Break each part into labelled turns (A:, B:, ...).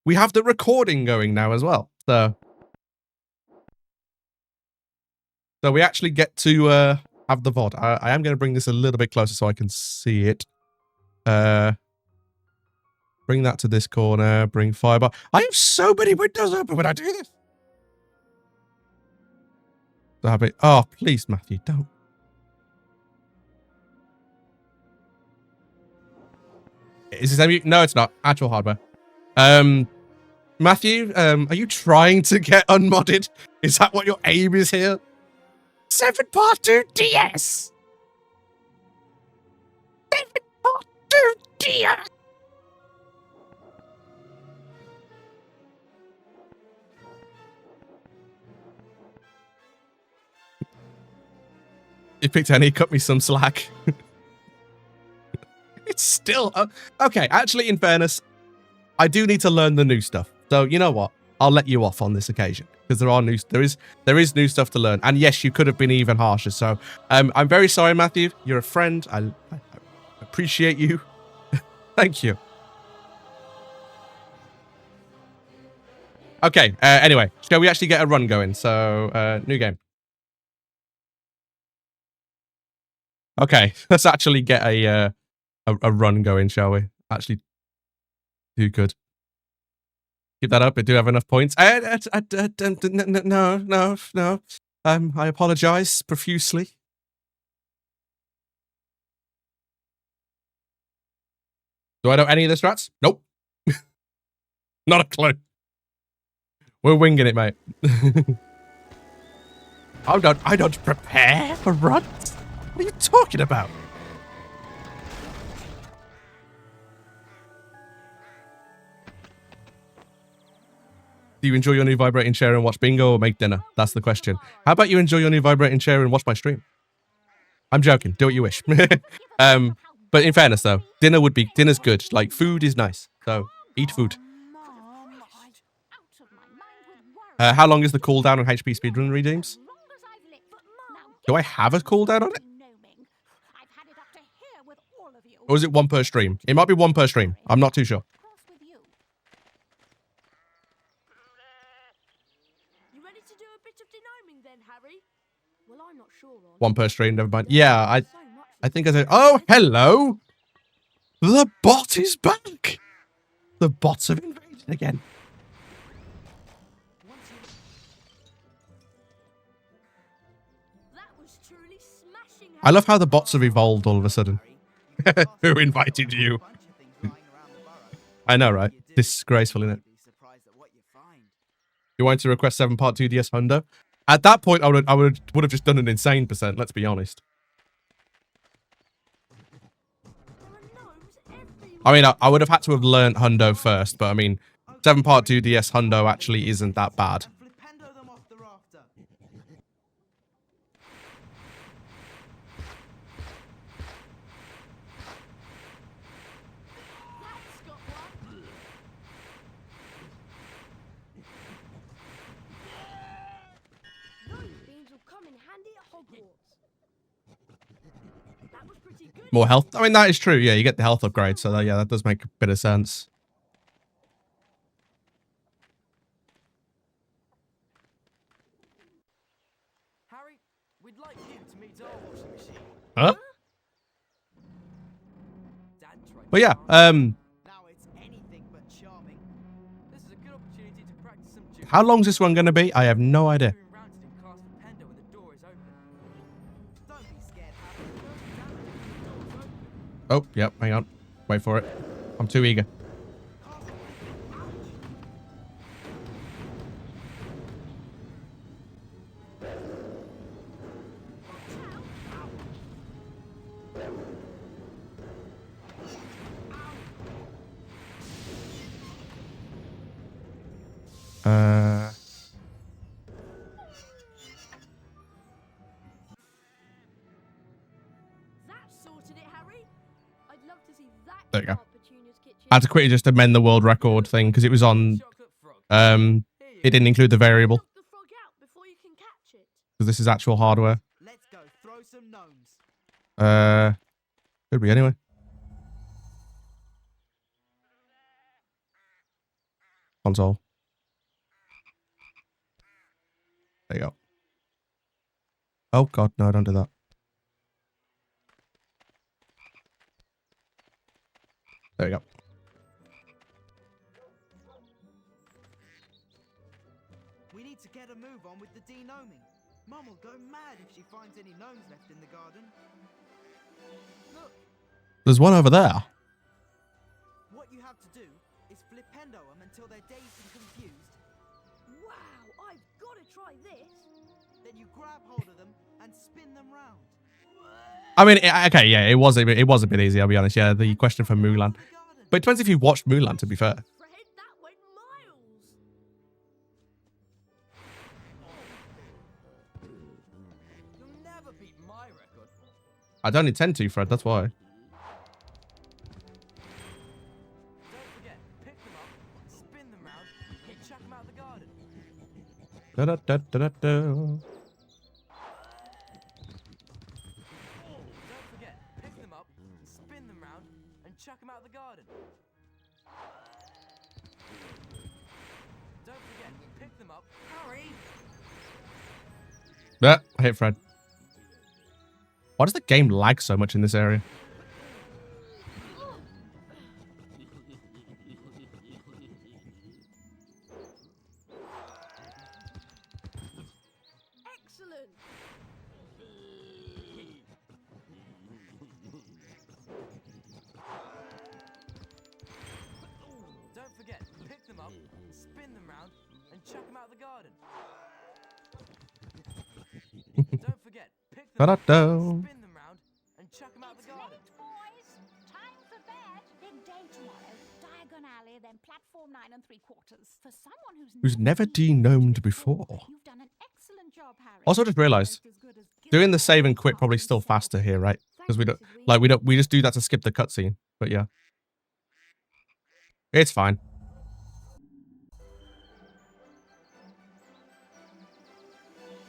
A: we have the recording going now as well. So we actually get to have the VOD. I am going to bring this a little bit closer so I can see it. Bring that to this corner. Bring fiber. I have so many windows open when I do this. Oh, please, Matthew, don't. Is this MU? No, it's not. Actual hardware. Matthew, are you trying to get unmodded? Is that what your aim is here? 7 Part 2 DS! 7 Part 2 DS! You picked any, cut me some slack. It's still... okay, actually, in fairness, I do need to learn the new stuff. So, you know what? I'll let you off on this occasion. Because there is new stuff to learn. And yes, you could have been even harsher. So, I'm very sorry, Matthew. You're a friend. I appreciate you. Thank you. Okay, anyway. Shall we actually get a run going? So, new game. Okay, let's actually get a run going, shall we? Actually do good. Keep that up. I do have enough points. No. I apologize profusely. Do I know any of the strats? Nope. Not a clue. We're winging it, mate. I don't prepare for runs. What are you talking about? Do you enjoy your new vibrating chair and watch bingo or make dinner? That's the question. How about you enjoy your new vibrating chair and watch my stream? I'm joking. Do what you wish. But in fairness, though, dinner's good. Like, food is nice. So, eat food. How long is the cooldown on HP speedrun redeems? Do I have a cooldown on it? Or is it one per stream? It might be one per stream. I'm not too sure.
B: You ready to do a bit of denoming then, Harry? Well, I'm not sure.
A: One per stream, never mind. Yeah, I think I said, oh, hello! The bot is back! The bots have invaded again.
B: That was truly smashing.
A: I love how the bots have evolved all of a sudden. Who invited you? I know, right? Disgraceful, innit? You wanted to request 7 Part 2 DS Hundo? At that point, I would have just done an insane %, let's be honest. I mean, I would have had to have learned Hundo first, but I mean, 7 Part 2 DS Hundo actually isn't that bad. More health. I mean, that is true. Yeah, you get the health upgrade. So, yeah, that does make a bit of sense.
C: Harry, we'd like you to meet our washing machine.
A: Huh? But yeah,
C: Now it's anything but charming. This is a good opportunity to practice some
A: how long's this one going to be? I have no idea. Oh, yep, hang on. Wait for it. I'm too eager. There you go. I had to quickly just amend the world record thing because it was on. It didn't include the variable. Because this is actual hardware.
C: Let's go throw some gnomes.
A: Could be anyway. console. There you go. Oh god, no, don't do that. There we go.
C: We need to get a move on with the denoming. Mum will go mad if she finds any gnomes left in the garden. Look,
A: There's one over there.
C: what you have to do is flipendo them until they're dazed and confused.
B: Wow, I've got to try this.
C: Then you grab hold of them and spin them round.
A: I mean, okay, yeah, it was a bit easy, I'll be honest. Yeah, the question for Mulan. But it depends if you watched Mulan, to be fair.
B: Fred, that went miles.
C: You'll never beat my record.
A: I don't intend to, Fred, that's why.
C: Don't forget, pick them up, spin them round, and chuck them out the garden.
A: Da -da -da -da -da -da.
C: Don't forget, pick them up, spin them round, and chuck them out the garden. Don't forget, pick them up. Hurry!
A: Yeah, I hit Fred. Why does the game lag so much in this area?
B: Excellent.
C: Don't forget, pick them up, spin them round, and chuck them out the garden. Don't forget, pick them up,
A: Da-da-da.
C: spin them round, and chuck them out the garden.
D: Boys, time for bed. Big day tomorrow. Diagon Alley, then platform 9 3/4. For someone
A: Who's never denomed before.
D: You've done an excellent job, Harry.
A: Also, just realized doing the save and quit probably still faster here, right? Because we just do that to skip the cutscene. But yeah, it's fine.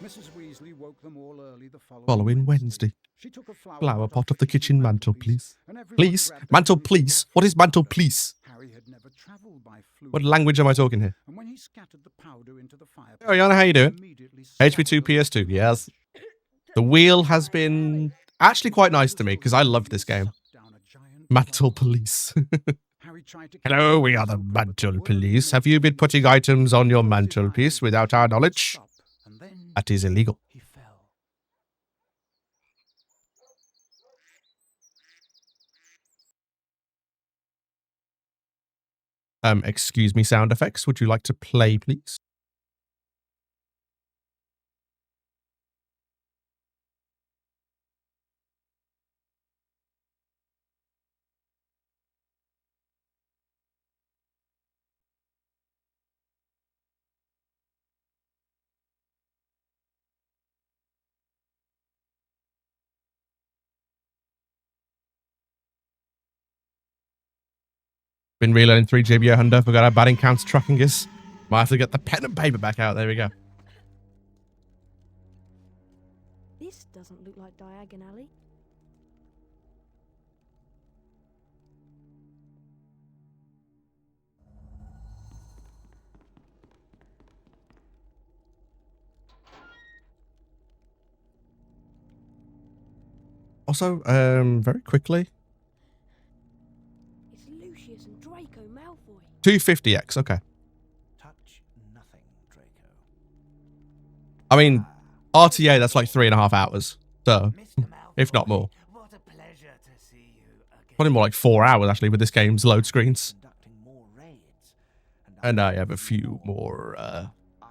E: Mrs. Weasley woke them all early the
A: Following Wednesday.
E: She took a
A: Flower pot off the kitchen mantle, please.
E: and everyone
A: Please,
E: grabbed their
A: mantle,
E: food
A: please.
E: bags.
A: What is mantle, please?
E: Harry had never travelled by fluid.
A: What language am I talking here?
E: And when he scattered the powder into the fire,
A: Oh, Yana, how you doing?
E: immediately
A: HP2,
E: scattered the
A: PS2, yes. The wheel has been actually quite nice to me because I love this game.
E: sucked down a giant
A: Mantle police.
E: Harry tried to
A: Hello,
E: keep
A: we
E: his
A: are the
E: open, but
A: mantle
E: word
A: police.
E: came
A: Have you been
E: through.
A: putting items on your
E: He closed his
A: mantelpiece
E: eyes,
A: without our knowledge?
E: stop, and then
A: That is illegal.
E: he fell.
A: Excuse me, sound effects. Would you like to play, please? Been reloading 3 GBO Honda. Forgot how bad encounter tracking is. Might have to get the pen and paper back out. There we go.
B: This doesn't look like Diagon Alley.
A: Also, very quickly,
B: It's Lucius and Draco Malfoy.
A: 250x. Okay.
F: Touch nothing, Draco.
A: I mean, RTA, that's like 3.5 hours. So,
F: Mr. Malfoy,
A: if not more.
F: What a pleasure to see you again.
A: Probably more like 4 hours, actually, with this game's load screens.
F: Conducting more raids.
A: And I have a few more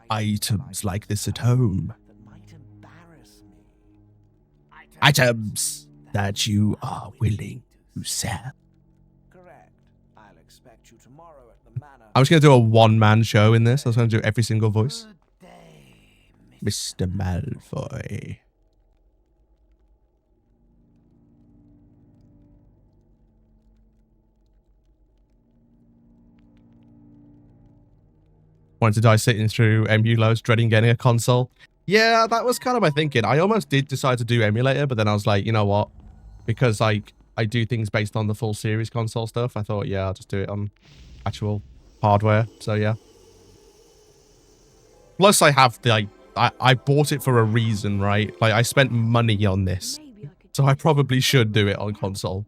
A: items like this at home.
F: That might embarrass me.
A: Items that you are willing to sell.
F: Correct. I'll expect you tomorrow at the manor.
A: I was going to do a one-man show in this. I was going to do every single voice.
F: Good day,
A: Mr. Malfoy. Wanted to die sitting through MU loads, dreading getting a console. Yeah, that was kind of my thinking. I almost did decide to do emulator, but then I was like, you know what? Because I do things based on the full series console stuff, I thought, yeah, I'll just do it on actual hardware. So yeah. Plus, I have the I bought it for a reason, right? Like I spent money on this,
B: Maybe I could.
A: so I probably should do it on console.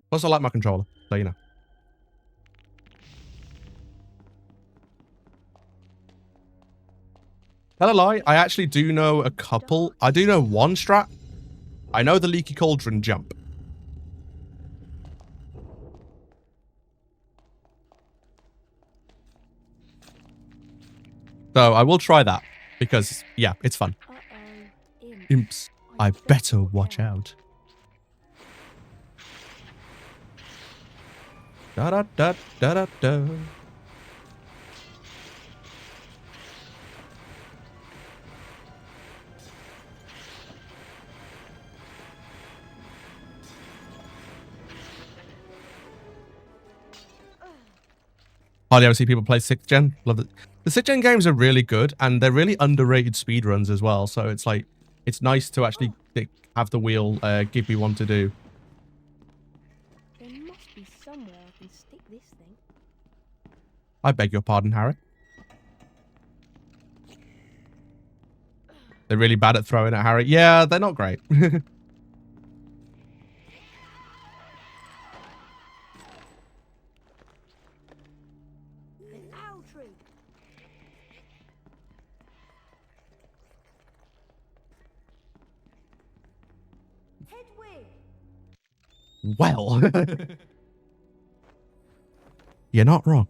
A: Plus, I like my controller, so you know. Tell a lie, I actually do know a couple. I do know one strat. I know the leaky cauldron jump. So I will try that because, yeah, it's fun.
B: Uh-oh.
A: Imps, I better watch out. Da da da da da da. Hardly ever see people play 6th gen. Love it. The 6th gen games are really good and they're really underrated speedruns as well. So it's like, it's nice to actually have the wheel give me one to do.
B: There must be somewhere I can stick this thing.
A: I beg your pardon, Harry. They're really bad at throwing at Harry. Yeah, they're not great.
B: An owl tree. Hedwig.
A: Well, you're not wrong.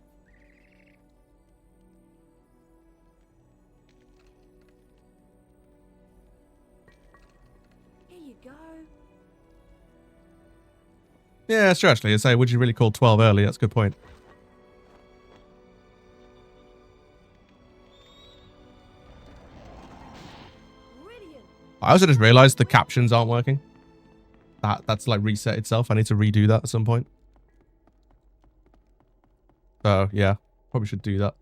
B: Here you go.
A: Yeah, it's true, actually. I say, would you really call 12 early? That's a good point.
B: Brilliant.
A: I also just realized the captions aren't working. That's like reset itself. I need to redo that at some point. So, yeah. Probably should do that.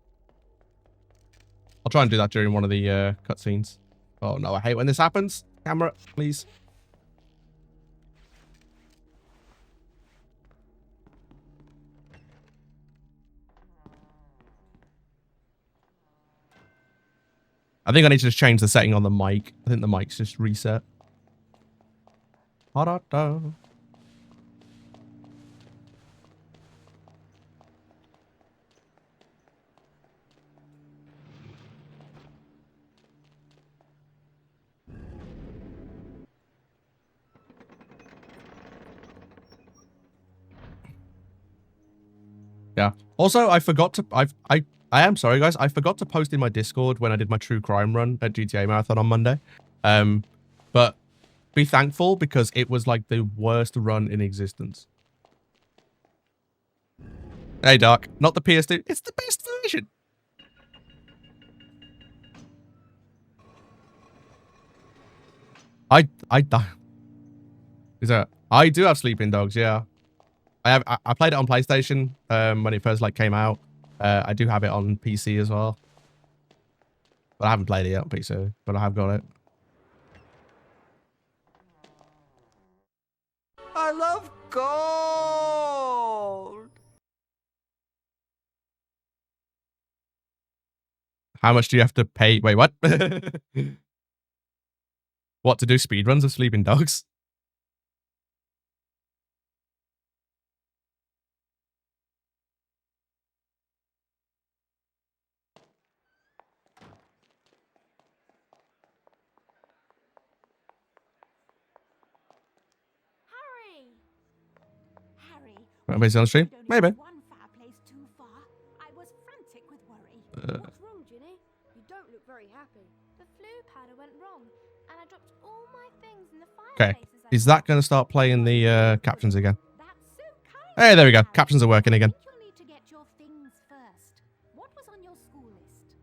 A: I'll try and do that during one of the cutscenes. Oh, no. I hate when this happens. Camera, please. I think I need to just change the setting on the mic. I think the mic's just reset. Da-da-da. Yeah. Also, I forgot to I am sorry guys, I forgot to post in my Discord when I did my true crime run at GTA Marathon on Monday. But be thankful because it was like the worst run in existence. Hey Dark, not the PS2, it's the best version. I is that I do have sleeping dogs, yeah. I played it on PlayStation when it first like came out. I do have it on PC as well. But I haven't played it yet on PC, but I have got it.
C: I love gold.
A: How much do you have to pay? Wait, what? What, to do speedruns of sleeping dogs?
B: Harry.
D: Harry,
A: Everybody's on the stream?
D: only
A: Maybe.
D: one fireplace too far. I was frantic with worry.
B: What's wrong, Ginny? You don't look very happy. The flu powder went wrong, and I dropped all my things in the
A: Okay.
B: fireplaces.
A: Is that going to start playing the captions again?
D: That's so kind.
A: Hey, there we go.
D: Harry.
A: Captions are working again.
D: I think you'll need to get your things first. What was on your school list?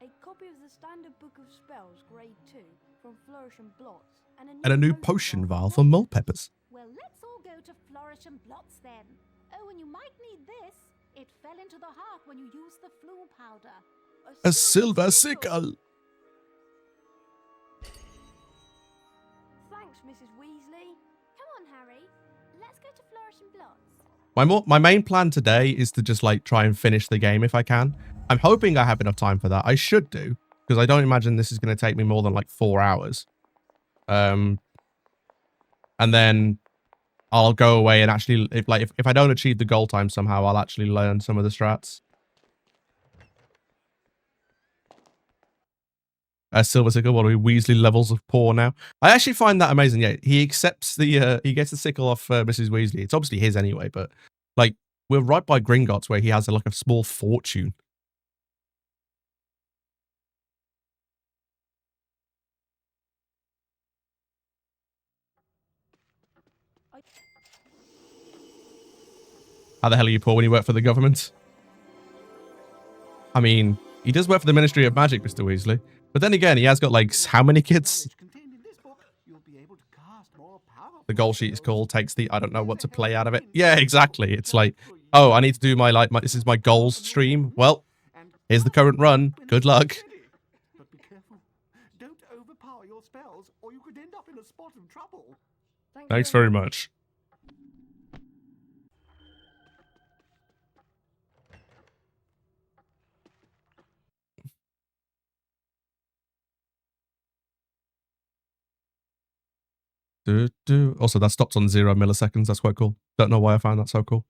B: A copy of the Standard Book of Spells, Grade 2, from Flourish and Blots, and
A: And a new potion vial for mole peppers.
D: Well, let's all go to Flourish and Blots then. Oh, and you might need this. It fell into the heart when you used the flu powder.
A: A silver sickle.
B: Thanks, Mrs. Weasley.
D: Come on, Harry. Let's go to Flourish and Blots.
A: My main plan today is to just like try and finish the game if I can. I'm hoping I have enough time for that. I should do, because I don't imagine this is going to take me more than like 4 hours. And then I'll go away and actually, if I don't achieve the goal time somehow, I'll actually learn some of the strats. Silver Sickle, what are we, Weasley levels of poor now? I actually find that amazing. Yeah, he accepts the, he gets the sickle off Mrs. Weasley. It's obviously his anyway, but like, we're right by Gringotts where he has like a small fortune. How the hell are you poor when you work for the government? I mean, he does work for the Ministry of Magic, Mr. Weasley. But then again, he has got like how many kids? The goal sheet is called, takes the I don't know what to play out of it. Yeah, exactly. It's like, oh, I need to do my this is my goals stream. Well, here's the current run. Good luck.
G: But be careful. Don't overpower your spells, or you could end up in a spot of trouble.
A: Thanks very much. Also, that stops on 0 milliseconds. That's quite cool. Don't know why I found that so cool.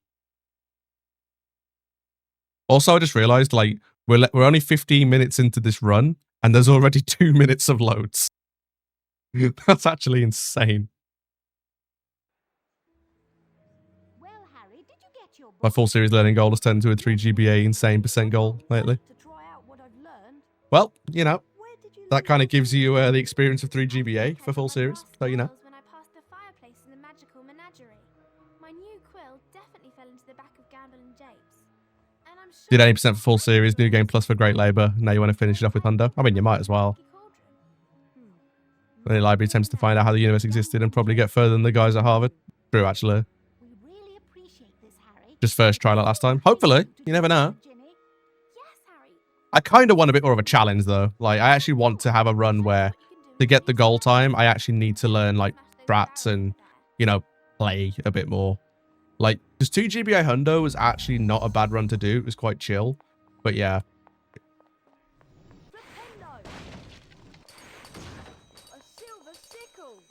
A: Also, I just realized, like, we're only 15 minutes into this run, and there's already 2 minutes of loads. That's actually insane.
D: Well, Harry, did you get your
A: My
D: book?
A: full series learning goal has turned into a 3 GBA insane % goal lately.
B: To try out what I've learned.
A: Well, you know,
B: Where did you
A: that kind of
B: learn
A: gives
B: it?
A: you the experience of 3 GBA for full series. So, you know.
B: When I passed the fireplace in the magical menagerie. My new quill definitely fell into the back of Gandalf and Japes. And I'm sure
A: Did 80% for full series, new game plus for great labour. Now you want to finish it off with Hundo? I mean, you might as well. The library attempts to find out how the universe existed and probably get further than the guys at Harvard. True, actually.
D: We really appreciate this, Harry.
A: Just first try like last time. Hopefully. You never know.
D: Ginny.
B: Yes, Harry.
A: I kind of want a bit more of a challenge, though. Like, I actually want to have a run where, to get the goal time, I actually need to learn, like, strats and, you know, play a bit more. Like, because 2 GBA Hundo was actually not a bad run to do. It was quite chill. But, yeah.
B: Flipendo. A silver sickle.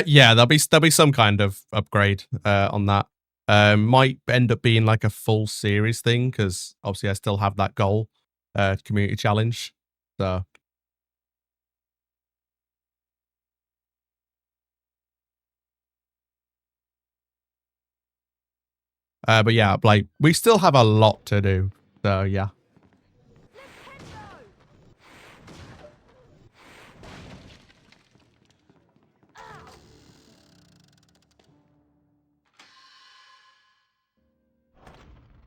A: Yeah, there'll be some kind of upgrade on that. Might end up being like a full series thing because obviously I still have that goal, community challenge. So but yeah, like we still have a lot to do. So yeah.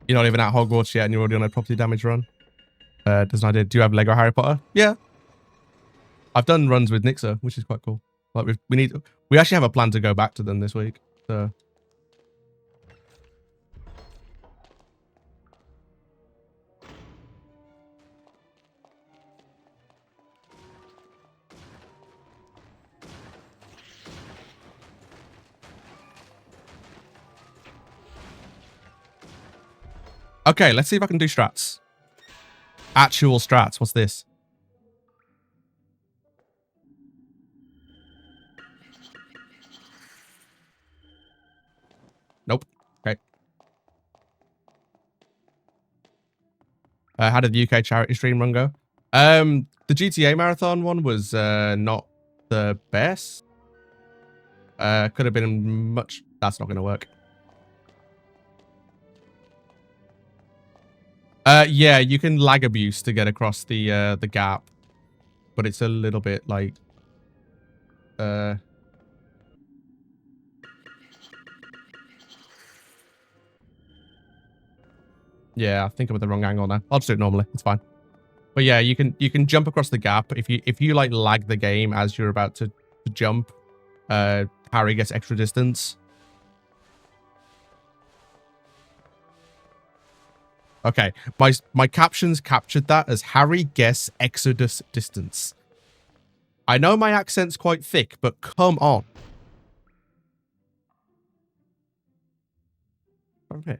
A: You're not even at Hogwarts yet and you're already on a property damage run. Does an idea. Do you have Lego Harry Potter? Yeah. I've done runs with Nixa, which is quite cool. Like we actually have a plan to go back to them this week. So okay, let's see if I can do strats. Actual strats. What's this? Nope. Okay. How did the UK charity stream run go? The GTA marathon one was not the best. Could have been much. That's not going to work. Yeah, you can lag abuse to get across the gap, but it's a little bit like yeah, I think I'm at the wrong angle now. I'll just do it normally. It's fine. But yeah, you can jump across the gap if you like lag the game as you're about to jump. Harry gets extra distance. Okay, my captions captured that as Harry guess Exodus distance. I know my accent's quite thick, but come on. Okay.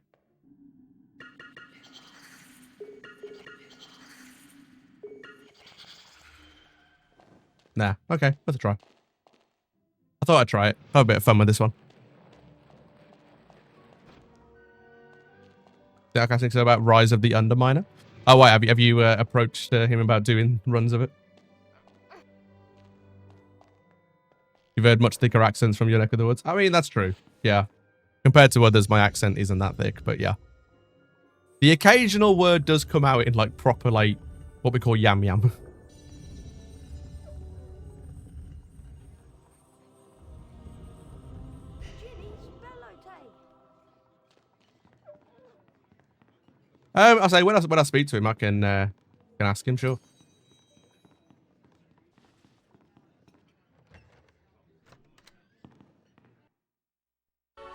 A: Nah, okay, worth a try. I thought I'd try it. Have a bit of fun with this one. Dark asking so about Rise of the Underminer. Oh wait, have you approached him about doing runs of it? You've heard much thicker accents from your neck of the woods. I mean, that's true. Yeah. Compared to others, my accent isn't that thick, but yeah. The occasional word does come out in like proper, like, what we call yam yam. I'll say when I speak to him, I can ask him, sure.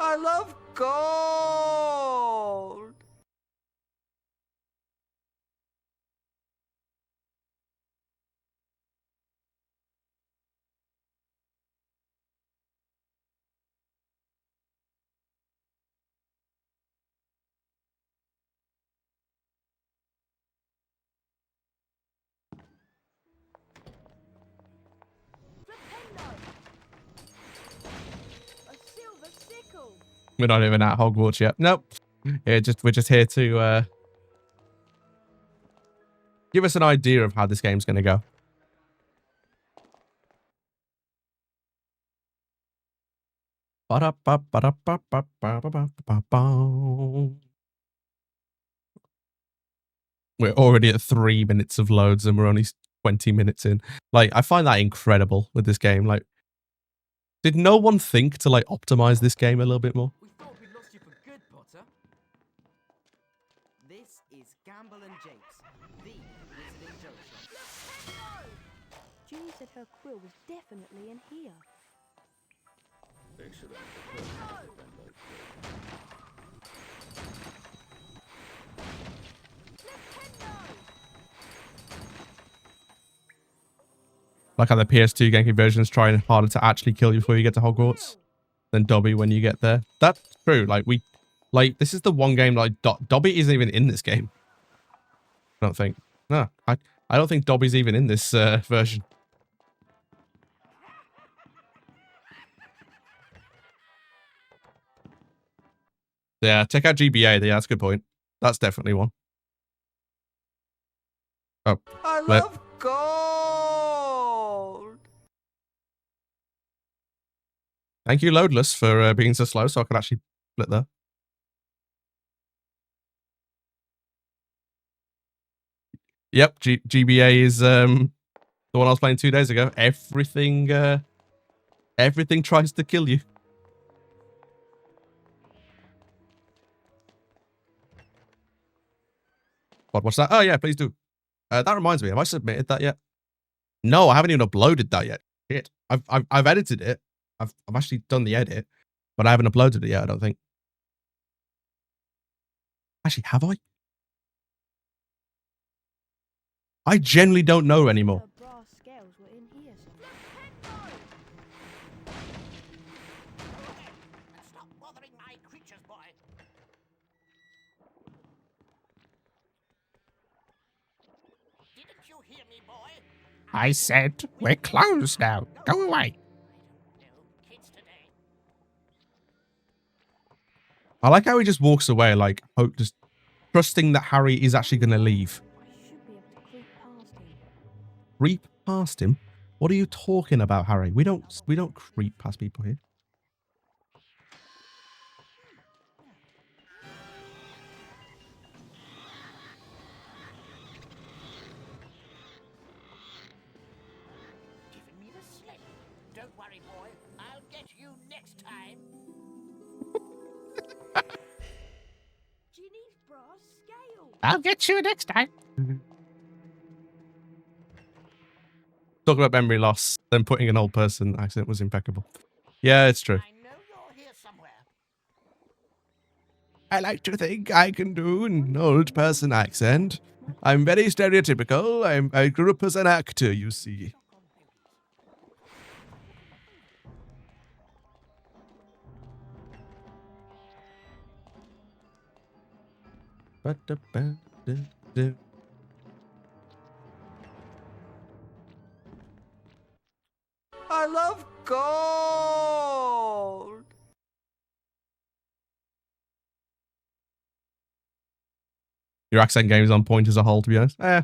C: I love gold!
A: We're not even at Hogwarts yet. Nope. Yeah, we're just here to give us an idea of how this game's going to go. We're already at 3 minutes of loads and we're only 20 minutes in. Like, I find that incredible with this game. Like, did no one think to, like, optimize this game a little bit more?
C: We thought we lost you for good, Potter. This is Gamble and Japes, the visiting joke shop.
B: Julie said her quill was definitely in here.
A: Like how the PS2 GameCube version is trying harder to actually kill you before you get to Hogwarts than Dobby when you get there. That's true. Like this is the one game like Dobby isn't even in this game. I don't think. No, I don't think Dobby's even in this version. Yeah, check out GBA. Yeah, that's a good point. That's definitely one. Oh,
C: I love gold!
A: Thank you, Loadless, for being so slow so I can actually split there. Yep, GBA is the one I was playing 2 days ago. Everything tries to kill you. What? What's that? Oh yeah, please do. That reminds me. Have I submitted that yet? No, I haven't even uploaded that yet. Shit. I've edited it. I've actually done the edit, but I haven't uploaded it yet. I don't think. Actually, have I? I generally don't know anymore.
B: Her brass scales were in here somewhere.
H: Stop bothering my creatures, boy. Didn't you hear me, boy?
I: I said, we're closed now. Go away.
H: No kids today.
A: I like how he just walks away, like just trusting that Harry is actually going to leave.
B: I should be able to creep past him.
A: Creep past him? What are you talking about, Harry? We don't creep past people here.
H: Giving me the slip. Don't worry, boy. I'll get you next time.
B: Ginny's brass scale.
I: I'll get you next time.
A: Talk about memory loss, then putting an old person accent was impeccable. Yeah, it's true.
H: I know you're here somewhere.
A: I like to think I can do an old person accent. I'm very stereotypical. I grew up as an actor, you see.
C: I love gold!
A: Your accent game is on point as a whole, to be honest. I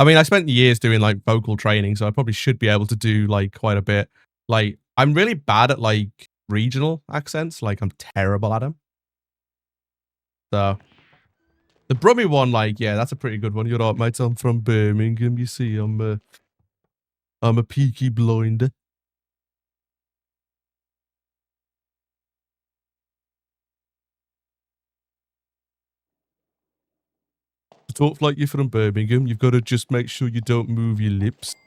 A: mean, I spent years doing like vocal training, so I probably should be able to do like quite a bit. Like, I'm really bad at like regional accents. Like, I'm terrible at them. So, the Brummy one, like, yeah, that's a pretty good one. You're right, mate. I'm from Birmingham. You see, I'm a peaky blinder. To talk like you're from Birmingham, you've got to just make sure you don't move your lips.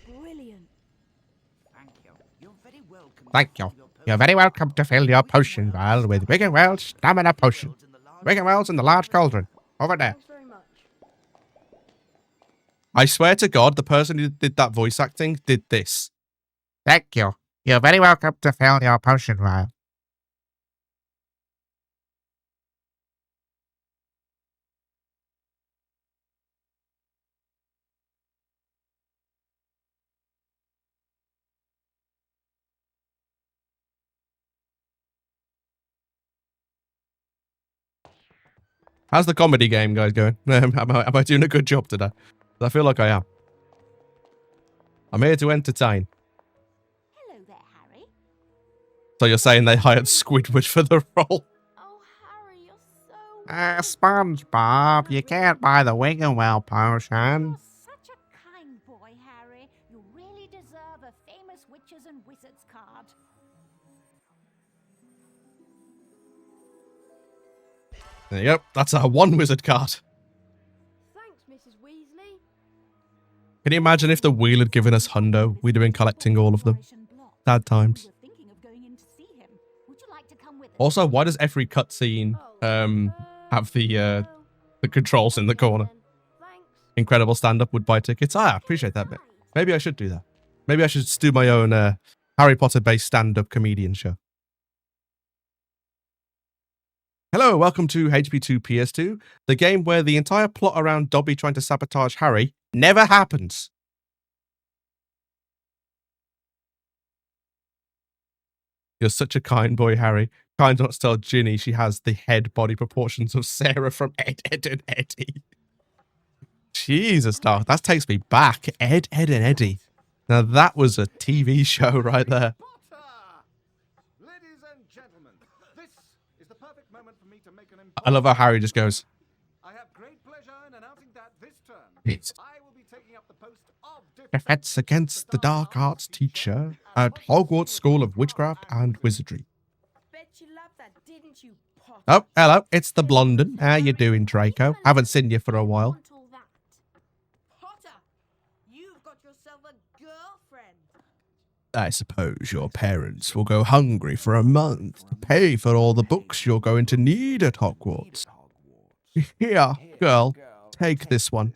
D: Brilliant.
C: Thank you. You're very welcome.
I: Thank you. You're very welcome to fill your potion vial with Wiggenwell's stamina potion. Wiggenwell's in the large cauldron. Over there.
B: Thanks very much.
A: I swear to God, the person who did that voice acting did this.
I: Thank you. You're very welcome to fill your potion vial.
A: How's the comedy game, guys, going? Am I doing a good job today? I feel like I am. I'm here to entertain.
D: Hello there, Harry.
A: So you're saying they hired Squidward for the role?
B: Oh, Harry, you're so...
I: SpongeBob, you can't buy the Wiggenwell potion.
D: You're such a kind boy, Harry. You really deserve a famous witches and wizards card.
A: There you go. That's our one wizard card.
B: Thanks, Mrs. Weasley.
A: Can you imagine if the wheel had given us hundo? We'd have been collecting all of them. Sad times.
D: We were thinking of going in to see him. Would you like to come with us?
A: Also, why does every cutscene have the controls in the corner?
B: Thanks.
A: Incredible stand-up would buy tickets. I appreciate that bit. Maybe I should do that. Maybe I should just do my own Harry Potter-based stand-up comedian show. Hello, welcome to HP2 PS2, the game where the entire plot around Dobby trying to sabotage Harry never happens. You're such a kind boy, Harry. Kind not to tell Ginny she has the head body proportions of Sarah from Ed, Ed, and Eddie. Jesus, Doc, that takes me back. Ed, Ed, and Eddie. Now that was a TV show right there.
E: Ladies and gentlemen, this is the perfect moment for me to make an
A: I love how Harry just goes,
E: I have great pleasure in announcing that this term
A: It's
E: I will be taking up the post of
A: defense against the dark arts teacher at Hogwarts School of Witchcraft and Wizardry.
B: Bet you loved that, didn't you, Potter?
A: Oh, hello, it's the Blondin. How you doing, Draco? Haven't seen you for a while.
B: Want all that. Potter, you've got yourself a girlfriend.
A: I suppose your parents will go hungry for a month to pay for all the books you're going to need at Hogwarts. Here, girl, take this one.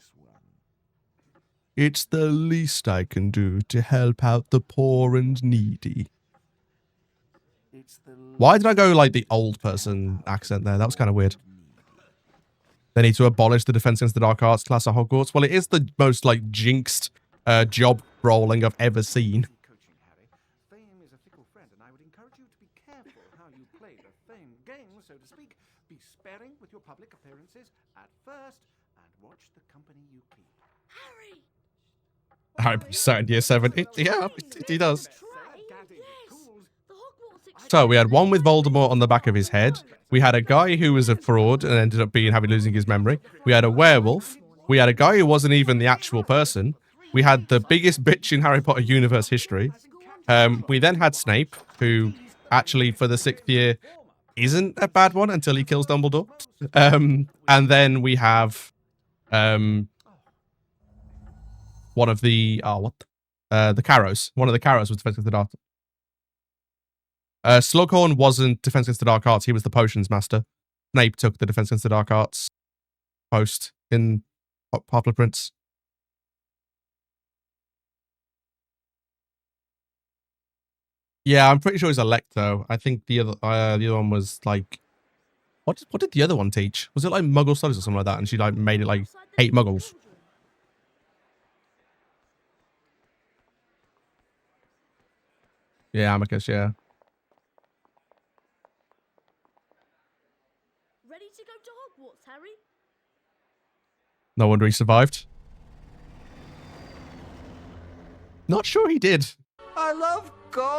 A: It's the least I can do to help out the poor and needy. Why did I go like the old person accent there? That was kind of weird. They need to abolish the Defense Against the Dark Arts class at Hogwarts. Well, it is the most like jinxed job rolling I've ever seen.
E: coaching, Harry. Fame is a fickle friend, and I would encourage you to be careful how you play the fame game, so to speak. Be sparing with your public appearances at first, and watch the company you keep.
B: Harry!
A: I'm starting year 7. Yeah, he does.
B: Yes! The Hogwarts
A: So we had one with Voldemort on the back of his head. We had a guy who was a fraud and ended up losing his memory. We had a werewolf. We had a guy who wasn't even the actual person. We had the biggest bitch in Harry Potter universe history. We then had Snape, who actually for the 6th year isn't a bad one until he kills Dumbledore. And then we have one of the the Carrows. One of the Carrows was Defense of the Dark. Slughorn wasn't Defense Against the Dark Arts. He was the potions master. Snape took the Defense Against the Dark Arts post in Half-Blood Prince. Yeah, I'm pretty sure he's Electo. I think the other one was like, what did the other one teach? Was it like Muggle studies or something like that? And she like made it like hate Muggles. Yeah, Amicus. Yeah.
B: Ready to go to Hogwarts, Harry?
A: No wonder he survived. Not sure he did.
C: I love gold!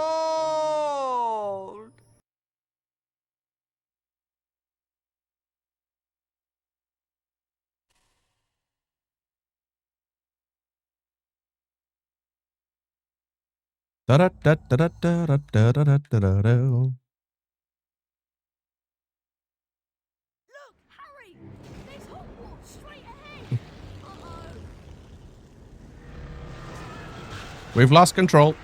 A: Da da da da da da da da da da da da.
B: Look, Harry! There's Hogwarts straight ahead! Uh-oh.
A: We've lost control.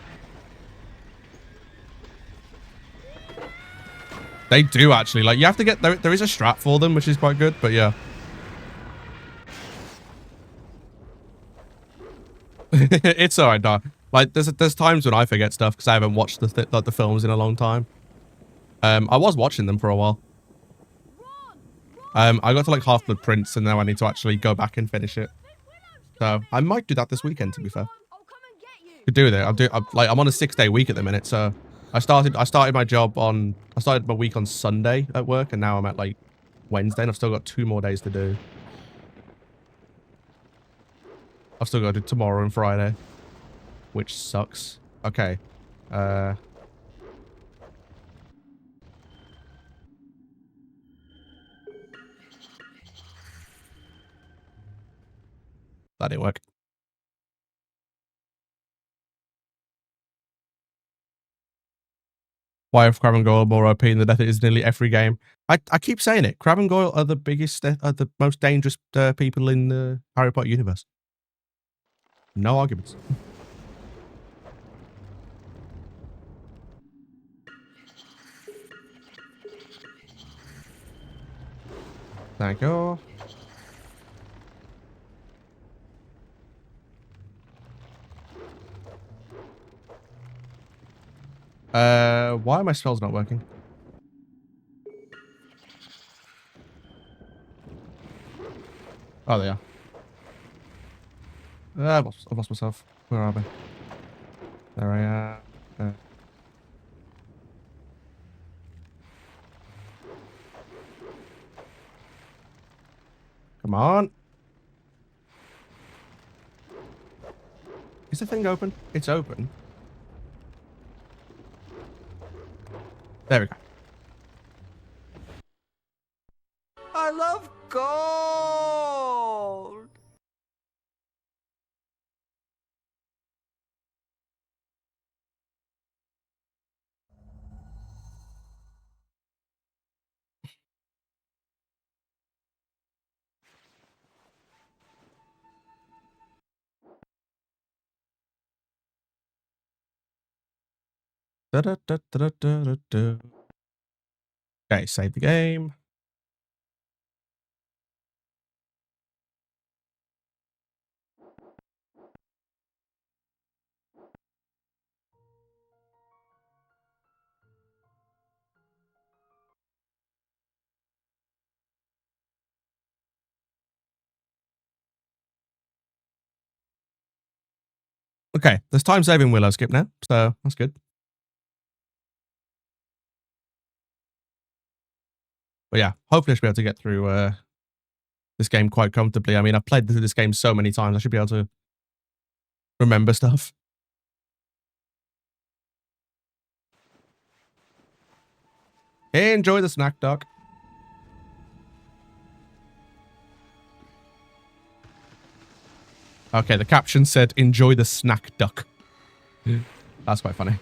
A: They do actually. Like, you have to get there is a strat for them, which is quite good, but yeah. It's alright, no. Like, there's times when I forget stuff because I haven't watched the films in a long time. I was watching them for a while. I got to like Half-Blood Prince, and now I need to actually go back and finish it. So I might do that this weekend, to be fair.
B: I'll come and get you.
A: Could do that. I'm on a 6-day week at the minute, so I started my job on I started my week on Sunday at work, and now I'm at like Wednesday, and I've still got 2 more days to do. I've still got to do tomorrow and Friday, which sucks. Okay. That didn't work. Why have Crab and Goyle more OP than the Death is nearly every game? I keep saying it. Crab and Goyle are the biggest, are the most dangerous people in the Harry Potter universe. No arguments. Thank you. Why are my spells not working? Oh, they are. I've lost myself. Where are they? There I am. Come on. Is the thing open? It's open. There we go.
C: I love gold!
A: Da, da, da, da, da, da, da. Okay, save the game. Okay, there's time saving Willow skip now, so that's good. But yeah, hopefully I should be able to get through this game quite comfortably. I mean, I've played through this game so many times, I should be able to remember stuff. Enjoy the snack, Doc. Okay, the caption said, enjoy the snack, duck. That's quite funny.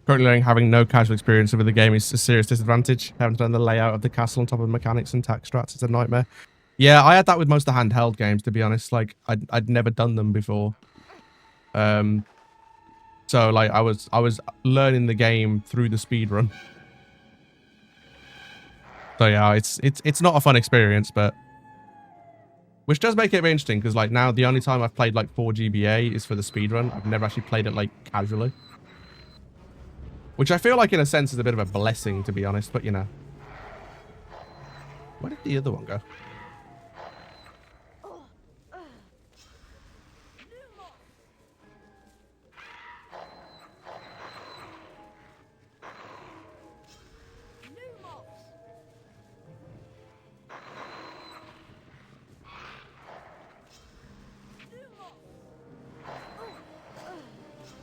A: Currently having no casual experience with the game is a serious disadvantage. Having to learn the layout of the castle on top of the mechanics and tax strats is a nightmare. Yeah, I had that with most of the handheld games, to be honest. Like, I'd never done them before. So like I was learning the game through the speed run. So yeah, it's not a fun experience, but which does make it very interesting because like now the only time I've played like 4 GBA is for the speed run. I've never actually played it like casually. Which I feel like in a sense is a bit of a blessing, to be honest, but you know. Where did the other one go?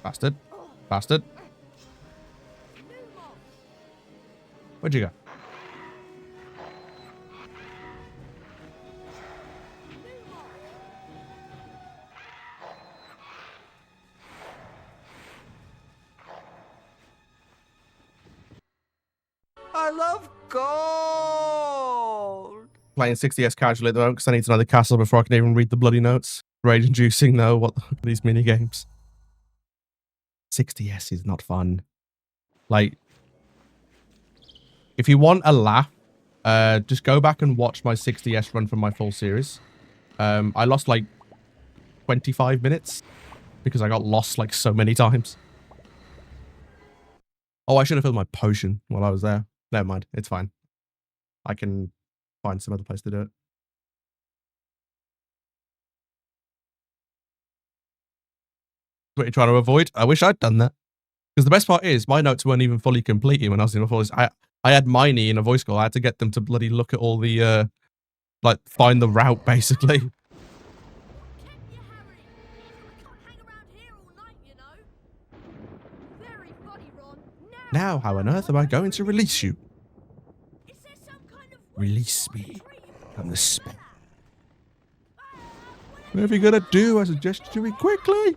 A: Bastard. Bastard. Where'd you go?
C: I love gold!
A: Playing 60S casually at the moment because I need to know the castle before I can even read the bloody notes. Rage inducing though, what these mini games. 60S is not fun. Like, if you want a laugh, just go back and watch my 60S run from my full series. I lost like 25 minutes because I got lost like so many times. Oh, I should have filled my potion while I was there. Never mind, it's fine. I can find some other place to do it. What you're trying to avoid? I wish I'd done that. Because the best part is, my notes weren't even fully completed when I was in a voice. I had Miney in a voice call. I had to get them to bloody look at all the, like, find the route, basically. Now, how on earth am I going to release you? Release me from the spell. Whatever you're gonna do, I suggest you do it quickly.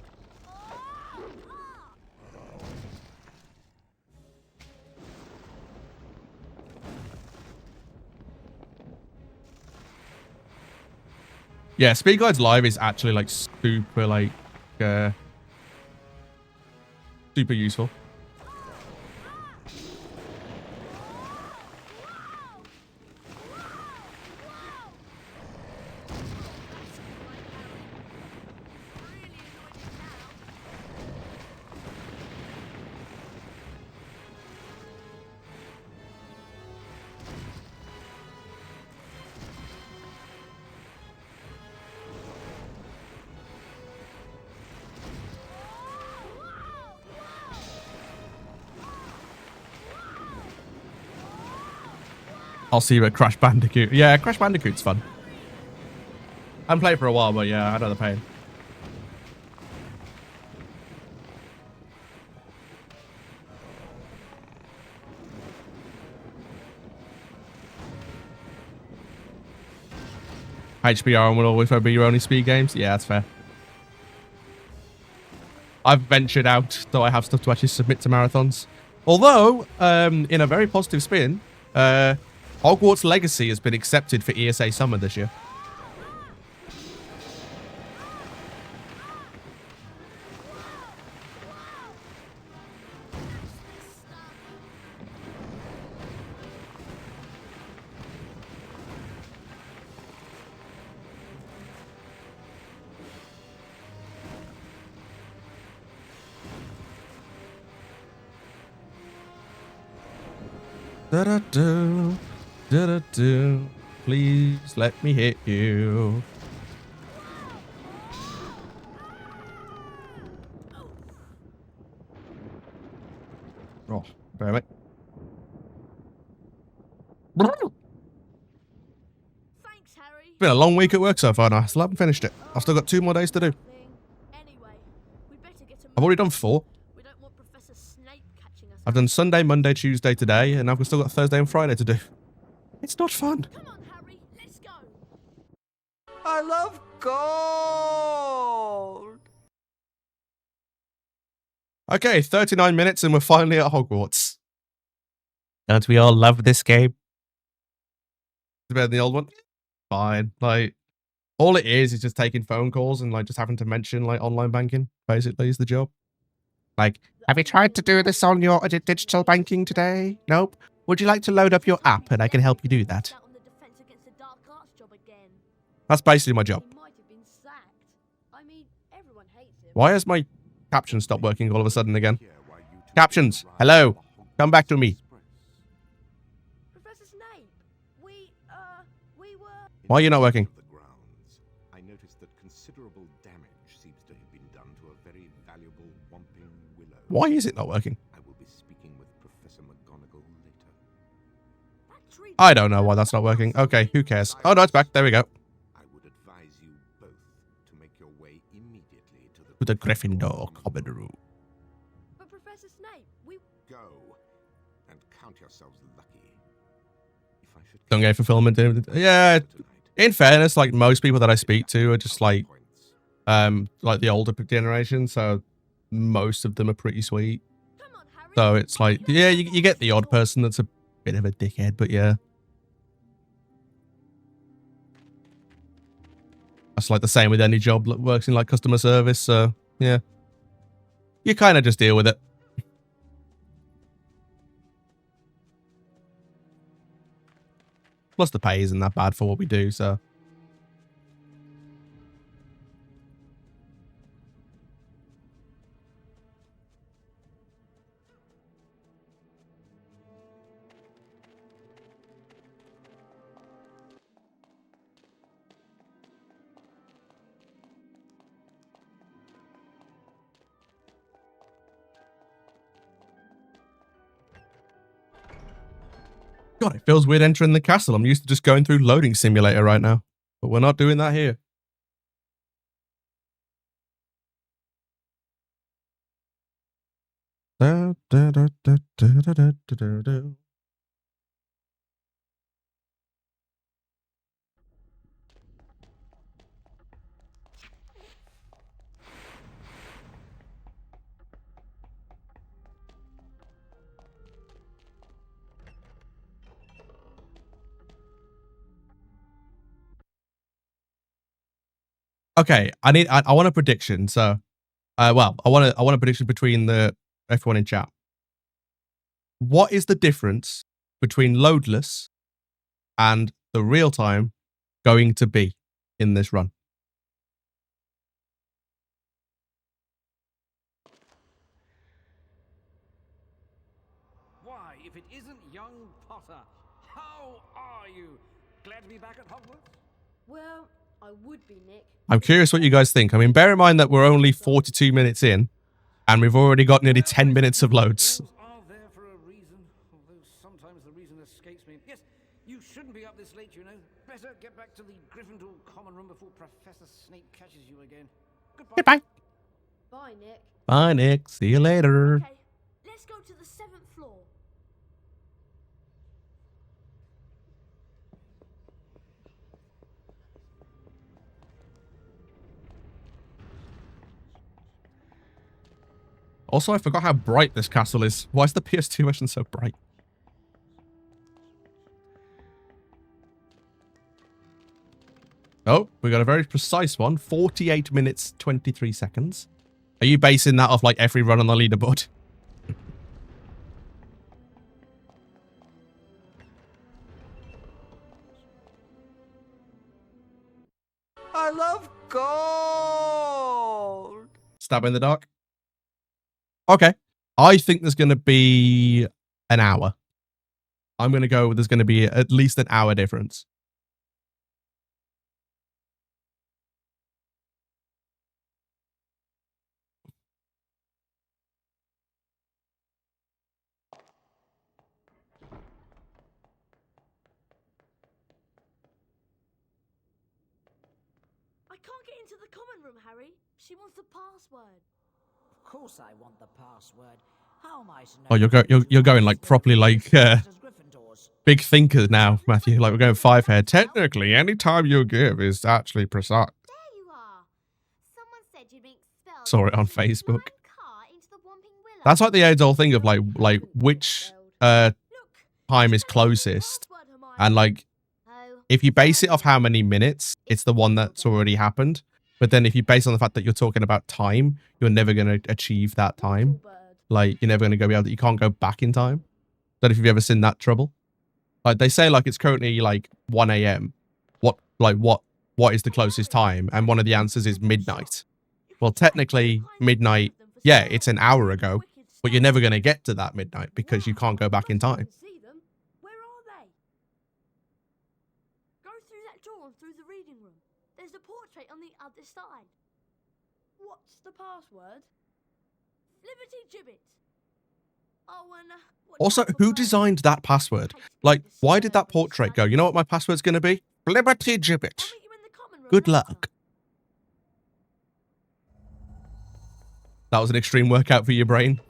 A: Yeah, Speed Guides Live is actually like super super useful. I'll see you at Crash Bandicoot. Yeah, Crash Bandicoot's fun. I haven't played for a while, but yeah, I know the pain. HBR will always be your only speed games. Yeah, that's fair. I've ventured out, so I have stuff to actually submit to marathons. Although, in a very positive spin, Hogwarts Legacy has been accepted for ESA Summer this year. Da-da-do, da-da-do, please let me hit you. Oh, damn it.
B: Thanks, Harry.
A: It's been a long week at work so far now. I still haven't finished it. I've still got 2 more days to do.
B: Anyway, we better get
A: I've already done 4.
B: We don't want Professor Snape catching us.
A: I've done Sunday, Monday, Tuesday today, and I've still got Thursday and Friday to do. It's not fun.
B: Come on, Harry, let's go.
C: I love gold!
A: Okay, 39 minutes and we're finally at Hogwarts. Don't we all love this game? It's better than the old one. Fine. Like, all it is just taking phone calls and like just having to mention like online banking. Basically, is the job. Like, have you tried to do this on your digital banking today? Nope. Would you like to load up your app and I can help you do that? That's basically my job. Why has my caption stopped working all of a sudden again? Captions, hello. Come back to me.
B: Professor Snape, we were...
A: Why are you not working?
E: I noticed that considerable damage seems to have been done to a very valuable Whomping Willow.
A: Why is it not working?
E: I will be speaking with Professor McGonagall later.
A: I don't know why that's not working. Okay, who cares? Oh, no, it's back. There we go.
E: I would advise you both to make your way immediately
A: To the Gryffindor common room.
B: But Professor Snape, we...
E: Go and count yourselves lucky. If I should
A: Don't get fulfillment. Yeah, in fairness, like most people that I speak to are just like the older generation, so most of them are pretty sweet.
B: Come on, Harry.
A: So it's like, yeah, you get the odd person that's a bit of a dickhead, but yeah. That's like the same with any job that works in like customer service, so yeah. You kind of just deal with it. Plus the pay isn't that bad for what we do, so. God, it feels weird entering the castle. I'm used to just going through loading simulator right now. But we're not doing that here. Da, da, da, da, da, da, da, da, da. Okay, I want a prediction. So, I want a prediction between everyone in chat. What is the difference between loadless and the real time going to be in this run?
J: Why, if it isn't young Potter, how are you? Glad to be back at Hogwarts?
B: Well, I would be, Nick.
A: I'm curious what you guys think. I mean, bear in mind that we're only 42 minutes in, and we've already got nearly 10 minutes of loads.
J: Rules are there for a reason, although sometimes the reason escapes me. Yes, you shouldn't be up this late, you know. Better get back to the Gryffindor common room before Professor Snape catches you again.
A: Goodbye.
B: Bye, Nick.
A: Bye, Nick. See you later.
B: Okay, let's go to the 7th floor.
A: Also, I forgot how bright this castle is. Why is the PS2 version so bright? Oh, we got a very precise one. 48 minutes, 23 seconds. Are you basing that off like every run on the leaderboard?
C: I love gold!
A: Stab in the dark. Okay. I think there's going to be an hour. I'm going to go with there's going to be at least an hour difference.
B: I can't get into the common room, Harry. She wants the password.
H: Of course I want the password. How am I to know?
A: Oh, you're going like properly like big thinker now, Matthew. Like we're going 5 here. Technically, any time you give is actually precise.
B: There you are. Someone said you'd make spells.
A: Saw it on Facebook.
B: Car into the Whomping
A: That's like the age-old thing of like which time is closest, and like if you base it off how many minutes, it's the one that's already happened. But then if you base it on the fact that you're talking about time, you're never going to achieve that time. Like you're never going to go be able to, you can't go back in time. Don't know if you've ever seen that trouble. Like they say like it's currently like 1 a.m. What is the closest time? And one of the answers is midnight. Well, technically midnight, yeah, it's an hour ago, but you're never going to get to that midnight because you can't go back in time.
B: Where are they? Go through that door and through the reading room. There's a portrait on the other side. What's the password? Liberty Gibbet. Oh, and
A: Also, who designed that password? Like, why did that portrait go, you know what my password's going to be? Liberty Gibbet. Good luck. That was an extreme workout for your brain.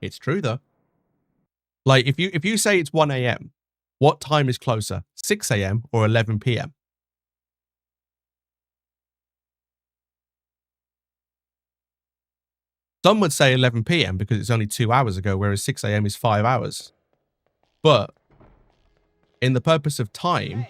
A: It's true, though. Like, if you say it's 1 a.m., what time is closer? 6 a.m. or 11 p.m.? Some would say 11 p.m. because it's only 2 hours ago, whereas 6 a.m. is 5 hours. But in the purpose of time,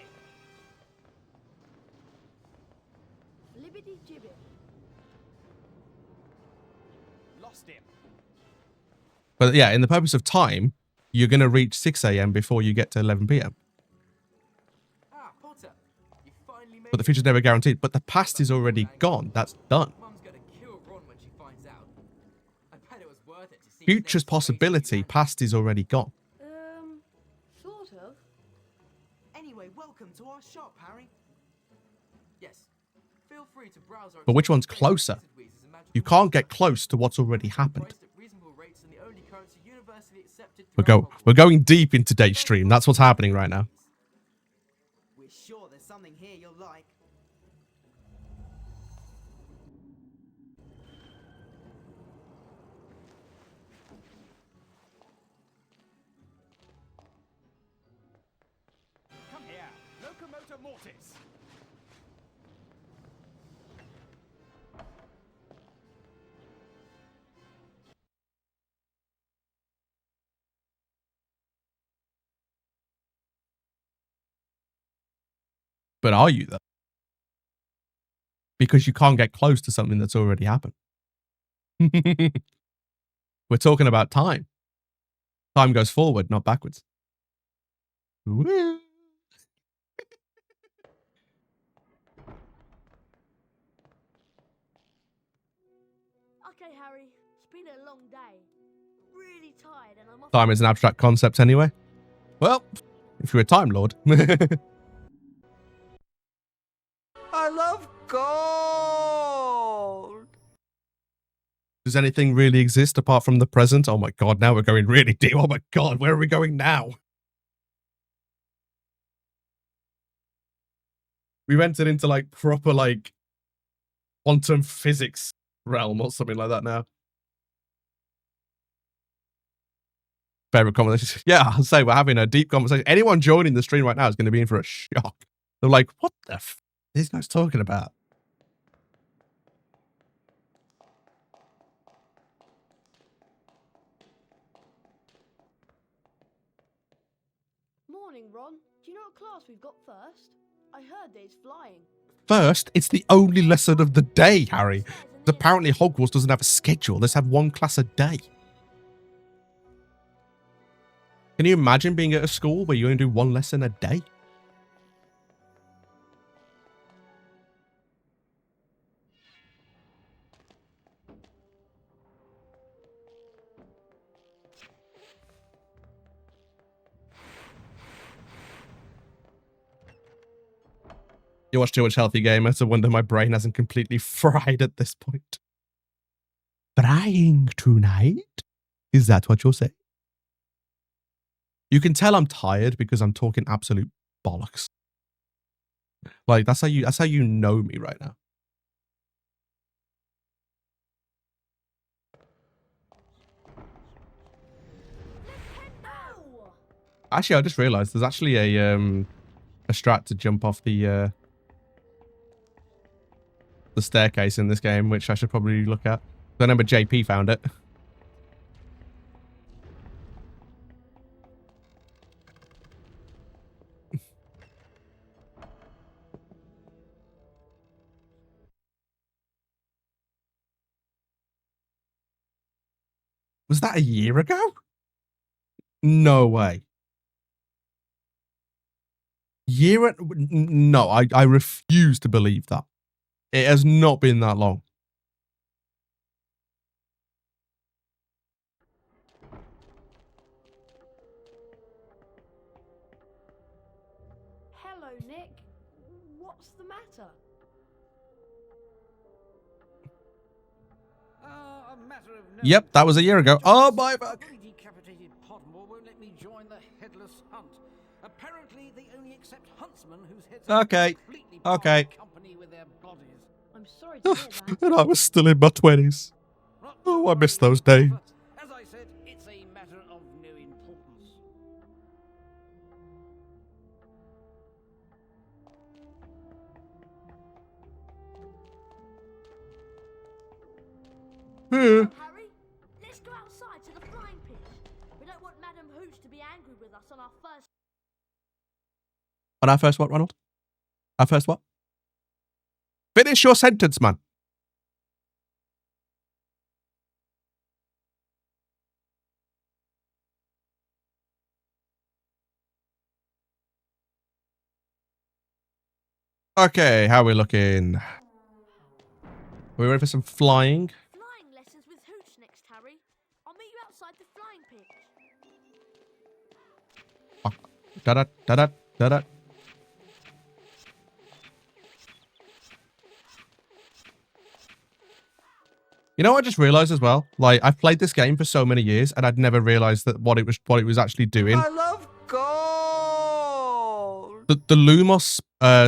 A: but yeah, in the purpose of time, you're going to reach 6 a.m. before you get to 11 p.m.
C: Ah, Potter, you finally made
A: But the future's never guaranteed. But the past is already gone. That's done.
C: Mum's gonna kill Ron when she finds out. I bet it was worth it to see
A: Future's possibility, past is already gone.
B: Sort of.
C: Anyway, welcome to our shop, Harry. Yes. Feel free to browse our
A: But which one's closer? You can't get close to what's already happened. We're going deep in today's stream. That's what's happening right now.
C: We're sure there's something here you'll like.
E: Come here, Locomotor Mortis.
A: But are you, though? Because you can't get close to something that's already happened. We're talking about time. Time goes forward, not backwards. Woo.
B: Okay, Harry. It's been a long day. Really tired, and I'm off.
A: Time is an abstract concept anyway. Well, if you're a Time Lord.
C: I love gold.
A: Does anything really exist apart from the present? Oh my god, now we're going really deep. Oh my god, where are we going now? We've entered into like proper like quantum physics realm or something like that now. Favorite conversation. Yeah, I'll say we're having a deep conversation. Anyone joining the stream right now is going to be in for a shock. They're like, what the f these guys talking about?
B: Morning, Ron. Do you know what class we've got first? I heard there's flying.
A: First, it's the only lesson of the day, Harry. Apparently Hogwarts doesn't have a schedule. Let's have one class a day. Can you imagine being at a school where you only do one lesson a day? You watch too much Healthy Gamer to wonder my brain hasn't completely fried at this point. Frying tonight? Is that what you're saying? You can tell I'm tired because I'm talking absolute bollocks. Like that's how you know me right now. Actually, I just realized there's actually a strat to jump off the staircase in this game, which I should probably look at. I remember JP found it. Was that a year ago? No way. No, I refuse to believe that. It has not been that long.
B: Hello, Nick. What's the matter?
J: A matter of note.
A: Yep, that was a year ago. Oh, my bad.
J: The decapitated Potmore won't let me join the headless hunt. Apparently, they only accept huntsmen whose heads are
A: Okay.
J: completely
A: Okay.
J: company with their bodies.
B: I'm sorry to hear that.
A: And I was still in my 20s. Oh, I miss those days.
J: As I said, it's a matter of no importance.
A: Hmm.
B: Harry, let's go outside to the flying pitch. We don't want Madam Hooch to be angry with us on our first.
A: On our first what, Ronald? Our first what? Finish your sentence, man. Okay, how are we looking? Are we ready for some flying?
B: Flying lessons with Hooch next, Harry. I'll meet you outside the flying pitch.
A: Da da da da da da. You know what I just realized as well? Like, I've played this game for so many years and I'd never realized that what it was actually doing.
C: I love gold!
A: The Lumos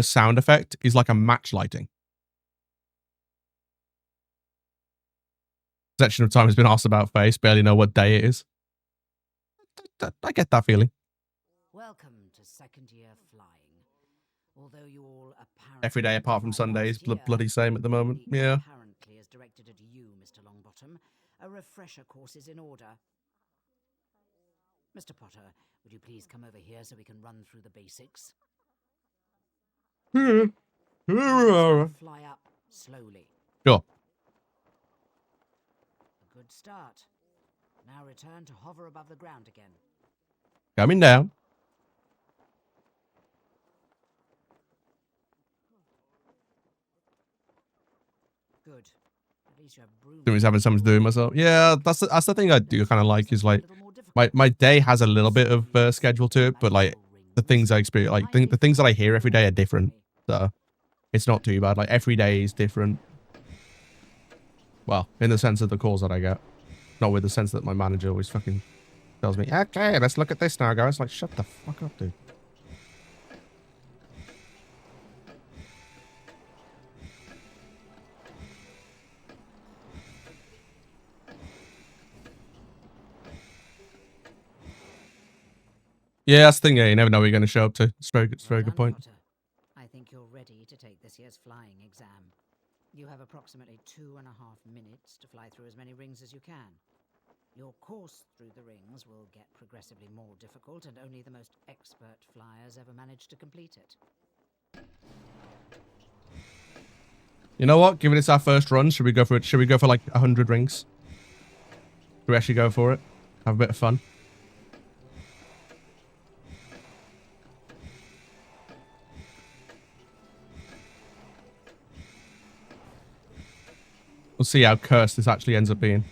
A: sound effect is like a match lighting. Section of time has been asked about face, barely know what day it is. I get that feeling.
H: Welcome to second year flying. Although you all apparently
A: Every day apart from Sundays, bloody same at the moment. Yeah.
H: Apparently is directed at you, Mr. Longbottom. A refresher course is in order. Mr. Potter, would you please come over here so we can run through the basics? Fly up slowly.
A: Sure.
H: A good start. Now return to hover above the ground again.
A: Coming down.
H: Good. At least you have broom.
A: Doing having something to do with myself. Yeah, that's the thing I do kind of like is like my day has a little bit of schedule to it, but like the things I experience, like the things that I hear every day are different. So it's not too bad. Like every day is different. Well, in the sense of the calls that I get, not with the sense that my manager always fucking tells me, okay, let's look at this now, guys. Like, shut the fuck up, dude. Yeah, that's the thing. Yeah, you never know what you're going to show up to. It's a very good point.
H: Potter. I think you're ready to take this year's flying exam. You have approximately 2.5 minutes to fly through as many rings as you can. Your course through the rings will get progressively more difficult, and only the most expert flyers ever manage to complete it.
A: You know what? Given it's our first run, should we go for it? Should we go for like 100 rings? Should we actually go for it? Have a bit of fun. We'll see how cursed this actually ends up being.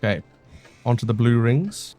A: Okay, onto the blue rings.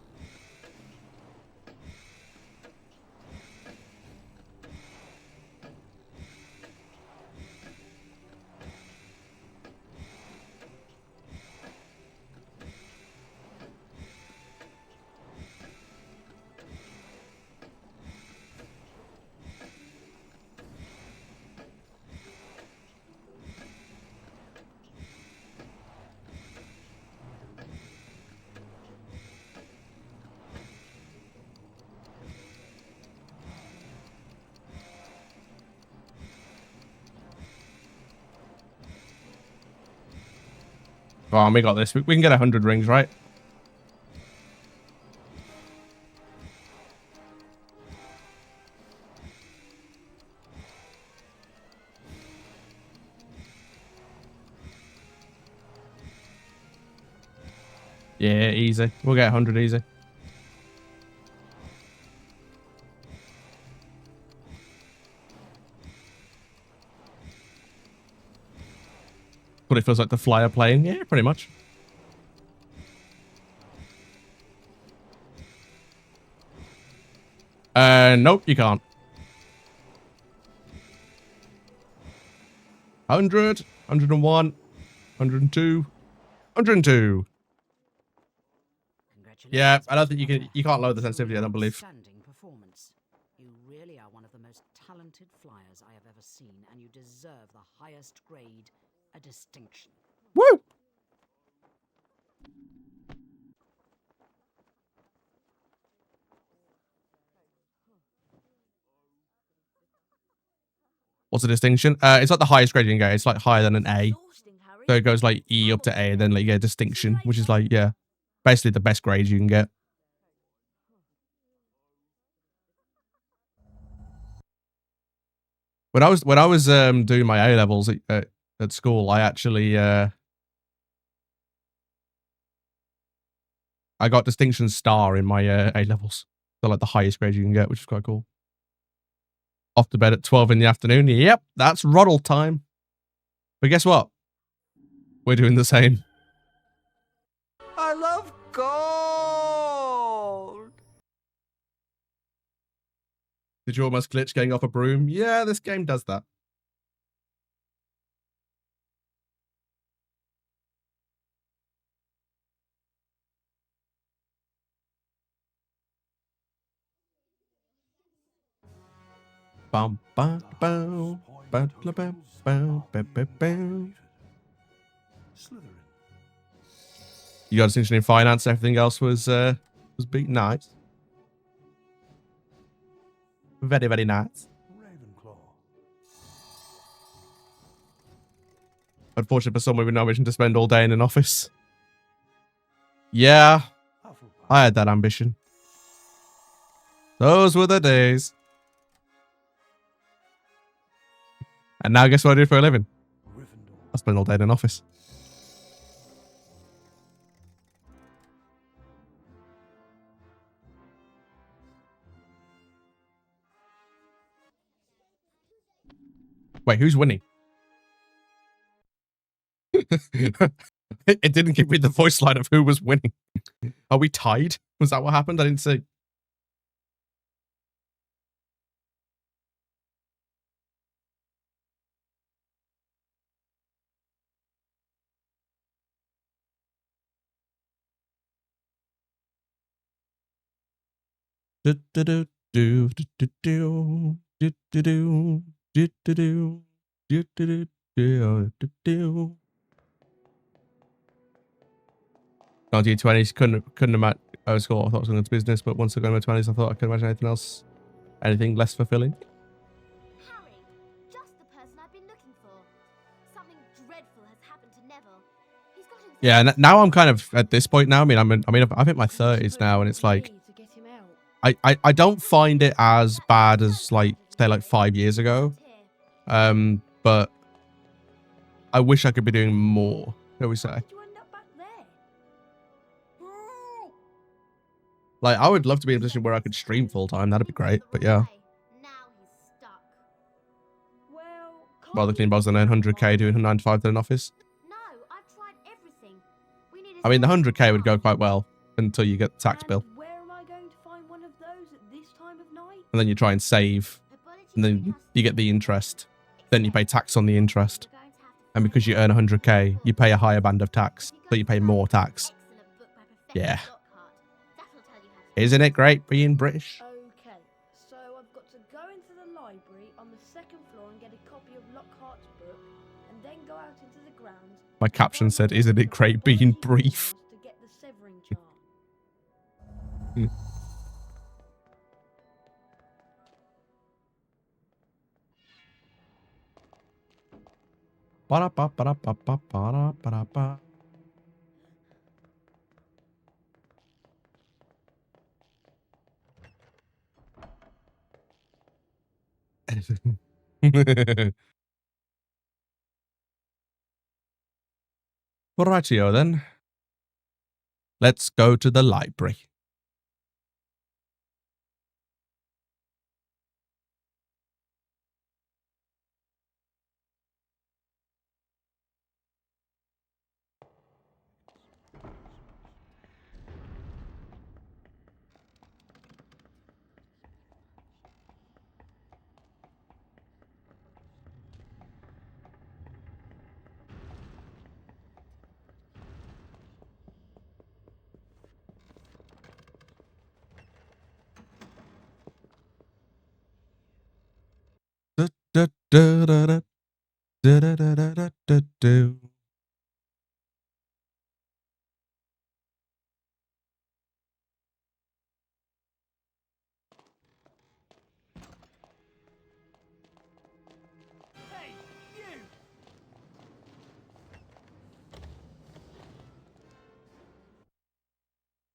A: Come on, we got this. We can get 100 rings, right? Yeah, easy. We'll get 100 easy. What it feels like the flyer plane. Yeah, pretty much. Nope, you can't. 100, 101, 102, 102. Yeah, I don't think you can. You can't lower the sensitivity. I don't believe.
H: Outstanding performance. You really are one of the most talented flyers I have ever seen, and you deserve the highest grade, a distinction.
A: Woo! What's the distinction? It's like the highest grade you can get. It's like higher than an A. So it goes like E up to A, and then like you get distinction, which is like, yeah, basically the best grade you can get. When I was doing my A levels at school, I actually I got distinction star in my A levels. So like the highest grade you can get, which is quite cool. Off to bed at 12 in the afternoon. Yep, that's Roddle time. But guess what? We're doing the same.
C: I love gold!
A: Did you almost glitch getting off a broom? Yeah, this game does that. Bum, bum, bum, bum, bum, bum, bum, bum. You got a distinction in finance. Everything else was beat nice. Very, very nice. Unfortunately for someone with no vision to spend all day in an office. Yeah, I had that ambition. Those were the days. And now guess what I do for a living? I spend all day in an office. Wait, who's winning? It didn't give me the voice line of who was winning. Are we tied? Was that what happened? I didn't see. No, G20s couldn't imagine. I was cool. I thought I was going into business, but once I got into my 20s, I thought I couldn't imagine anything else, anything less fulfilling.
B: Harry, just the person I've been looking for. Something dreadful has happened to Neville. He's got himself.
A: Yeah, now I'm kind of at this point now. I mean, I've hit my 30s now, and it's like, I don't find it as bad as like say like 5 years ago. But I wish I could be doing more. Shall we say? Like, I would love to be in a position where I could stream full time. That'd be great. But yeah. Rather clean boss than 100k doing 9 to 5 in an office.
B: No, I've tried everything.
A: I mean, the 100k would go quite well until you get the tax bill.
B: Where am I going to find one of those at this time of night?
A: And then you try and save. And then you get the interest. Then you pay tax on the interest. And because you earn 100k, you pay a higher band of tax. So you pay more tax. Yeah. Isn't it great being British?
B: Okay, so I've got to go into the library on the second floor and get a copy of Lockhart's book, and then go out into the grounds.
A: My caption said, "Isn't it great being brief?"
B: To get the severing charm.
A: Ba-da-ba-ba-da-ba-ba-ba-da-ba-da-ba. Rightio then. Let's go to the library. Da, da, da, da, da, da, da, da, da, da, da, do.
C: Hey, you!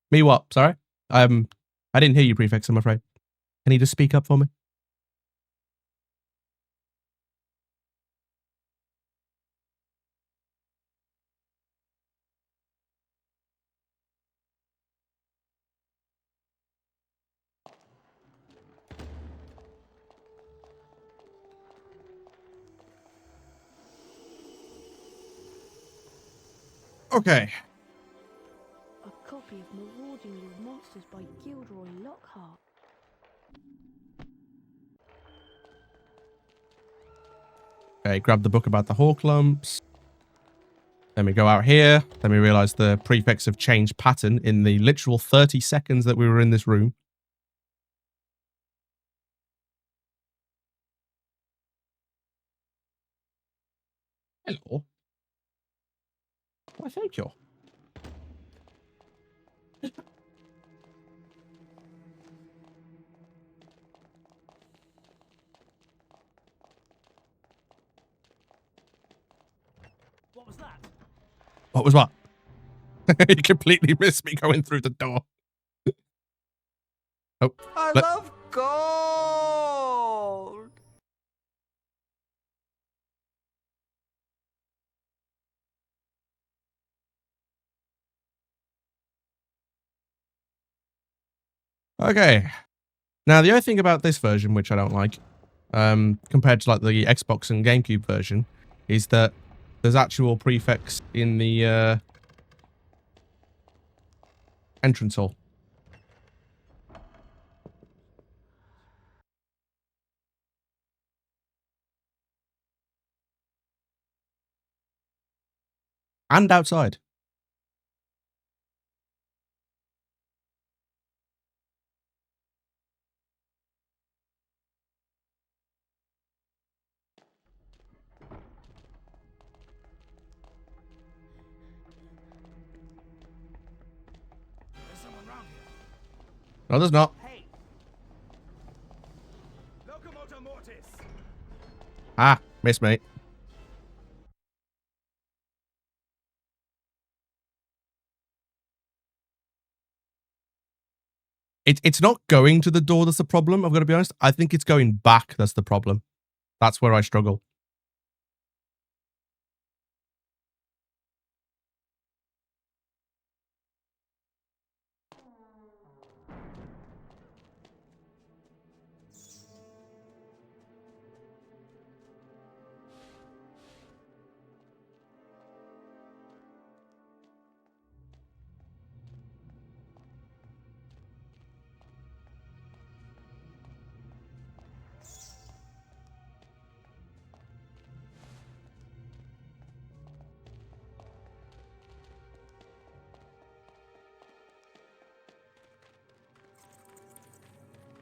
A: Me what? Sorry? I didn't hear you, Prefix, I'm afraid. Can you just speak up for me? Okay.
B: A copy of Marauding with Monsters by Gilderoy Lockhart.
A: Okay, grab the book about the hawk lumps. Then we go out here. Then we realize the prefects have changed pattern in the literal 30 seconds that we were in this room. Hello. Why, thank you.
C: What was that?
A: What was what? You completely missed me going through the door. Oh,
C: I love gold!
A: okay. Now, the only thing about this version, which I don't like, compared to like the Xbox and GameCube version, is that there's actual prefects in the entrance hall. And outside.
C: There's someone round here.
A: No, there's not.
C: Hey! Locomotor Mortis!
A: Ah, missed me. It's not going to the door that's the problem, I've got to be honest. I think it's going back that's the problem. That's where I struggle.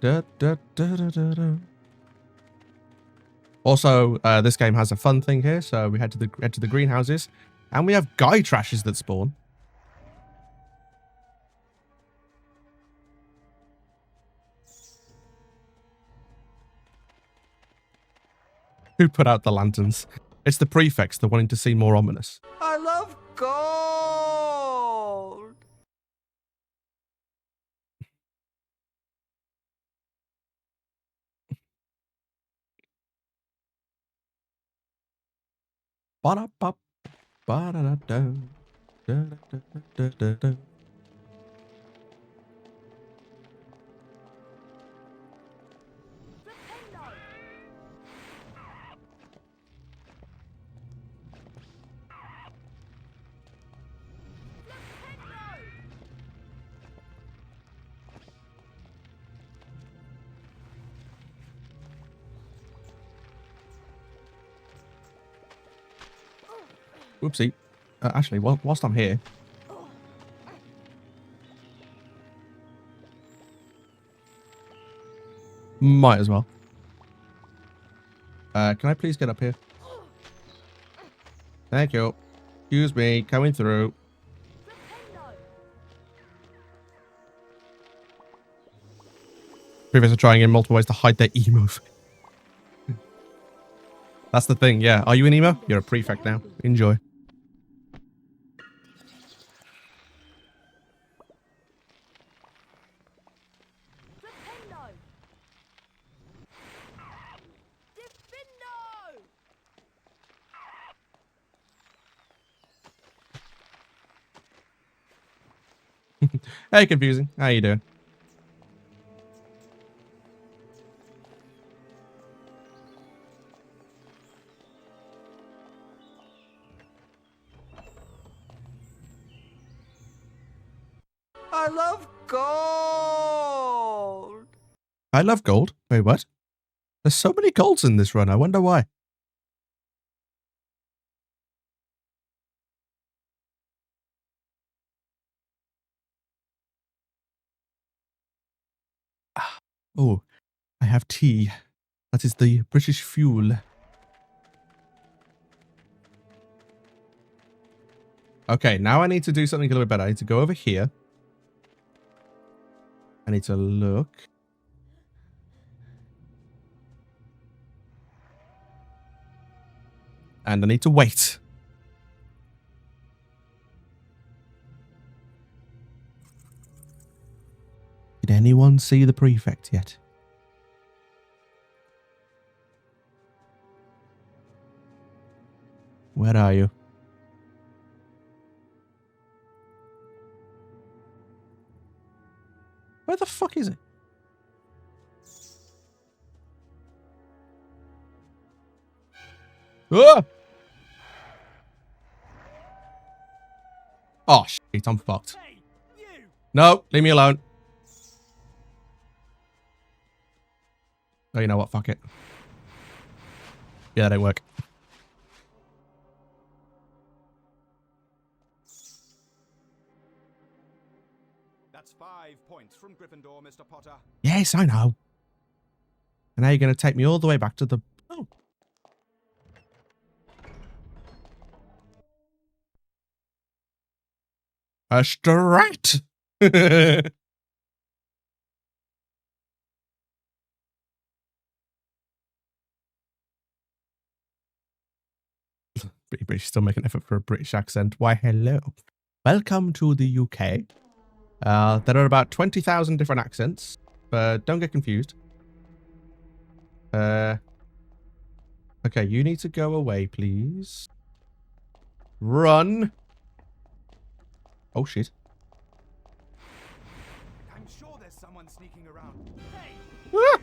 A: Da, da, da, da, da, da. Also, this game has a fun thing here, so we head to the greenhouses, and we have guy trashes that spawn. Who put out the lanterns? It's the prefects that wanting to seem more ominous.
C: I love gold!
A: Ba-da-ba, ba-da-da-da, da-da-da-da-da-da. Whoopsie. Actually, whilst I'm here. Might as well. Can I please get up here? Thank you. Excuse me, coming through. Previous are trying in multiple ways to hide their emo. That's the thing, yeah. Are you an emo? You're a prefect now. Enjoy. Hey, confusing. How you doing?
C: I love gold!
A: I love gold. Wait, what? There's so many golds in this run. I wonder why. Oh, I have tea. That is the British fuel. Okay, now I need to do something a little bit better. I need to go over here. I need to look. And I need to wait. Did anyone see the prefect yet? Where are you? Where the fuck is it? Ah! Oh, shit, I'm fucked. No, leave me alone. Oh, you know what? Fuck it. Yeah, that didn't work.
E: That's 5 points from Gryffindor, Mr. Potter.
A: Yes, I know. And now you're going to take me all the way back to the... Oh. A strat! British still make an effort for a British accent. Why, hello. Welcome to the UK. There are about 20,000 different accents, but don't get confused. Okay, you need to go away, please. Run. Oh, shit.
E: I'm sure there's someone sneaking around. Hey!
A: Ah!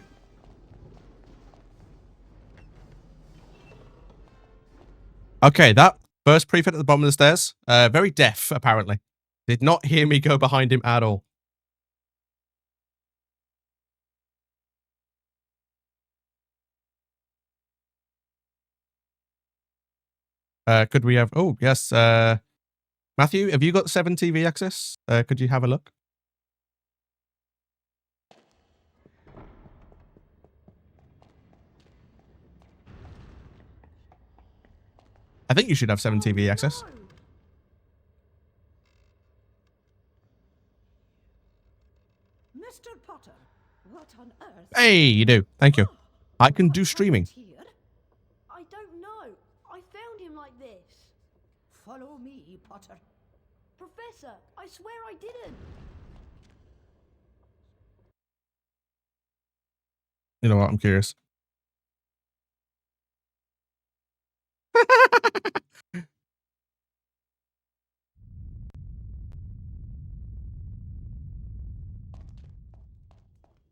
A: Okay, that first prefect at the bottom of the stairs, very deaf, apparently. Did not hear me go behind him at all. Could we have... Oh, yes. Matthew, have you got 7 TV access? Could you have a look? I think you should have 7 TV access.
D: Mr. Potter, what on earth?
A: Hey, you do. Thank you. I can do streaming.
B: I don't know. I found him like this.
D: Follow me, Potter.
B: Professor, I swear I didn't.
A: You know what? I'm curious.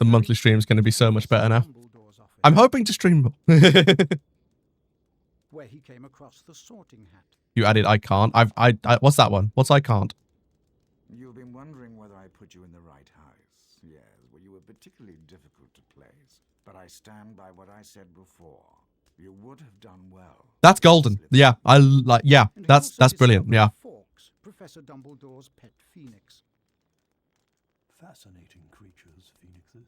A: The monthly stream is going to be so much better now.
G: Dumbledore's office,
A: I'm hoping to stream more.
G: where he came across the sorting hat.
A: You added I can't. I what's that one? What's I can't?
F: You've been wondering whether I put you in the right house. Yes, well, you were particularly difficult to place. But I stand by what I said before. You would have done well.
A: That's golden. Yeah, I like. Yeah,
G: And he
A: that's
G: also
A: brilliant.
G: discovered
A: Yeah.
G: Fawkes, Professor Dumbledore's pet phoenix.
K: Fascinating creatures, phoenixes.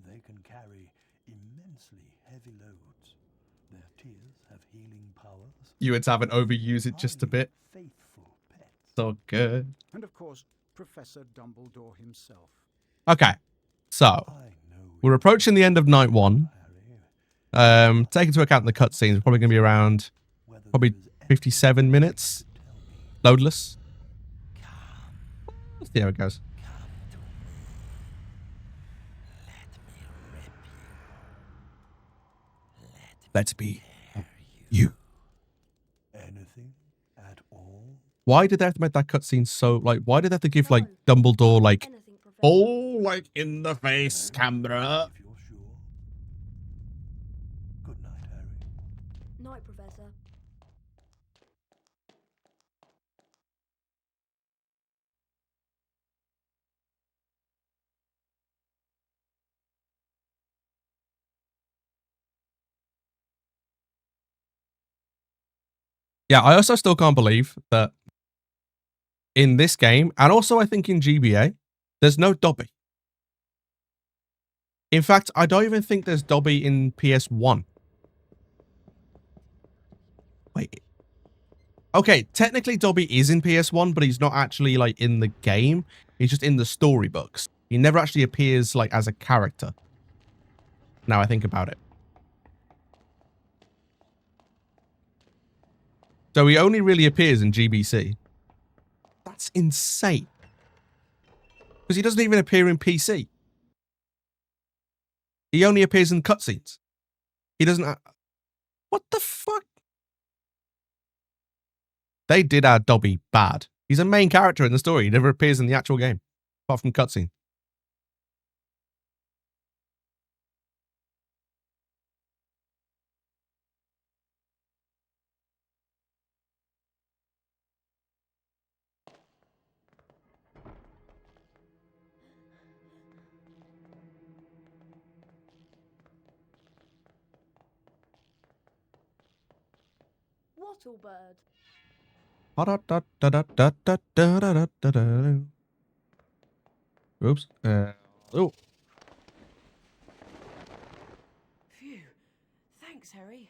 K: They can carry immensely heavy loads. Their tears have healing powers.
A: You would haven't overused it just a bit.
K: Faithful pets.
A: So good.
G: And of course, Professor Dumbledore himself.
A: Okay, so
K: I know
A: we're approaching the end of night 1.
K: Harry.
A: Take into account the cutscenes, we're probably going to be around
K: Whether
A: probably
K: there is
A: 57 minutes.
K: tell me.
A: Loadless. Let's see how it goes. Let me you.
K: Anything at all?
A: Why did they have to make that cutscene so like? Why did they have to give like Dumbledore like
B: Anything, Professor.
A: oh like in the face camera?
K: If you're sure. Good night, Harry.
B: Night, Professor.
A: Yeah, I also still can't believe that in this game, and also I think in GBA, there's no Dobby. In fact, I don't even think there's Dobby in PS1. Wait. Okay, technically Dobby is in PS1, but he's not actually like in the game. He's just in the storybooks. He never actually appears like as a character. Now I think about it. So he only really appears in GBC. That's insane. Because he doesn't even appear in PC. He only appears in cutscenes. He doesn't... What the fuck? They did our Dobby bad. He's a main character in the story. He never appears in the actual game. Apart from cutscene.
B: Wattlebird.
A: Oops. Oh.
J: Phew. Thanks, Harry.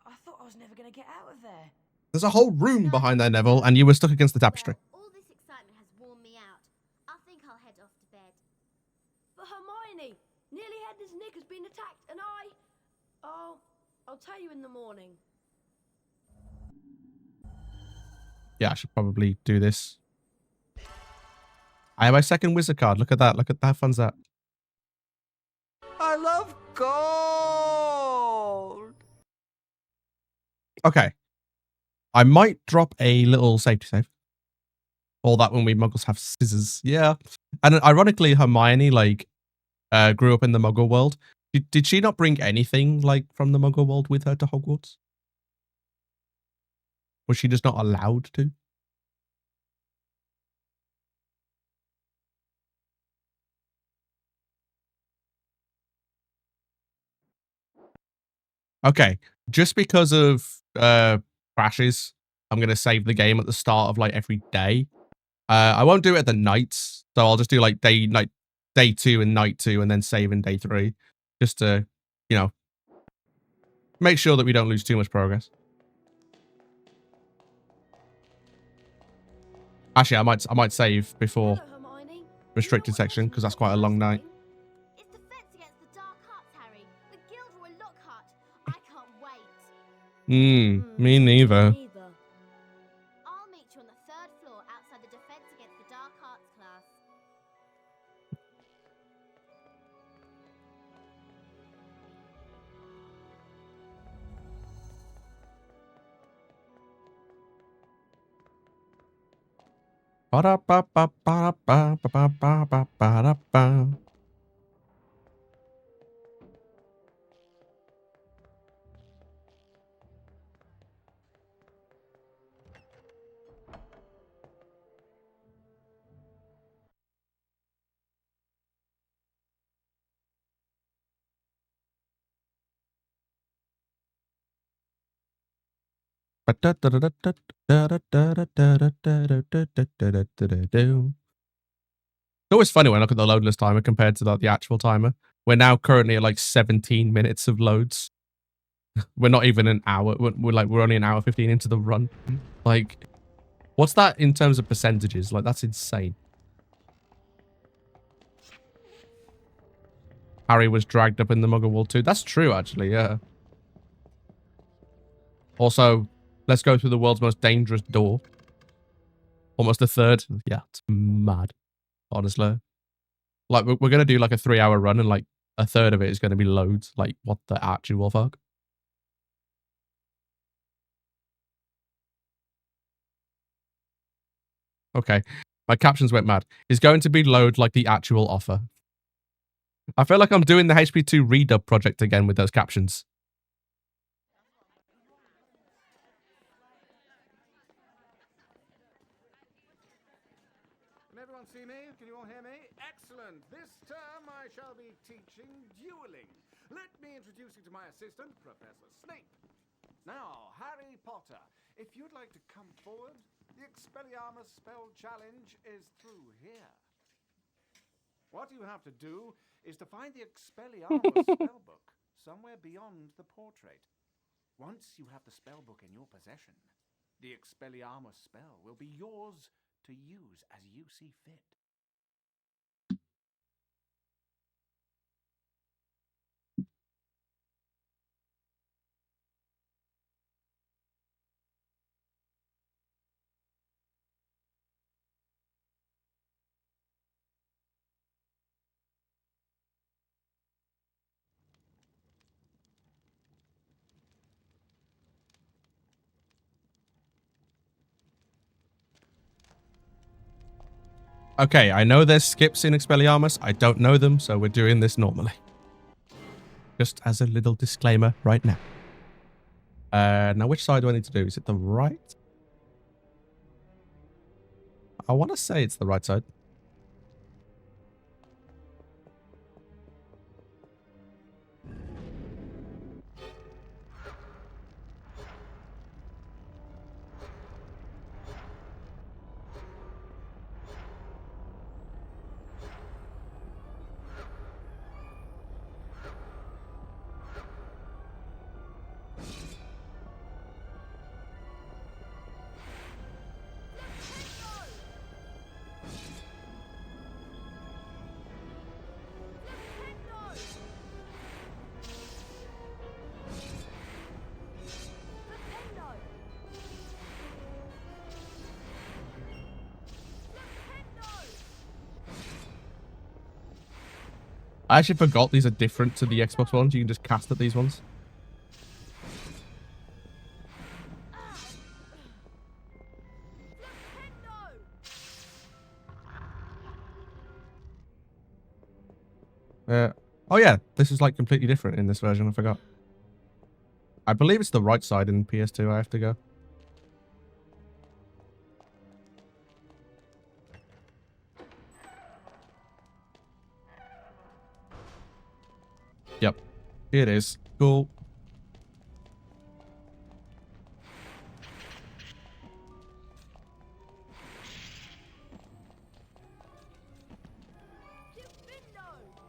J: I thought I was never going to get out of there.
A: There's a whole room behind there, Neville, and you were stuck against the tapestry.
L: Well, all this excitement has worn me out. I think I'll head off to bed.
B: But Hermione, nearly headless Nick has been attacked, and I'll tell you in the morning.
A: Yeah, I should probably do this. I have my second wizard card. Look at that. Look at how fun's that.
C: I love gold!
A: Okay. I might drop a little safety save. All that when we muggles have scissors. Yeah. And ironically, Hermione, like, grew up in the muggle world. Did she not bring anything, like, from the muggle world with her to Hogwarts? Was she just not allowed to? Okay, just because of crashes, I'm going to save the game at the start of like every day. I won't do it at the nights, so I'll just do like day 2 and night 2 and then save in day 3 just to, you know, make sure that we don't lose too much progress. Actually, I might save before
B: Hello, Hermione.
A: restricted section because that's quite a long night.
L: It's Defense Against the Dark Arts, Harry. The Gilderoy Lockhart. I can't wait.
A: Me neither.
B: Neither.
L: I'll meet you on the 3rd floor outside the Defense Against the Dark Arts class.
A: Ba-da-ba-ba-ba-ba-ba-ba-ba-ba-ba. always funny when I look at the loadless timer compared to like the actual timer. We're now currently at like 17 minutes of loads. We're not even an hour. We're only an hour 15 into the run. Like, what's that in terms of percentages? Like, that's insane. Harry was dragged up in the Muggle Wall too. That's true, actually, yeah. Also, let's go through the world's most dangerous door. Almost a third. Yeah, it's mad, honestly. Like, we're going to do like a 3-hour run and like a third of it is going to be loads. Like, what the actual fuck? Okay, my captions went mad. Is going to be load like the actual offer. I feel like I'm doing the HP2 redub project again with those captions.
E: Can everyone see me? Can you all hear me? Excellent. This term I shall be teaching dueling. Let me introduce you to my assistant, Professor Snape. Now, Harry Potter, if you'd like to come forward, the Expelliarmus spell challenge is through here. What you have to do is to find the Expelliarmus spellbook somewhere beyond the portrait. Once you have the spellbook in your possession, the Expelliarmus spell will be yours to use as you see fit.
A: Okay, I know there's skips in Expelliarmus. I don't know them, so we're doing this normally. Just as a little disclaimer right now. Now, which side do I need to do? Is it the right? I want to say it's the right side. I actually forgot these are different to the Xbox ones. You can just cast at these ones. Oh yeah, this is like completely different in this version. I forgot. I believe it's the right side in PS2 I have to go. Yep. Here it is. Cool.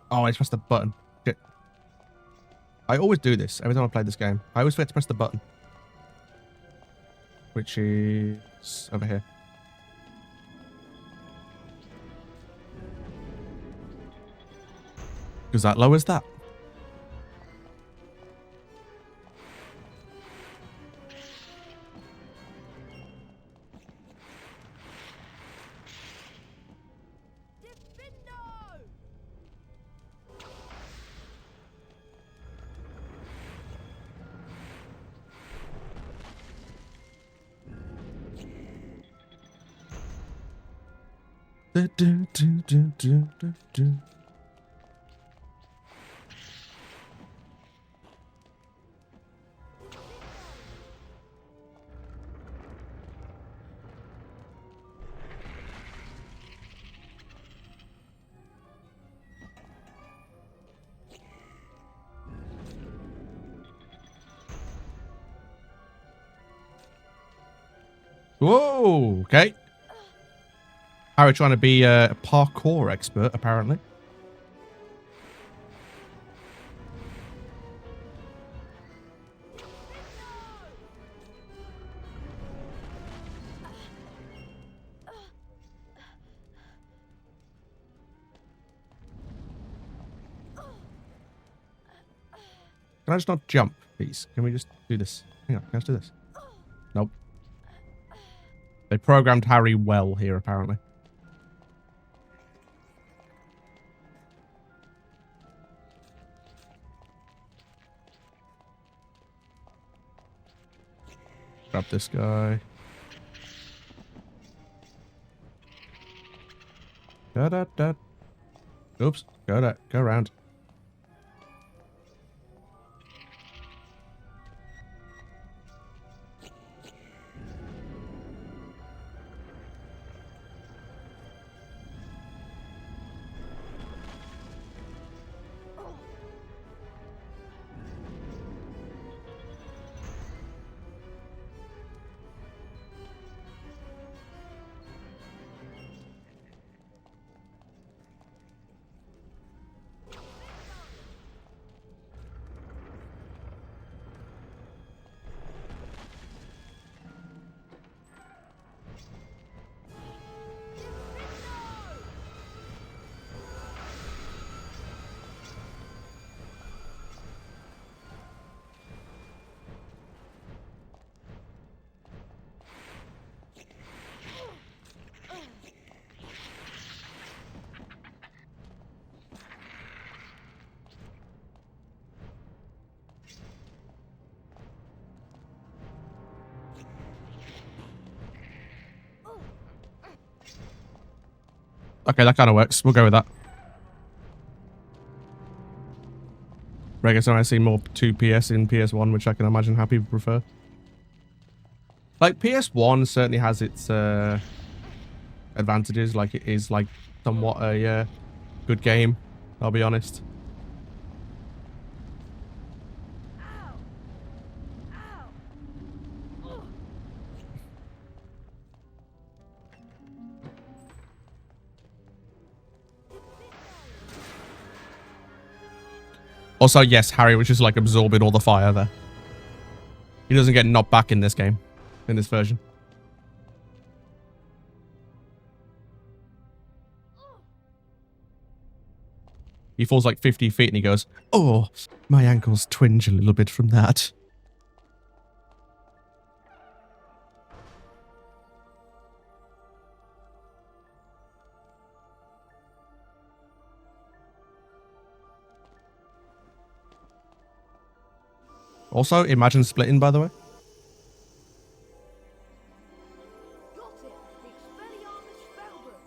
A: Oh, I just pressed the button. Shit. I always do this every time I play this game. I always forget to press the button. Which is over here. Because that lowers that. Whoa, okay. Harry trying to be a parkour expert, apparently. Can I just not jump, please? Can we just do this? Hang on, can I just do this? Nope. They programmed Harry well here, apparently. Grab this guy. Da-da-da. Oops. Go around. Okay, that kind of works. We'll go with that. I guess I see more 2PS in PS1, which I can imagine how people prefer. Like, PS1 certainly has its advantages. Like, it is, like, somewhat a good game, I'll be honest. Also, yes, Harry was just like absorbing all the fire there. He doesn't get knocked back in this game, in this version. He falls like 50 feet and he goes, "Oh, my ankles twinge a little bit from that." Also, imagine splitting, by the way.
B: Got it! The Expelliarmus spellbook!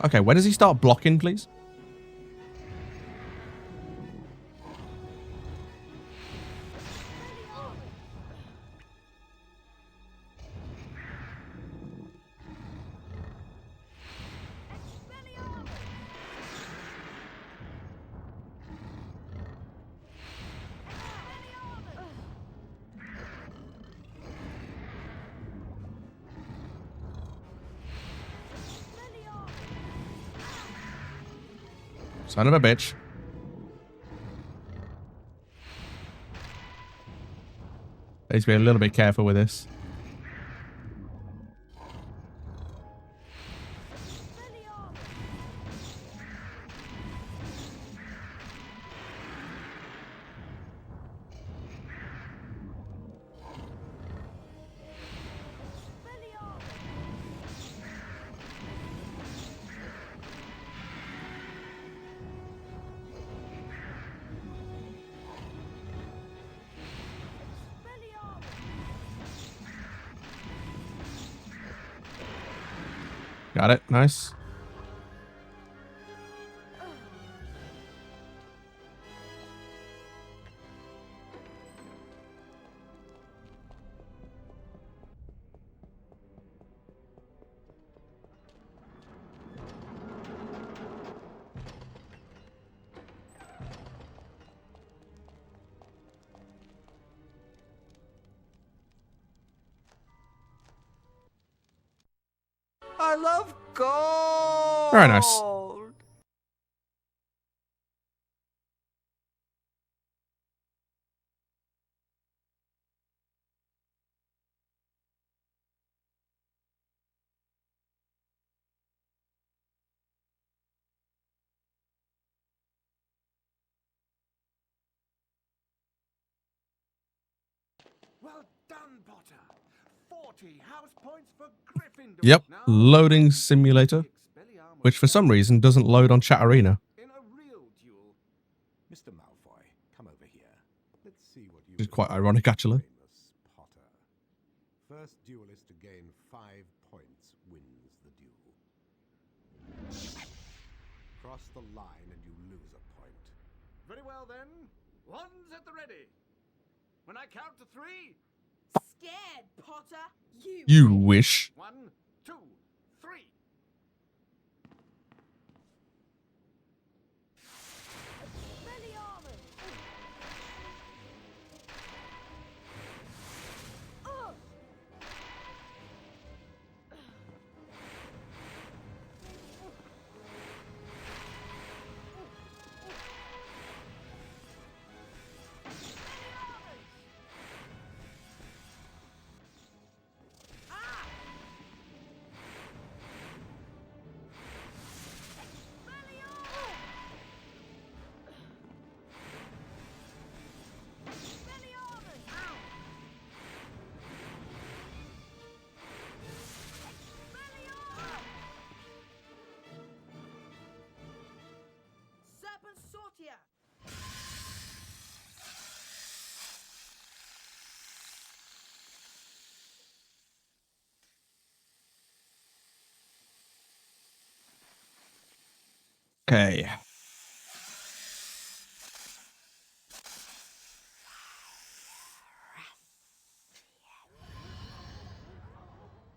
A: Okay, when does he start blocking, please? Son of a bitch. Needs to be a little bit careful with this. Got it. Nice.
C: I love gold!
A: Very nice.
E: Well done, Potter. 40 house points for Gryffindor.
A: Yep.
E: Now,
A: Loading simulator, which for some reason doesn't load on Chat Arena.
E: in a real duel.
K: Mr. Malfoy, come over here. Let's see what you
A: Which is quite ironic, actually.
K: famous Potter. First duelist to gain 5 points wins the duel. Cross the line and you lose a point.
E: Very well then. One's at the ready. When I count to 3,
B: Scared, Potter.
A: You wish.
E: 1, 2, 3.
B: Expelliarmus! Serpent Sortia!
A: Okay.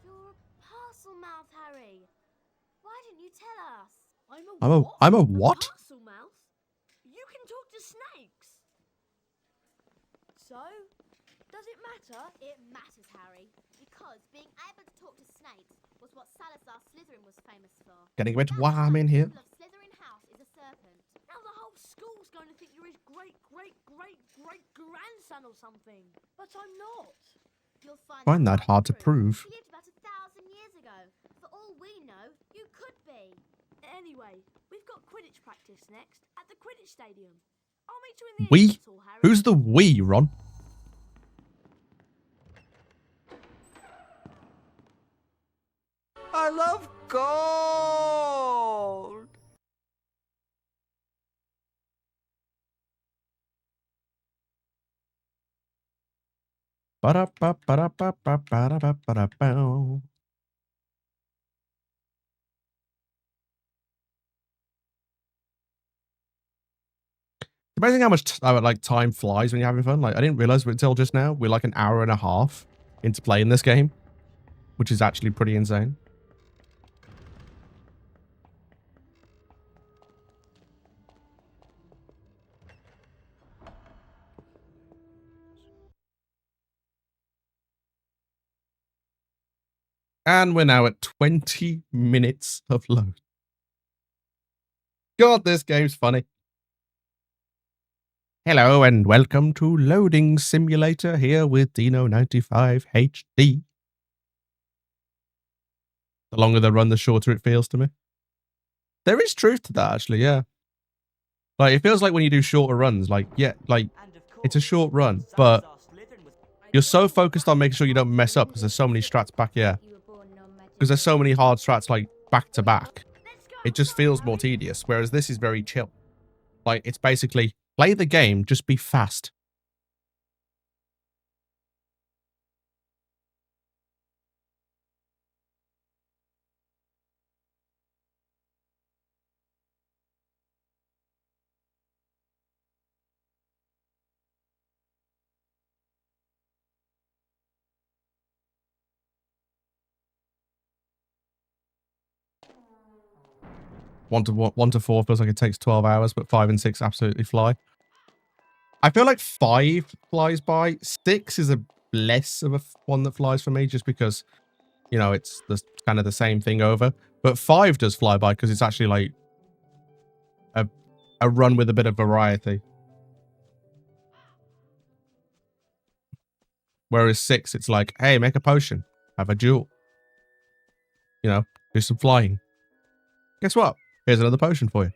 L: You're a parcel mouth, Harry. Why didn't you tell us?
A: I'm a what?
B: Parcel mouth? You can talk to snakes. So, does it matter?
L: It matters, Harry, because being able to talk to snakes was what Salazar Slytherin was famous for.
A: Getting a bit
L: That's
A: warm
L: why
A: in
L: the
A: here.
L: symbol of Slytherin House is a serpent.
B: Now the whole school's going to think you're his great-great-great-great-grandson or something. But I'm not.
L: You'll
A: Find
L: find
A: that hard to prove.
L: He lived about 1,000 years ago. For all we know, you could be.
B: Anyway, we've got Quidditch practice next at the Quidditch Stadium. I'll meet you in the
A: We?
B: entrance hall, Harry.
A: Who's the we, Ron?
C: I love gold!
A: Ba-da-ba-ba-da-ba-ba-ba-da-ba-ba-da-bow. Amazing how much like time flies when you're having fun. Like I didn't realize until just now we're like an hour and a half into playing this game, which is actually pretty insane. And we're now at 20 minutes of load. God, this game's funny. Hello and welcome to Loading Simulator here with Dino95 HD. The longer the run, the shorter it feels to me. There is truth to that, actually, yeah. Like, it feels like when you do shorter runs, like, yeah, like, it's a short run, but you're so focused on making sure you don't mess up because there's so many strats back here. Because there's so many hard strats, like, back to back. It just feels more tedious, whereas this is very chill. Like, it's basically, play the game, just be fast. 1 to 4 feels like it takes 12 hours, but 5 and 6 absolutely fly. I feel like 5 flies by. 6 is a less of a one that flies for me, just because, you know, it's the kind of the same thing over. But 5 does fly by because it's actually like a run with a bit of variety. Whereas 6, it's like, hey, make a potion, have a duel, you know, do some flying. Guess what? Here's another potion for you.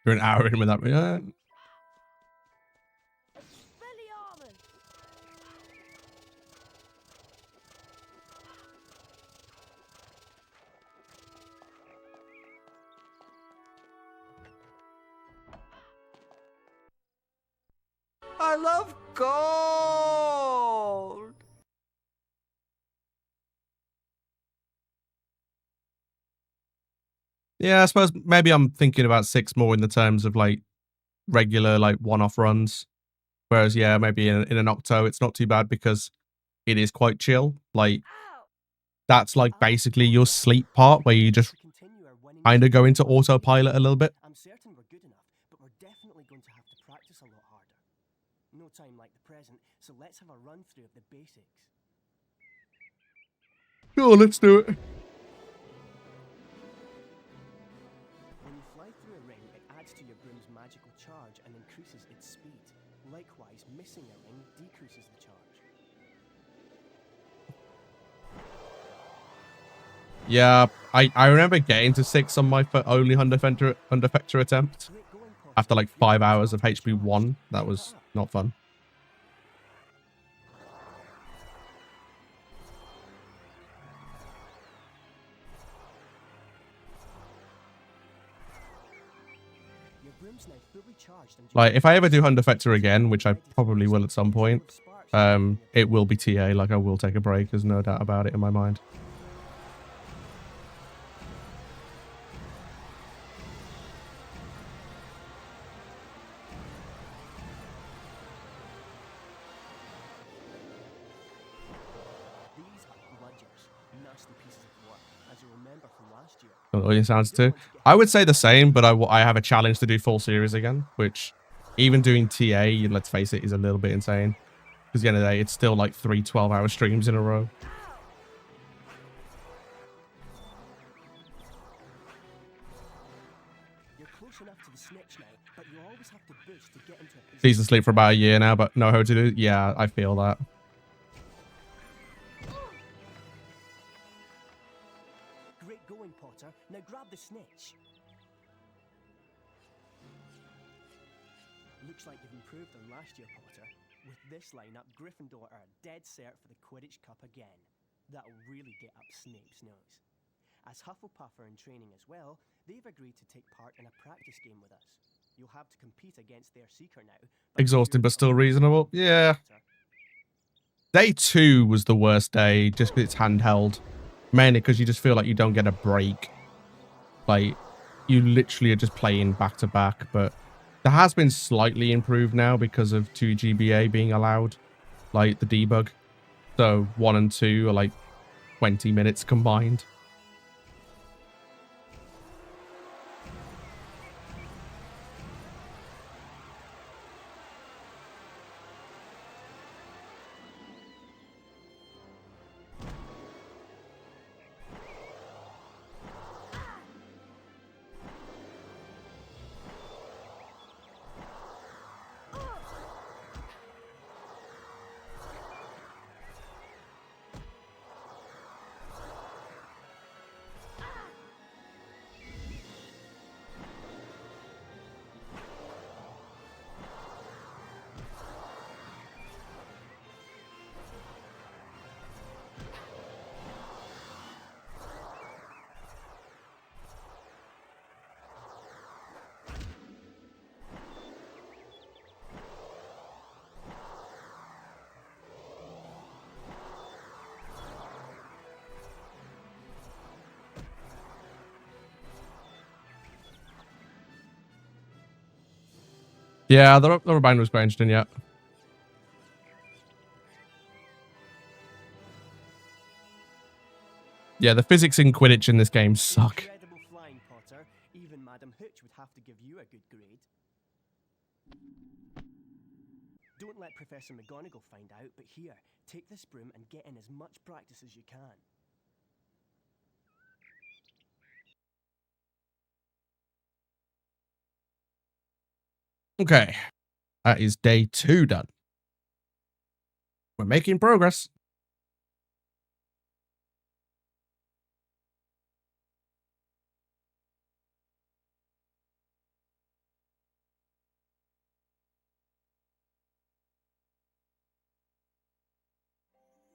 A: You're an hour in with that. Yeah.
C: I love gold!
A: Yeah, I suppose maybe I'm thinking about 6 more in the terms of like regular, like one-off runs. Whereas, yeah, maybe in an Octo, it's not too bad because it is quite chill. Like, that's like basically your sleep part where you just kind of go into autopilot a little bit.
M: I'm certain we're good enough, but we're definitely going to have to practice a lot harder. No time like the present, so let's have a run through of the basics.
A: Sure, let's do it.
M: When you fly through a ring, it adds to your broom's magical charge and increases its speed. Likewise, missing a ring decreases the charge.
A: Yeah, I remember getting to 6 on my only Hundefector attempt. After like 5 hours of HP1. That was not fun. Like, if I ever do Hundefector again, which I probably will at some point, it will be TA. Like, I will take a break. There's no doubt about it in my mind. Audience sounds too. I would say the same, but I have a challenge to do full series again, which even doing TA, let's face it, is a little bit insane. Because at the end of the day, it's still like 3 12-hour streams in a row. He's asleep for about a year now, but know how to do. Yeah, I feel that.
M: Now grab the snitch. Looks like you've improved on last year, Potter. With this lineup, Gryffindor are dead cert for the Quidditch Cup again. That'll really get up Snape's nose. As Hufflepuff are in training as well, they've agreed to take part in a practice game with us. You'll have to compete against their Seeker now.
A: Exhausting, but still reasonable. Yeah. Day 2 was the worst day, just because it's handheld. Mainly because you just feel like you don't get a break. Like, you literally are just playing back to back, but there has been slightly improved now because of 2 GBA being allowed, like the debug. So 1 and 2 are like 20 minutes combined. Yeah, the rubber band was quite interesting, yeah. Yeah, the physics in Quidditch in this game suck.
M: Incredible flying, Potter. Even Madam Hooch would have to give you a good grade. Don't let Professor McGonagall find out, but here, take this broom and get in as much practice as you can.
A: Okay, that is day 2 done. We're making progress.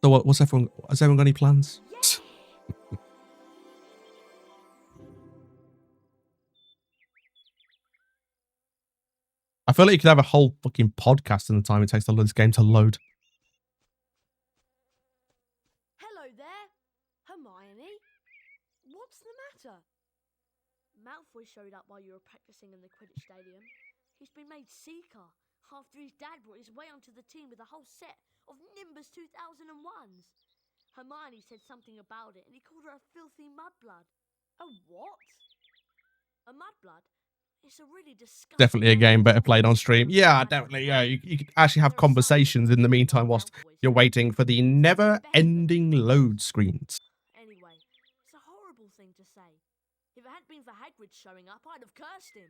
A: So what's everyone? Has everyone got any plans? I feel like you could have a whole fucking podcast in the time it takes to load this game to load.
B: Hello there, Hermione. What's the matter? Malfoy showed up while you were practicing in the Quidditch stadium. He's been made Seeker after his dad brought his way onto the team with a whole set of Nimbus 2001s. Hermione said something about it and he called her a filthy mudblood. A what? A mudblood? It's a really disgusting...
A: Definitely a game better played on stream. Yeah, definitely. Yeah, you could actually have conversations in the meantime whilst you're waiting for the never-ending load screens.
B: Anyway, it's a horrible thing to say. If it hadn't been for Hagrid showing up, I'd have cursed him.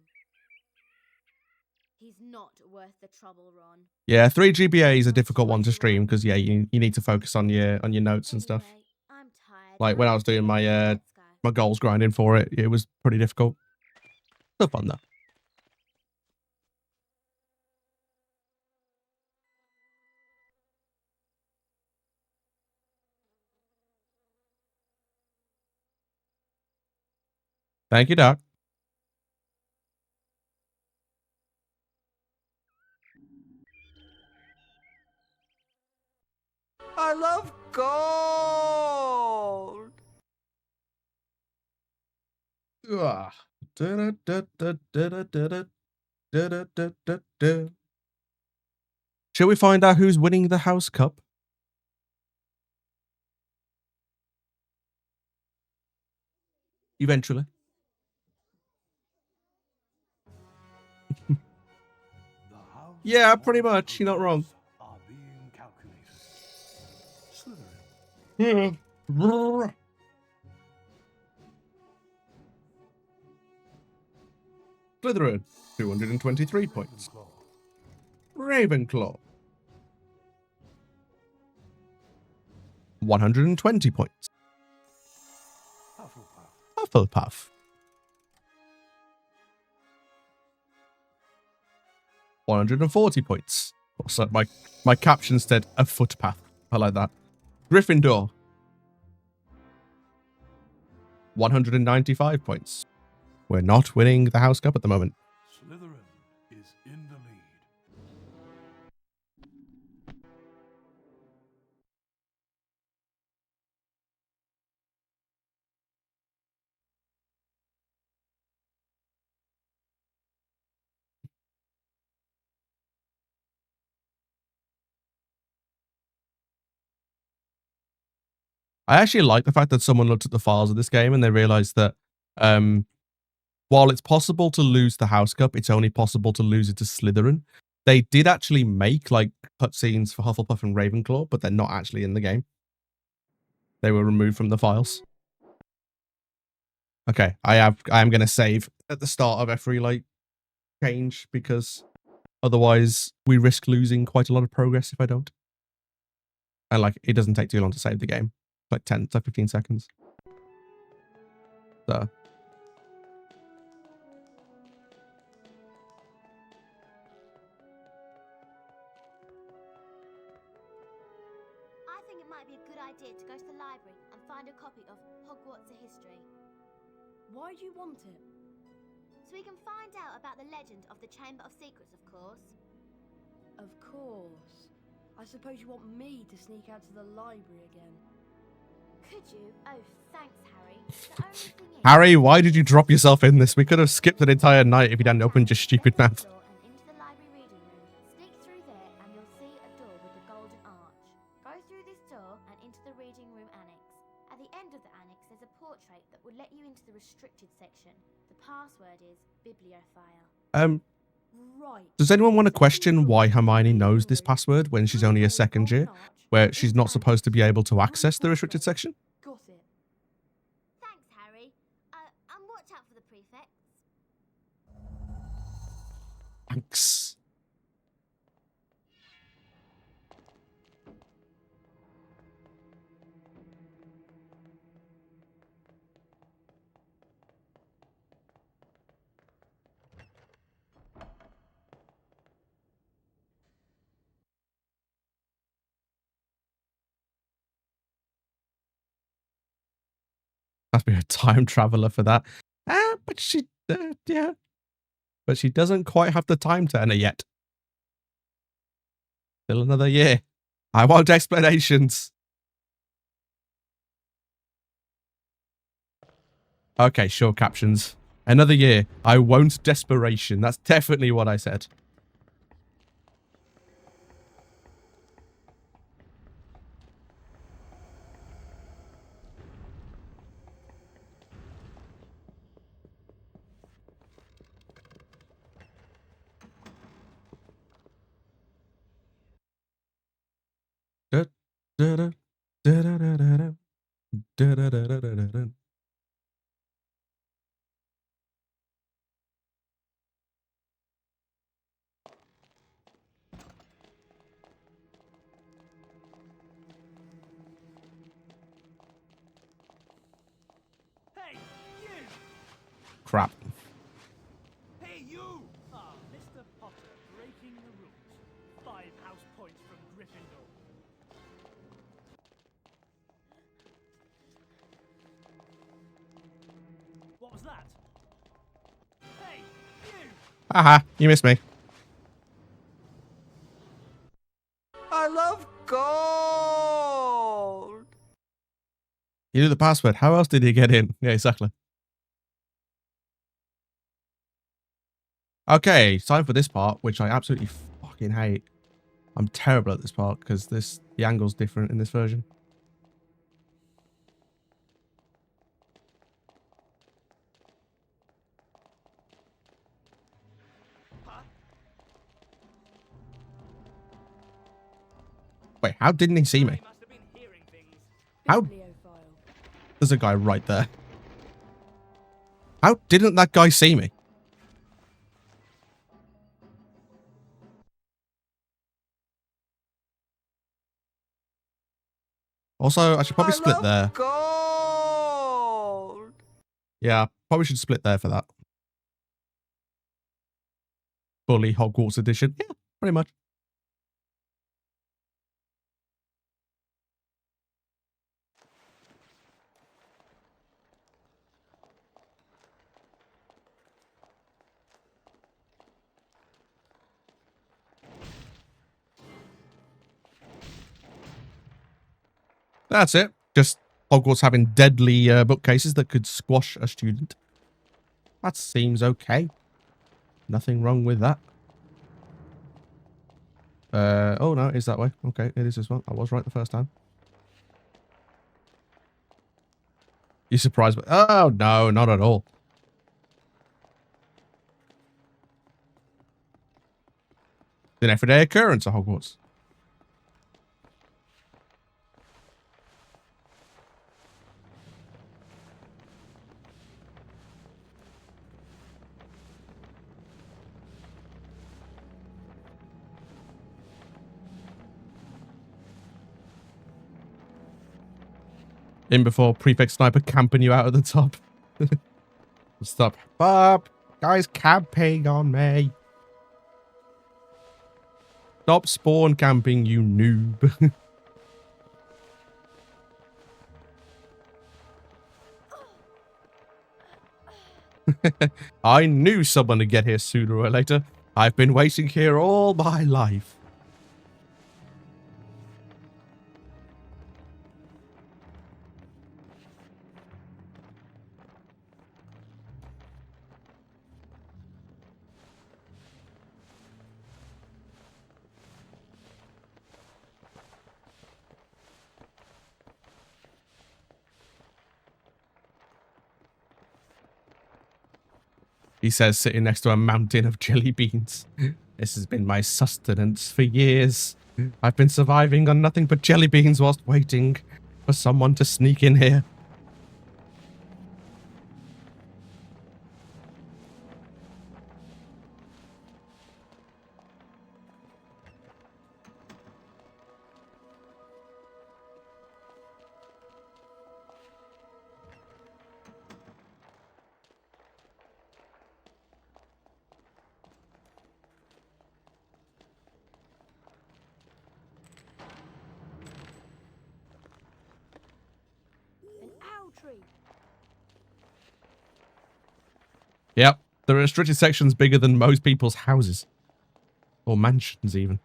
L: He's not worth the trouble, Ron.
A: Yeah, 3 GBA is a difficult one to stream because yeah, you need to focus on your notes and stuff.
L: I'm tired.
A: Like when I was doing my my goals grinding for it, it was pretty difficult. Still fun though. Thank you, Doc.
C: I love gold!
A: Ugh. Shall we find out who's winning the House Cup? Eventually. Yeah, pretty much. You're not wrong.
K: Are being calculated. Slytherin.
A: Slytherin, 223 points. Ravenclaw, 120 points. Hufflepuff, 140 points. Also, my caption said a footpath. I like that. Gryffindor, 195 points. We're not winning the House Cup at the moment.
K: Slytherin is in the lead.
A: I actually like the fact that someone looked at the files of this game and they realized that while it's possible to lose the House Cup, it's only possible to lose it to Slytherin. They did actually make like cutscenes for Hufflepuff and Ravenclaw, but they're not actually in the game. They were removed from the files. Okay, I am going to save at the start of every like change because otherwise we risk losing quite a lot of progress if I don't. And like it doesn't take too long to save the game, like 10 to 15 seconds. So.
L: I think it might be a good idea to go to the library and find a copy of Hogwarts: A History.
B: Why do you want it?
L: So we can find out about the legend of the Chamber of Secrets, of course.
B: Of course. I suppose you want me to sneak out to the library again.
L: Could you? Oh, thanks, Harry. The only thing is...
A: Harry, why did you drop yourself in this? We could have skipped an entire night if you hadn't opened your stupid mouth.
L: And into the library restricted section. The password is bibliophile.
B: Right.
A: Does anyone want to question why Hermione knows this password when she's only a second year, where she's not supposed to be able to access the restricted section?
B: Got it.
L: Thanks, Harry. And watch out for the prefects.
A: Thanks. Must be a time traveler for that. But she, yeah. But she doesn't quite have the time turner yet. Still another year. I want explanations. Okay, sure, captions. Another year. I won't desperation. That's definitely what I said. Da, da, da, da, da, da, da, da. Da, da, da, da, da, da, da.
M: Hey, you!
A: Crap.
M: Hey, you! Ah, Mr. Potter breaking the rules. 5 house points from Gryffindor. What was that? Hey, you!
A: Haha, you missed me.
C: I love gold!
A: You knew the password. How else did he get in? Yeah, exactly. Okay, time for this part, which I absolutely fucking hate. I'm terrible at this part because the angle's different in this version. Wait, how didn't he see me? How? There's a guy right there. How didn't that guy see me? Also, I should probably split there.
C: Gold!
A: Yeah, probably should split there for that. Fully Hogwarts edition. Yeah, pretty much. That's it. Just Hogwarts having deadly bookcases that could squash a student. That seems okay. Nothing wrong with that. Oh no, it's that way. Okay, it is this one. I was right the first time. You surprised me? Oh no, not at all. It's an everyday occurrence at Hogwarts. In before Prefect Sniper camping you out at the top. Stop. Bob! Guys camping on me. Stop spawn camping, you noob. I knew someone would get here sooner or later. I've been waiting here all my life. He says, sitting next to a mountain of jelly beans. This has been my sustenance for years. I've been surviving on nothing but jelly beans whilst waiting for someone to sneak in here.
B: An owl tree.
A: Yep, the restricted section's bigger than most people's houses. Or mansions, even.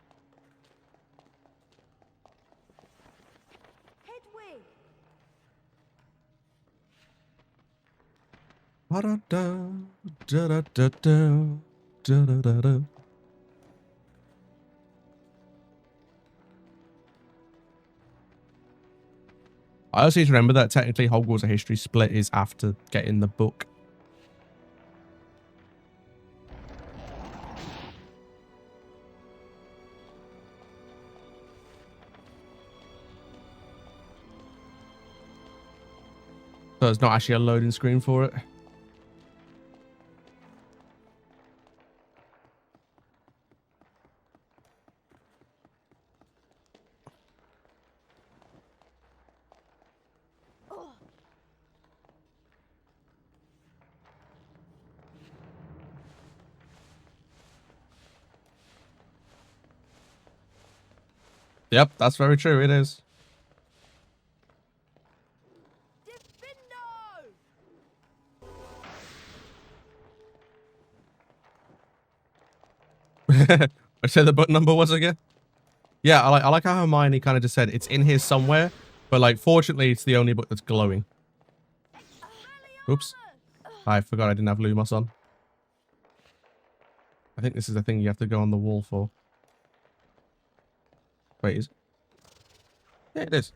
B: Hedwig.
A: Da-da-da, da-da-da-da, da-da-da-da. I also need to remember that technically Hogwarts A History Split is after getting the book. So it's not actually a loading screen for it. Yep, that's very true. It is. I said the book number was again. Yeah, I like how Hermione kind of just said it's in here somewhere, but like fortunately it's the only book that's glowing. Oops, I forgot I didn't have Lumos on. I think this is the thing you have to go on the wall for. Wait, is it? Yeah, it is.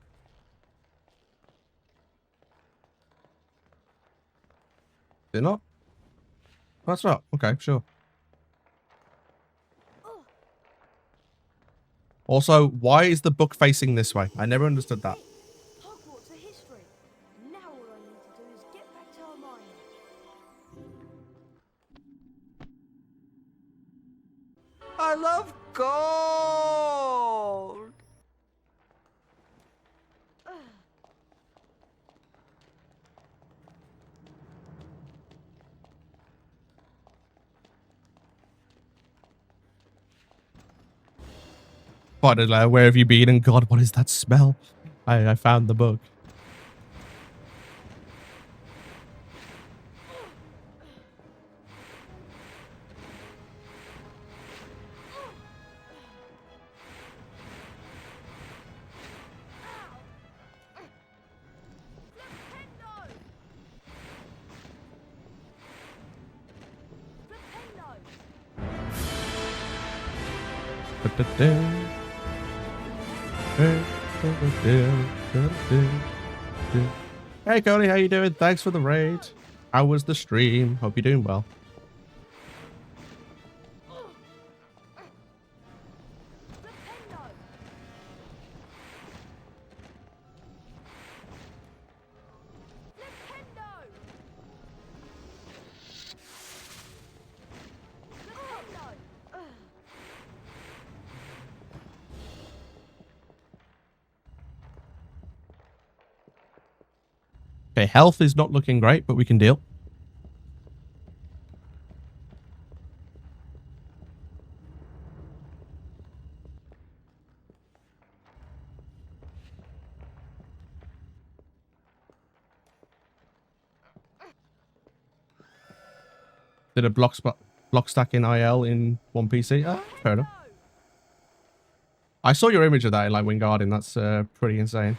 A: Is it not? That's not. Okay, sure. Also, why is the book facing this way? I never understood that.
B: Hogwarts A History. Now all I need to do is get back to Hermione.
C: I love gold!
A: But where have you been? And God, what is that smell? I found the book. Hey Cody, how you doing? Thanks for the raid. How was the stream? Hope you're doing well. Okay, health is not looking great, but we can deal. Did a block stack in IL in one PC? Fair enough. I saw your image of that in like Wingardium. That's pretty insane.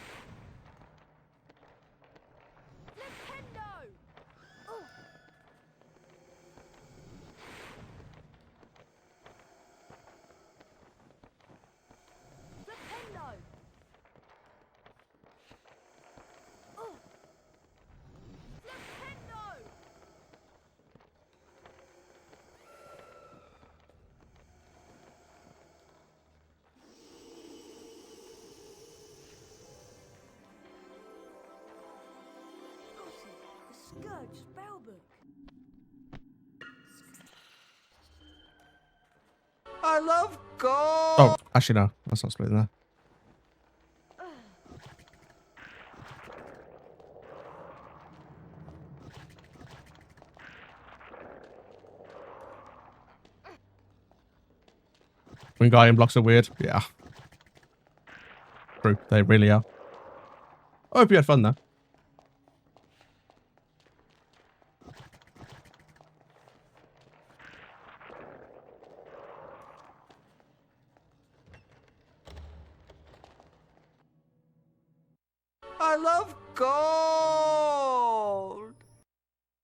B: spellbook.
C: I love gold!
A: Oh, actually, no. That's not splitting there. When Guardian blocks are weird. Yeah. True. They really are. I hope you had fun, though.
C: I love gold!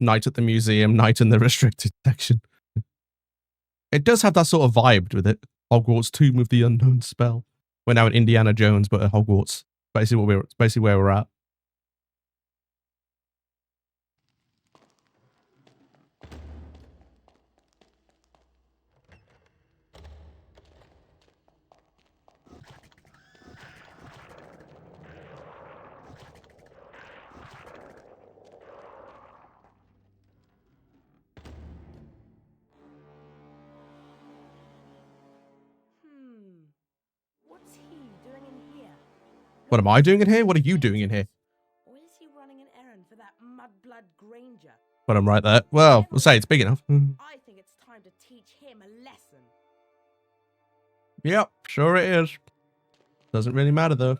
A: Night at the museum, night in the restricted section. It does have that sort of vibe with it. Hogwarts Tomb of the Unknown Spell. We're now in Indiana Jones, but at Hogwarts. Basically where we're at.
B: What's he doing in here?
A: What am I doing in here? What are you doing in here?
B: Or is he running an errand for that mudblood Granger?
A: But I'm right there. Well, we'll say it's big enough.
B: I think it's time to teach him a lesson.
A: Yep, sure it is. Doesn't really matter, though.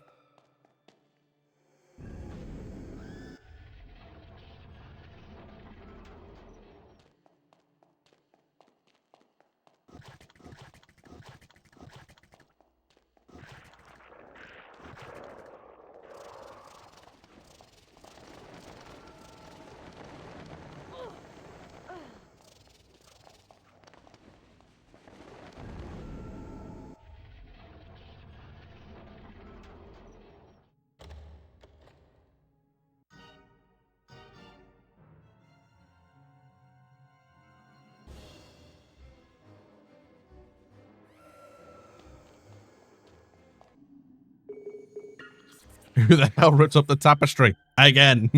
A: Who the hell rips up the tapestry? Again.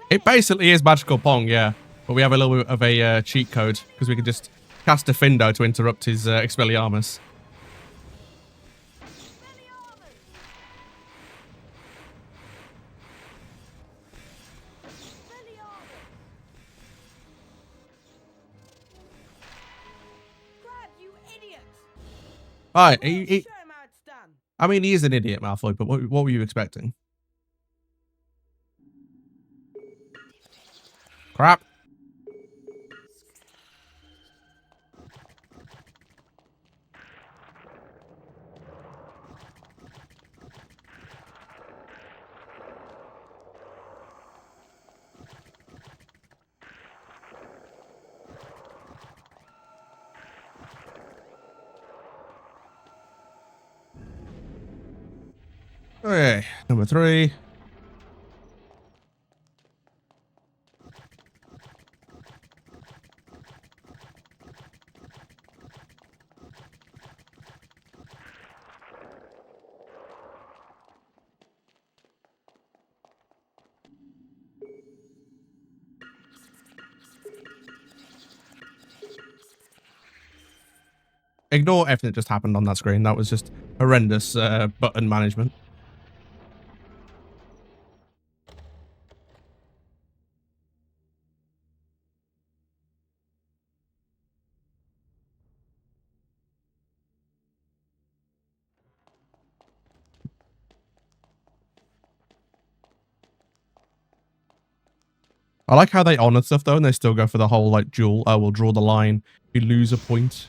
A: It basically is Magical Pong, yeah. But we have a little bit of a cheat code, because we can just cast a Findo to interrupt his Expelliarmus. Alright, I mean, he is an idiot, Malfoy, but what were you expecting? Crap. Okay, number 3. Ignore everything that just happened on that screen. That was just horrendous button management. I like how they honor stuff though, and they still go for the whole like dual. Oh, we'll draw the line. We lose a point.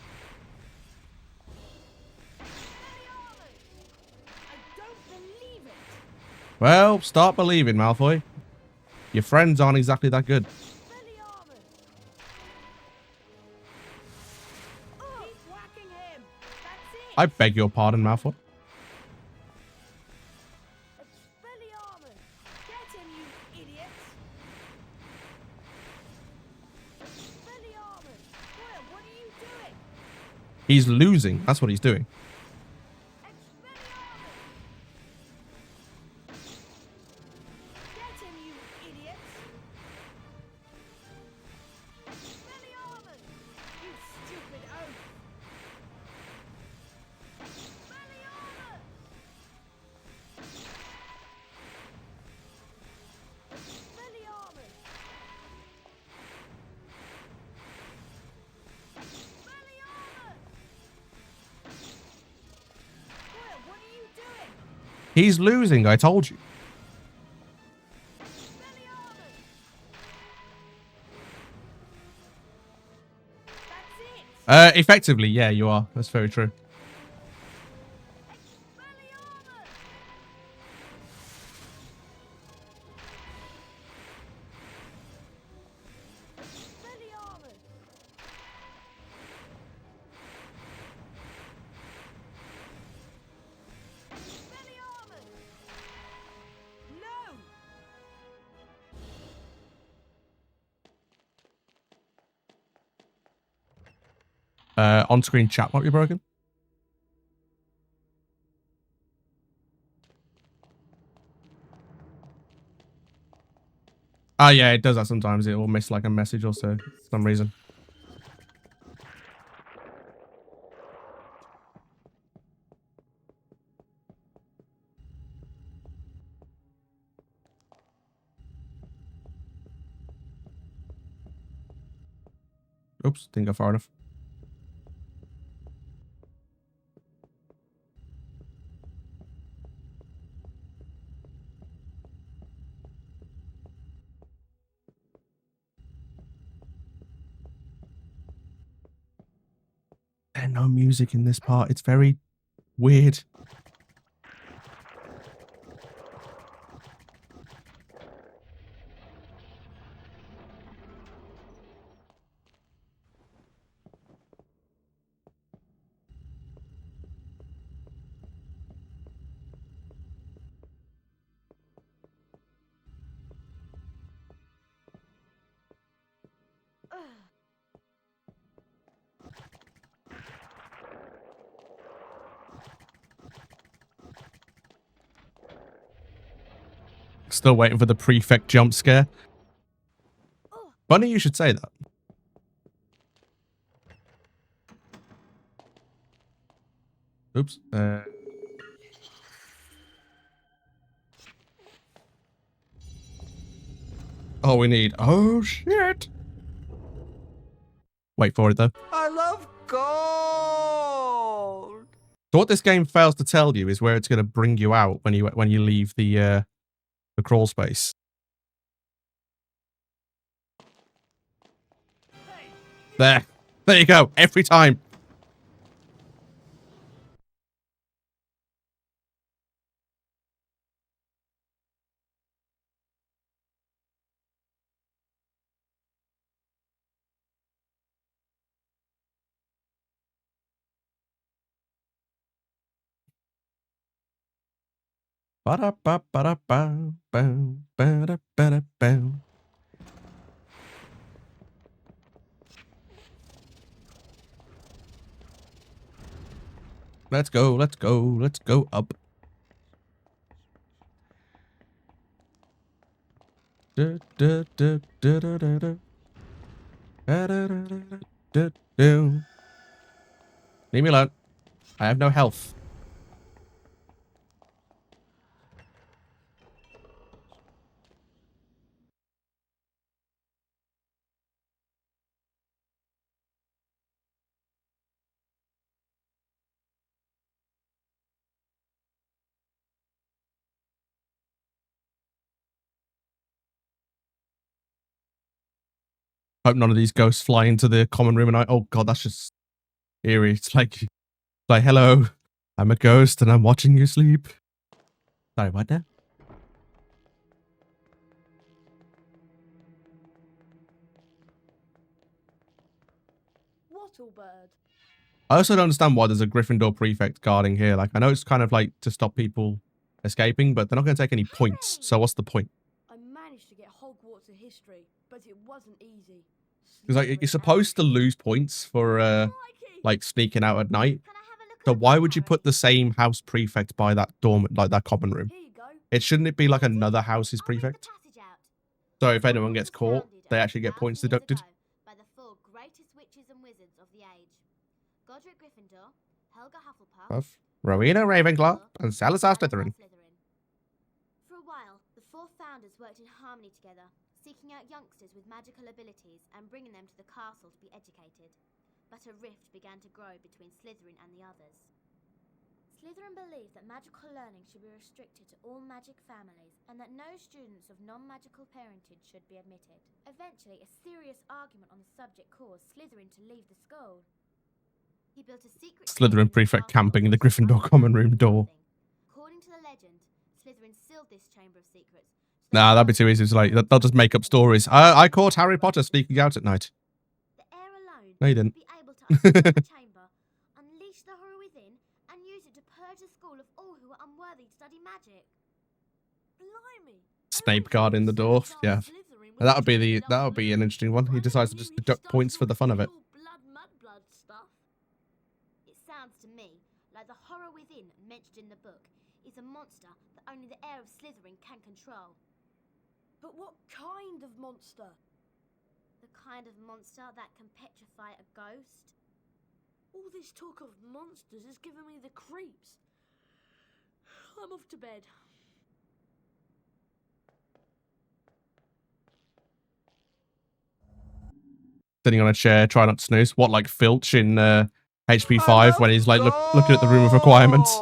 A: Well, start believing, Malfoy. Your friends aren't exactly that good. I beg your pardon, Malfoy. He's losing. That's what he's doing. He's losing, I told you. Effectively, yeah, you are. That's very true. On-screen chat might be broken. Oh yeah, it does that sometimes. It will miss like a message or so for some reason. Oops, didn't go far enough. There's no music in this part. It's very weird. Still waiting for the prefect jump scare. Funny you should say that. Oops. Oh, we need... Oh, shit. Wait for it, though.
C: I love gold.
A: So what this game fails to tell you is where it's going to bring you out when you leave the crawl space. There you go. Every time. Let's go, let's go, let's go up. Leave me alone. I have no health. Hope none of these ghosts fly into the common room and oh god, that's just eerie. It's like, hello, I'm a ghost and I'm watching you sleep. Sorry, what now?
B: Wattlebird.
A: I also don't understand why there's a Gryffindor prefect guarding here. Like, I know it's kind of like to stop people escaping, but they're not going to take any points. So what's the point?
B: I managed to get Hogwarts in history, but it wasn't easy.
A: Because like you're supposed to lose points for like sneaking out at night. So why would you put the same house prefect by that dorm, like that common room? It shouldn't it be like another house's prefect? So if anyone gets caught, they actually get points deducted.
L: By the four greatest witches and wizards of the age: Godric Gryffindor, Helga Hufflepuff,
I: Rowena Ravenclaw, and Salazar Slytherin.
L: For a while, the four founders worked in harmony together, seeking out youngsters with magical abilities and bringing them to the castle to be educated. But a rift began to grow between Slytherin and the others. Slytherin believed that magical learning should be restricted to all magic families and that no students of non-magical parentage should be admitted. Eventually, a serious argument on the subject caused Slytherin to leave the school. He built a secret
A: Slytherin prefect camping in the Gryffindor common room door.
L: According to the legend, Slytherin sealed this chamber of secrets.
A: Nah, that'd be too easy. It's like, they'll just make up stories. I caught Harry Potter sneaking out at night.
L: The air alone
A: No, you didn't.
L: be able to unseal the chamber, unleash the horror within, and use it to purge the school of all who are unworthy to study magic.
B: Blimey.
A: Snape guarding the door. Yeah, that would be an interesting one. He decides to just deduct points for the fun of it.
B: Blood stuff.
L: It sounds to me like the horror within mentioned in the book is a monster that only the heir of Slytherin can control.
B: But what kind of monster?
L: The kind of monster that can petrify a ghost.
B: All this talk of monsters is giving me the creeps. I'm off to bed.
A: Sitting on a chair, trying not to snooze. What, like Filch in HP5 when he's like looking at the room of requirements?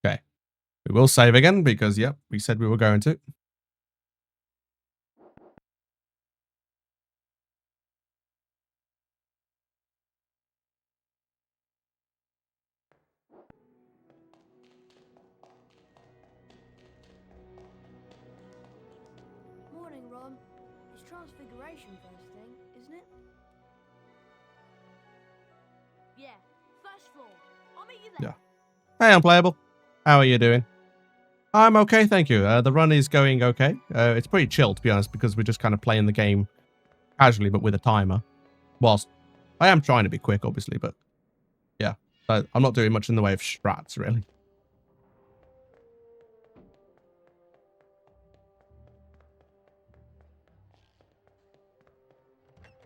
A: Okay. We will save again because, yep, we said we were going to.
B: Morning, Ron. It's Transfiguration first thing, isn't it? Yeah, first floor. I'll meet you there.
A: Yeah. Hey, Unplayable. How are you doing? I'm okay, thank you. The run is going okay. It's pretty chill, to be honest, because we're just kind of playing the game casually, but with a timer. Whilst I am trying to be quick, obviously, but yeah. I'm not doing much in the way of strats, really.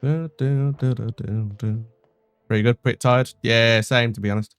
A: Pretty good, pretty tired. Yeah, same, to be honest.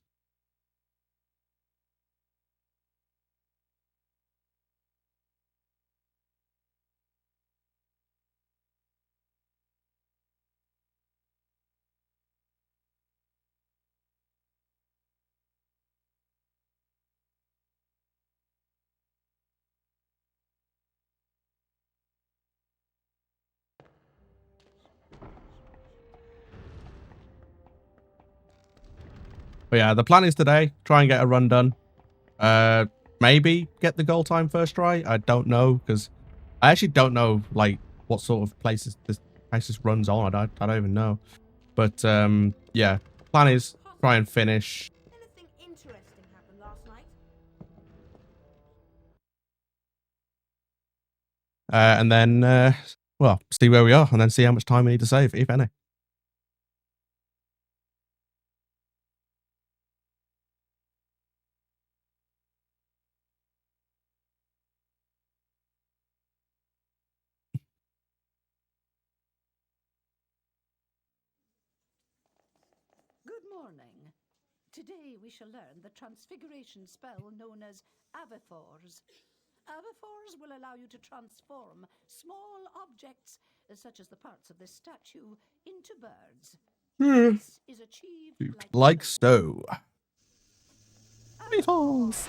A: But yeah, the plan is today, try and get a run done. Maybe get the goal time first try. I don't know, because I actually don't know, like, what sort of places this runs on. I don't even know. But, yeah, plan is try and finish.
B: Anything interesting happened last night?
A: And then, well, see where we are, and then see how much time we need to save, if any.
D: Good morning. Today we shall learn the transfiguration spell known as Avifors. Avifors will allow you to transform small objects, such as the parts of this statue, into birds. This is achieved
A: Like so. Avifors.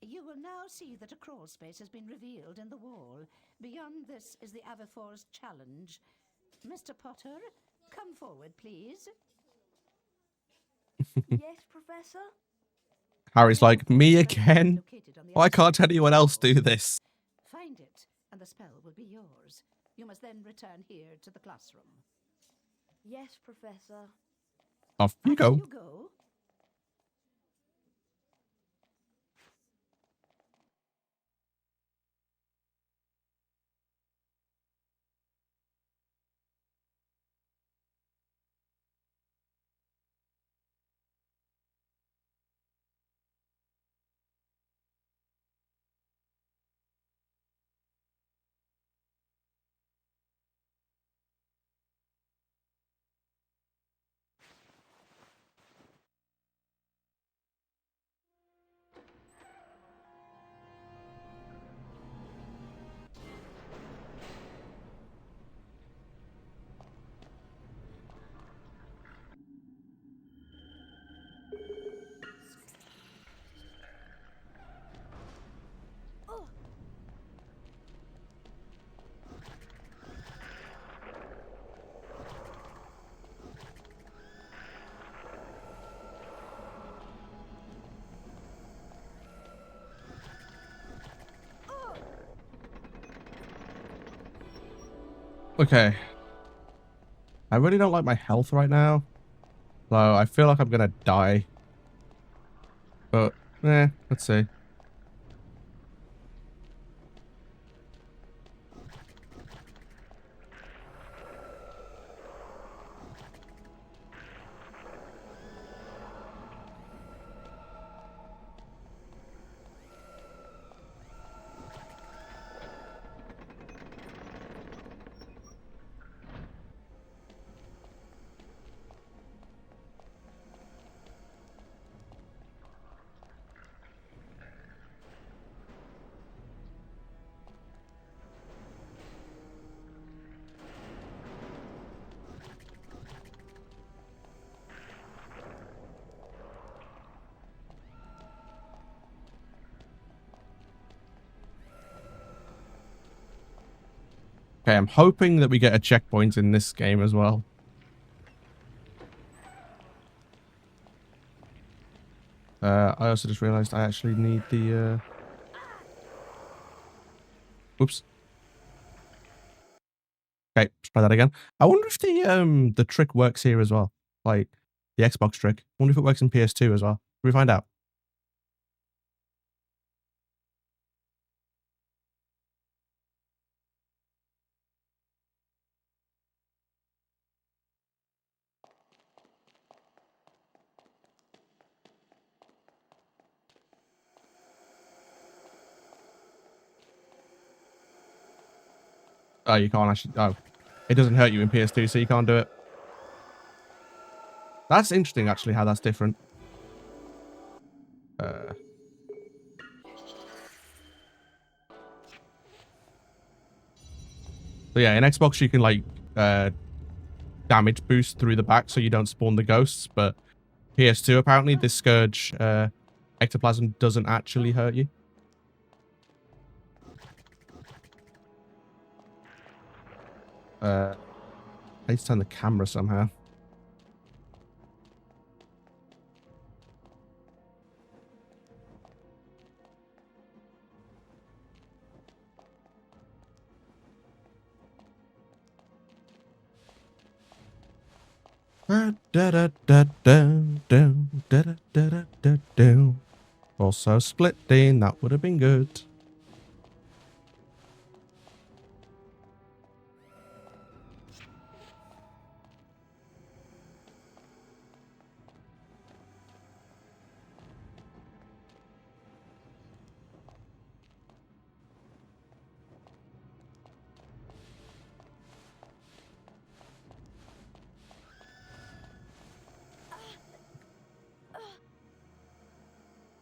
D: You will now see that a crawl space has been revealed in the wall. Beyond this is the Avifors challenge. Mr. Potter, come forward, please.
B: Yes, Professor?
A: Harry's like, me again? Why can't anyone else do this?
D: Find it, and the spell will be yours. You must then return here to the classroom.
B: Yes, Professor.
A: Off you go.
D: You go.
A: Okay. I really don't like my health right now. So I feel like I'm gonna die. But, let's see. Okay, I'm hoping that we get a checkpoint in this game as well. I also just realized I actually need the, Oops. Okay, let's try that again. I wonder if the trick works here as well. Like, the Xbox trick. I wonder if it works in PS2 as well. Can we find out? Oh, you can't actually... Oh. It doesn't hurt you in PS2, so you can't do it. That's interesting, actually, how that's different. So yeah, in Xbox, you can, like, damage boost through the back so you don't spawn the ghosts, but PS2, apparently, this Scourge ectoplasm doesn't actually hurt you. I need to turn the camera somehow. Also splitting, that would have been good.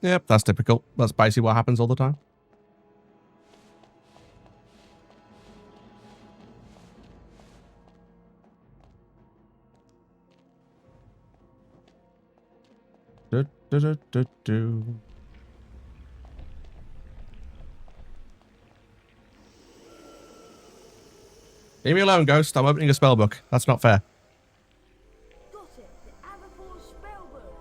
A: Yep, that's typical. That's basically what happens all the time. Leave me alone, Ghost. I'm opening a spell book. That's not fair.
B: Got it. The Avatar spellbook.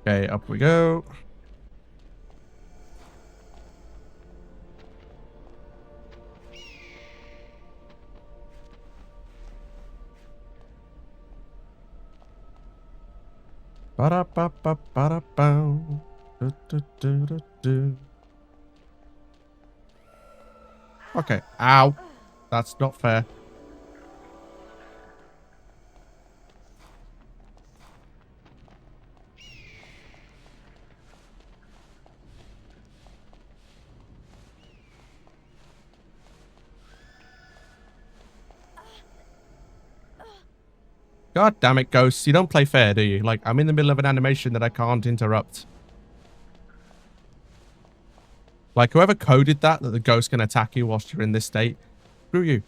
A: Okay, up we go. Ba-da-ba-ba-ba-da-bow. Du-du-du-du-du. Okay. Ow. That's not fair. God damn it, Ghosts. You don't play fair, do you? Like, I'm in the middle of an animation that I can't interrupt. Like, whoever coded that the ghost can attack you whilst you're in this state, screw you.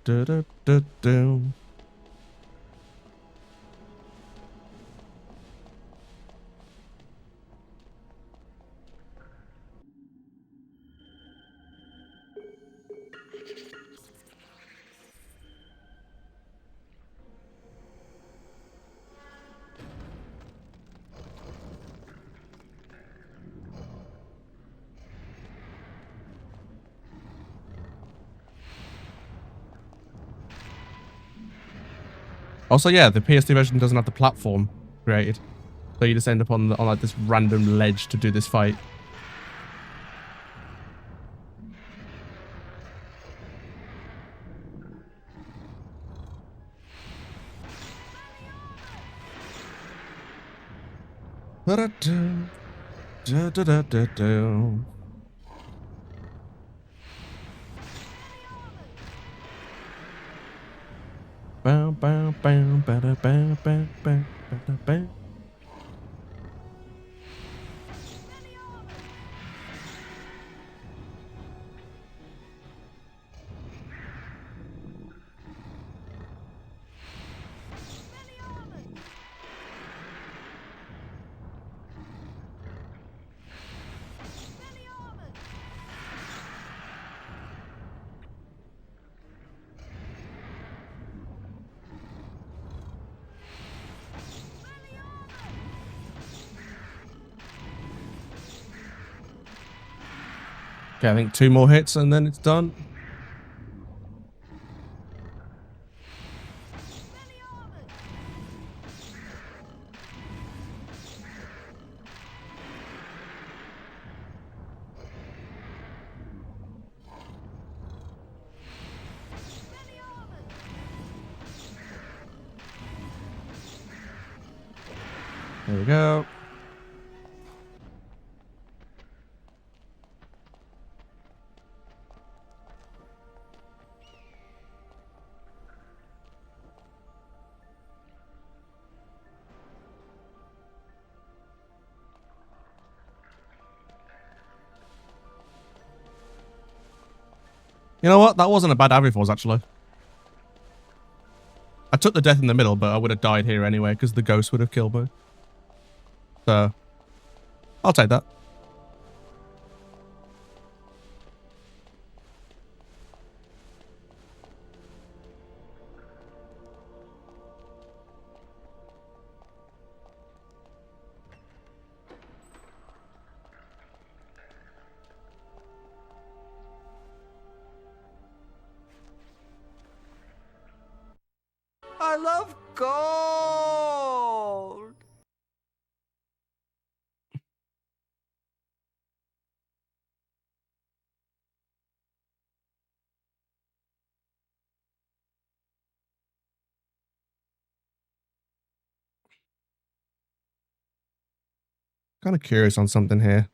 A: Du-du-du-du-du. Also, yeah, the PS2 version doesn't have the platform created. So you just end up on like this random ledge to do this fight. Da-da-do. Da-da-da-da-do. Bow, bow, bow, ba-da, bow, bow, bow, ba-da, bow. Okay, I think 2 more hits and then it's done. There we go. You know what? That wasn't a bad Avifors, actually. I took the death in the middle, but I would have died here anyway, because the ghost would have killed me. So, I'll take that.
C: I love gold!
A: Kind of curious on something here.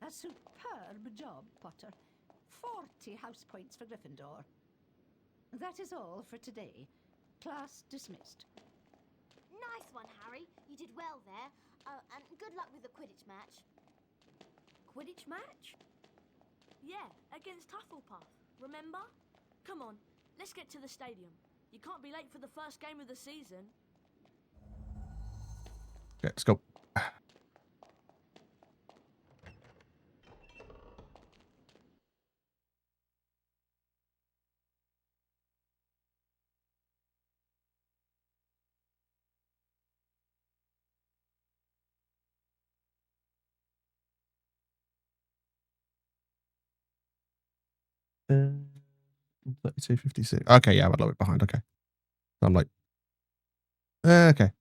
D: A superb job, Potter. 40 house points for Gryffindor. That is all for today. Class dismissed.
L: Nice one, Harry. You did well there. And good luck with the Quidditch match.
B: Quidditch match? Yeah, against Hufflepuff. Remember? Come on, let's get to the stadium. You can't be late for the first game of the season.
A: Okay, let's go. Uh, 32.56. Okay, yeah, I'm a little bit behind. Okay. So I'm like, okay.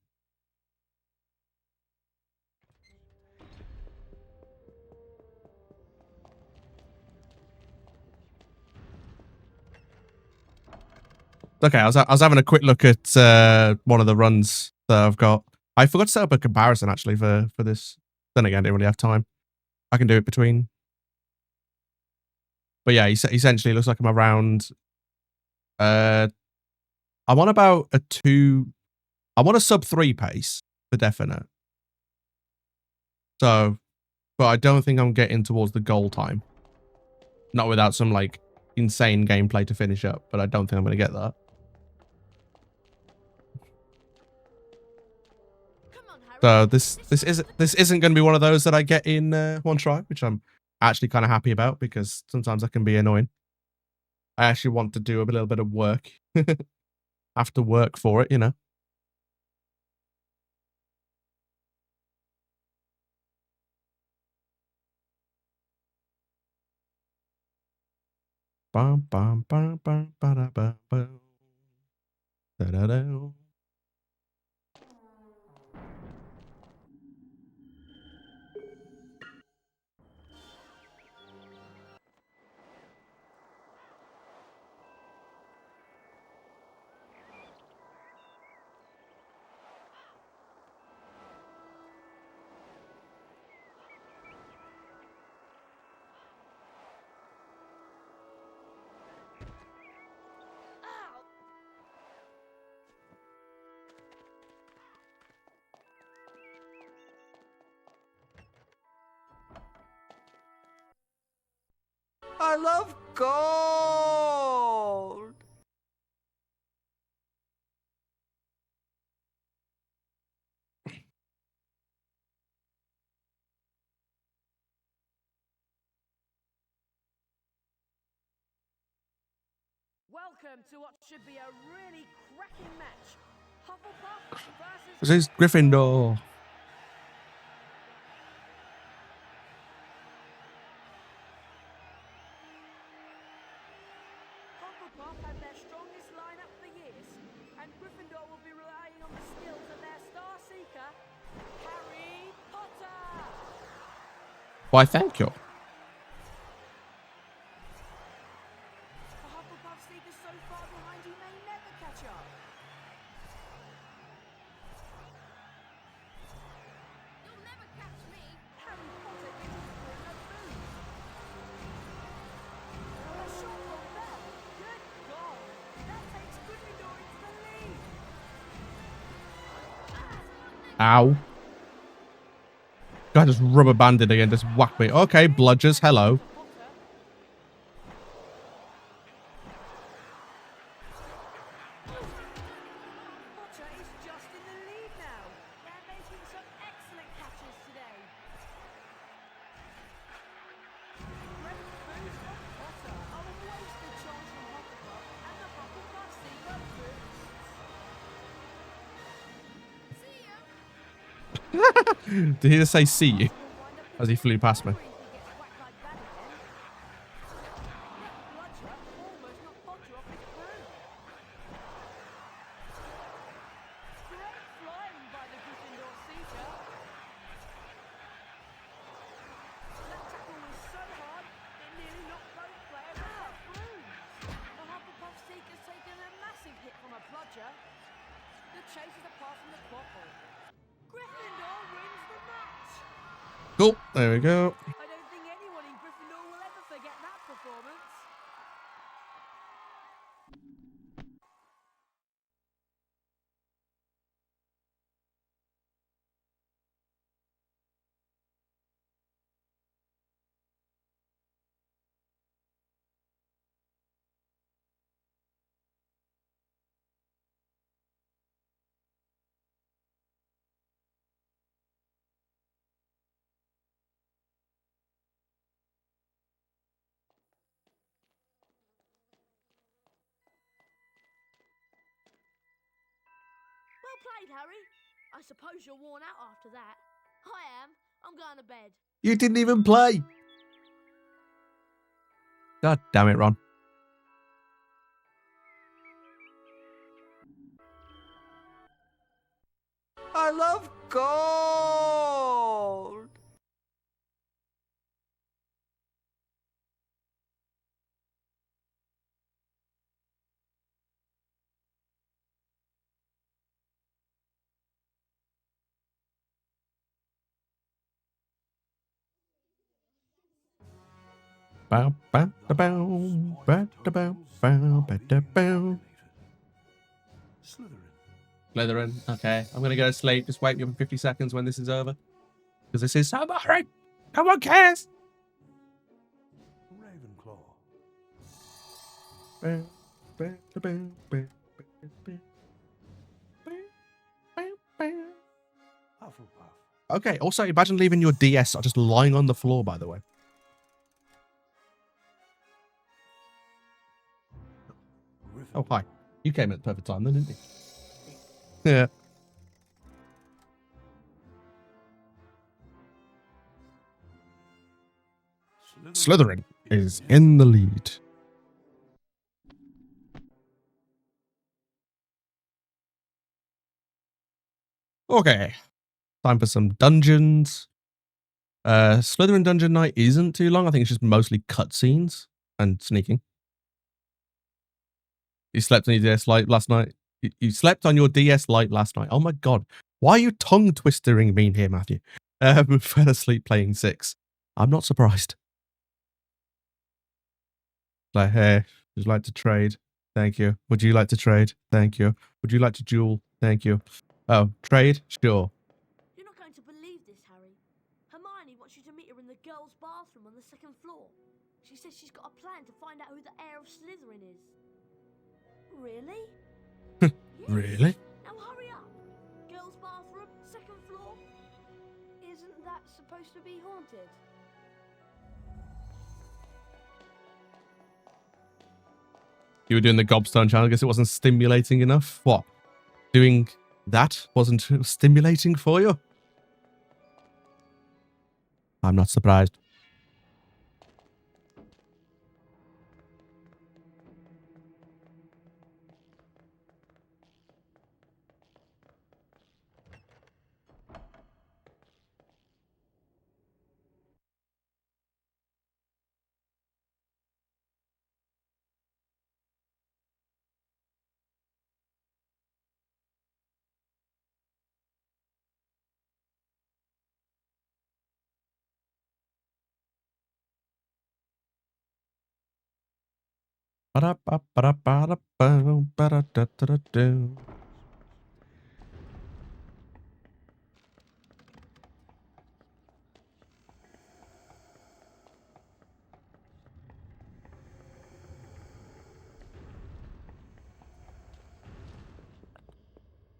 A: Okay, I was having a quick look at one of the runs that I've got. I forgot to set up a comparison actually for this. Then again, I didn't really have time. I can do it between. But yeah, essentially, it looks like I'm around. I'm on about a 2. I'm on a sub 3 pace for definite. So, but I don't think I'm getting towards the goal time. Not without some like insane gameplay to finish up, but I don't think I'm going to get that. So this isn't going to be one of those that I get in one try, which I'm actually kind of happy about because sometimes that can be annoying. I actually want to do a little bit of work. Have to work for it, you know. Bum bum bum bum ba da ba bum. Da da da.
C: I love gold!
B: Welcome to what should be a really cracking match. Hufflepuff versus...
A: This is Gryffindor.
B: Gryffindor will be relying on the skills of their Star Seeker, Harry Potter!
A: Why, thank you.
B: The Hufflepuff Seeker's so far behind he may never catch up.
L: You'll never catch me.
B: Harry Potter getting through the food. A shot from Bell. Good goal. That takes Gryffindor into the lead.
A: Ow. God, just rubber banded again. Just whack me. Okay, bludgers. Hello.
B: Potter is just in the lead now. They're making some excellent catches today. Great boost from Potter. A wasted chance from Hufflepuff, and the Hufflepuff Seeker boosts.
A: Did he just say see you? As he flew past me. Cool. There we go.
B: I don't think anyone in Gryffindor will ever forget that performance. Well played, Harry. I suppose you're worn out after that. I am. I'm going to bed.
A: You didn't even play. God damn it, Ron.
C: I love gold!
A: Bow, bow, da, bow, ba, da, bow, bow, ba, da, bow. Slytherin. Okay, I'm gonna go to sleep. Just wait me for 50 seconds when this is over. Because this is so boring. No one cares.
K: Ravenclaw.
A: Bow, ba, da, bow, ba, ba, ba, ba, bow, bow.
K: Hufflepuff.
A: Okay, also imagine leaving your DS just lying on the floor, by the way. Oh, hi. You came at the perfect time then, didn't you? Yeah. Slytherin is in the lead. Okay. Time for some dungeons. Slytherin Dungeon Night isn't too long. I think it's just mostly cutscenes and sneaking. You slept on your DS Lite last night. You slept on your DS Lite last night. Oh my god. Why are you tongue twistering me here, Matthew? Fell asleep playing 6. I'm not surprised. Like, hey, would you like to trade? Thank you. Would you like to trade? Thank you. Would you like to duel? Thank you. Oh, trade? Sure.
B: You're not going to believe this, Harry. Hermione wants you to meet her in the girls' bathroom on the 2nd floor. She says she's got a plan to find out who the heir of Slytherin is. Really? Yes.
A: Really?
B: Now hurry up. Girls' bathroom, 2nd floor. Isn't that supposed to be haunted?
A: You were doing the Gobstone channel. I guess it wasn't stimulating enough. What? Doing that wasn't stimulating for you? I'm not surprised. Ba-da-ba-ba-da-ba-da-ba-da-da-da-da-da.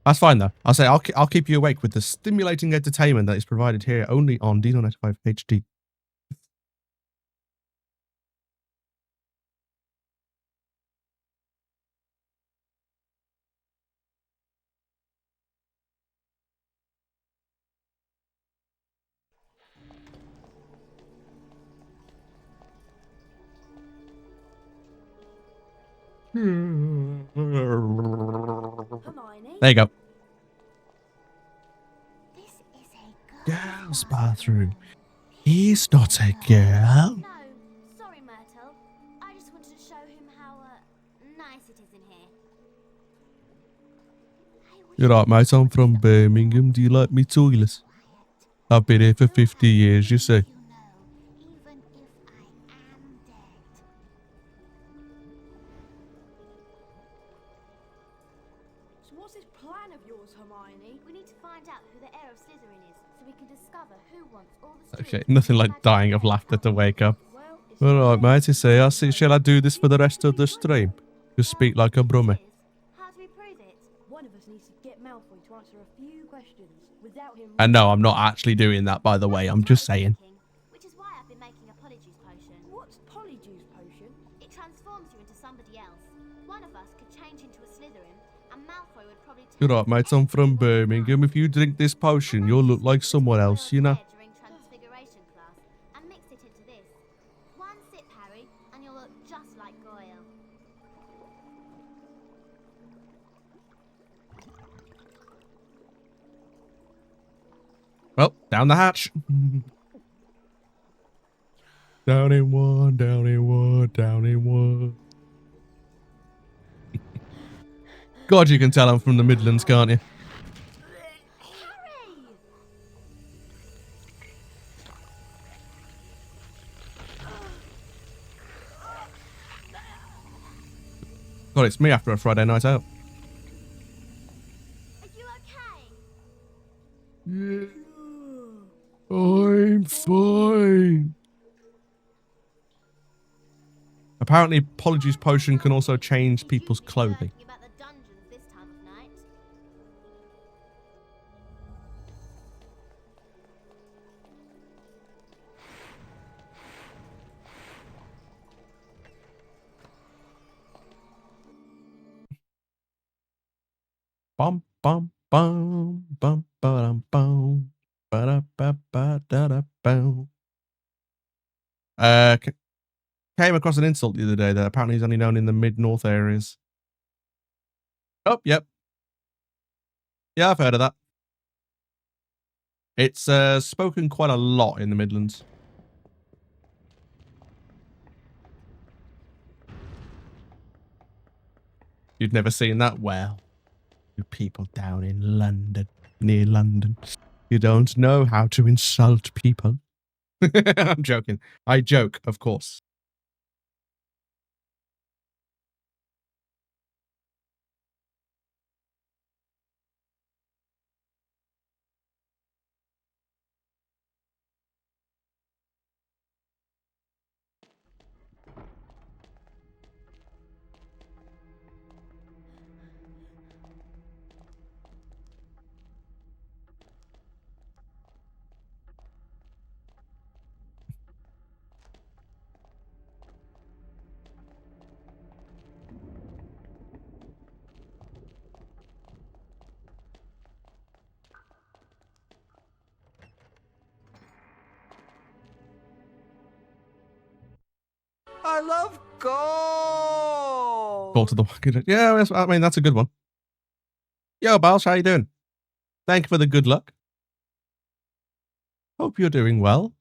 A: That's fine though. I'll say I'll keep you awake with the stimulating entertainment that is provided here only on Dino 95 HD.
B: Hermione?
A: There you go.
L: This is a
A: Girls' bathroom. He's not a girl.
L: No, sorry, Myrtle. I just wanted to show him how nice it is in here.
A: You're right, mate. I'm from Birmingham. Do you like me toilets? I've been here for 50 years, you see.
L: Even if I am dead.
B: So what's this plan of yours, Hermione?
L: We need to find out who the heir of Slytherin is, so we can discover who wants all the
A: Okay, nothing like dying of laughter to wake up.
B: Well, it's
A: Alright, mate. You see, shall I do this for the rest of the stream? Just speak like a brummie.
L: How do we prove it?
B: one of us needs to get Malfoy to answer a few questions without him.
A: And no, I'm not actually doing that, by the way. I'm just saying.
L: Which is why I've been making a polyjuice potion.
B: What's Polyjuice Potion?
L: It transforms you into somebody else. One of us could change into a Slytherin, and Malfoy would probably turn
A: You're right, mate. I'm from Birmingham. If you drink this potion, you'll look like someone else, you know?
L: during transfiguration class and mix it into this. One sip, Harry, and you'll look just like Goyle.
A: Well, down the hatch. Down in one, down in one, down in one. God, you can tell I'm from the Midlands, can't you? God, it's me after a Friday night out.
L: Are you okay?
A: Yeah. I'm fine. Apparently, Polyjuice Potion can also change people's clothing.
L: About the dungeons this time of night.
A: Bum bum bum bum ba-dum bum ba ba ba da da bum. Came across an insult the other day that apparently is only known in the mid-north areas. Oh, yep. Yeah, I've heard of that. It's spoken quite a lot in the Midlands. You've never seen that? Well, you people down in London, near London, you don't know how to insult people. I'm joking. I joke, of course.
C: I love gold!
A: Call to the Walking. Yeah, I mean, that's a good one. Yo, Bals, how you doing? Thank you for the good luck. Hope you're doing well.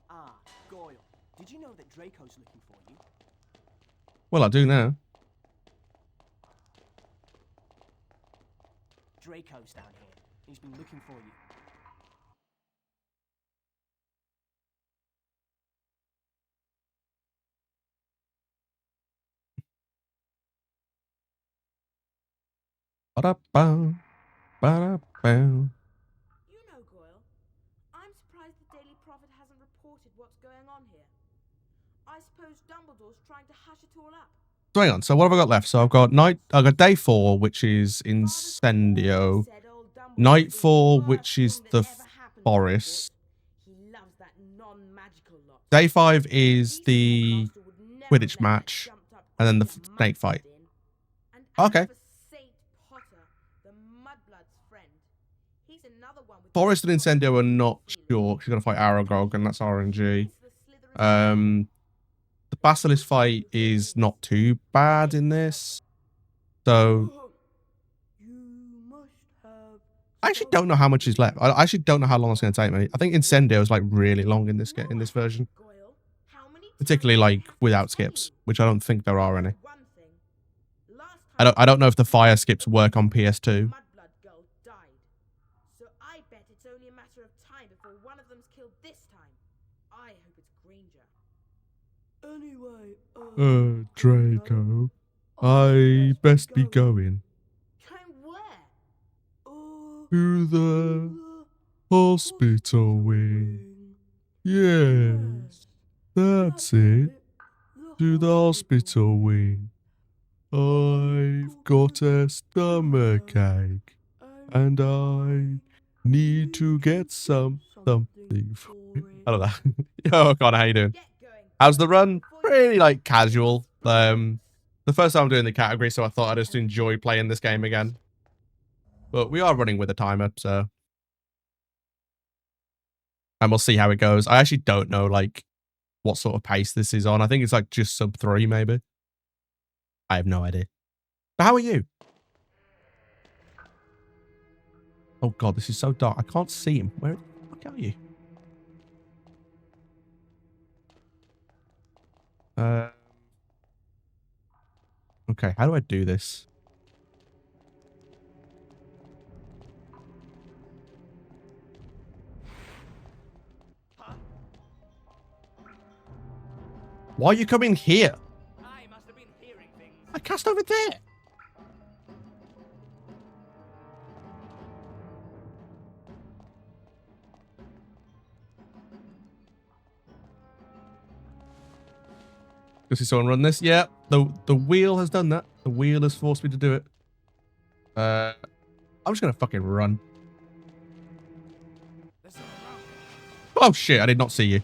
M: Ah, Goyle. Did you know that Draco's looking for you?
A: Well, I do now.
M: Draco's down here. He's been looking for you.
A: Ba-da-bow, ba-da-bow.
B: You know, Goyle, I'm surprised the Daily Prophet hasn't reported what's going on here. I suppose Dumbledore's trying to hush it all up.
A: So hang on. So what have I got left? So I've got day 4, which is Incendio. Night 4, which is the forest.
B: He loves that non-magical lot.
A: Day 5 is the Quidditch match, and then the snake fight. Okay.
B: Saint Potter, the Mudblood's friend. He's another one with
A: Forest and Incendio are not sure. She's gonna fight Aragog, and that's RNG. The Basilisk fight is not too bad in this. So I actually don't know how much is left. I actually don't know how long it's going to take me. I think Incendio is like really long in this version, particularly like without skips, which I don't think there are any. I don't know if the fire skips work on PS2.
B: Mudblood girl died. So I bet it's only a matter of time before one of them's killed this time. I hope it's Granger. Anyway,
A: Draco, I best be going
B: going where?
A: to the hospital wing. Yes, that's it. To the hospital wing. I've got a stomachache, and I need to get something for it. I don't know. Yo, Connor, how you doing? How's the run? Pretty, like, casual. The first time I'm doing the category, so I thought I'd just enjoy playing this game again. But we are running with a timer, so... And we'll see how it goes. I actually don't know, like, what sort of pace this is on. I think it's, like, just sub 3, maybe. I have no idea. But how are you? Oh, God, this is so dark. I can't see him. Where the fuck are you? Okay, how do I do this? Why are you coming here?
J: I must have been hearing things.
A: I cast over there. Does see someone run this? Yeah, the wheel has done that. The wheel has forced me to do it. I'm just gonna fucking run. Oh shit! I did not see you.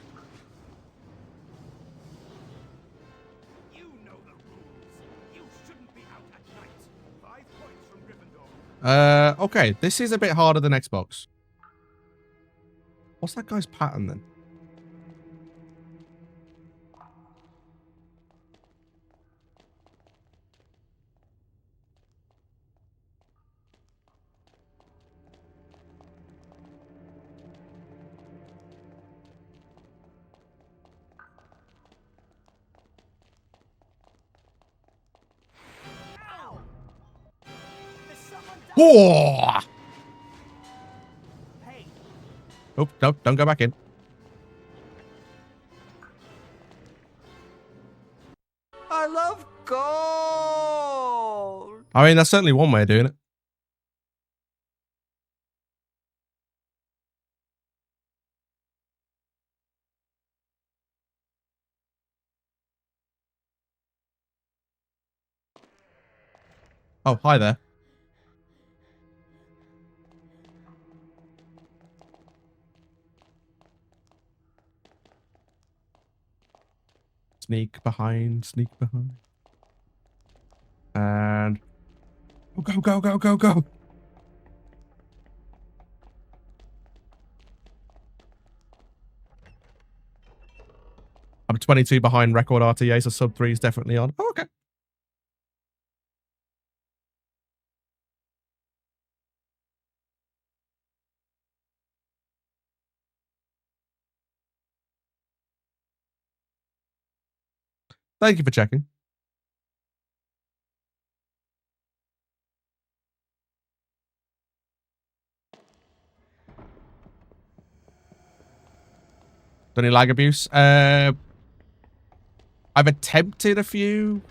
E: You know the rules. You shouldn't be out at night. 5 points from Gryffindor.
A: Okay, this is a bit harder than Xbox. What's that guy's pattern then? Whoa!
E: Hey,
A: Oh, no, don't go back in.
C: I love gold!
A: I mean, that's certainly one way of doing it. Oh, hi there. Sneak behind, sneak behind. And... Go, go, go, go, go! I'm 22 behind record RTA, so sub 3 is definitely on. Oh, okay. Thank you for checking. Any lag abuse? I've attempted a few.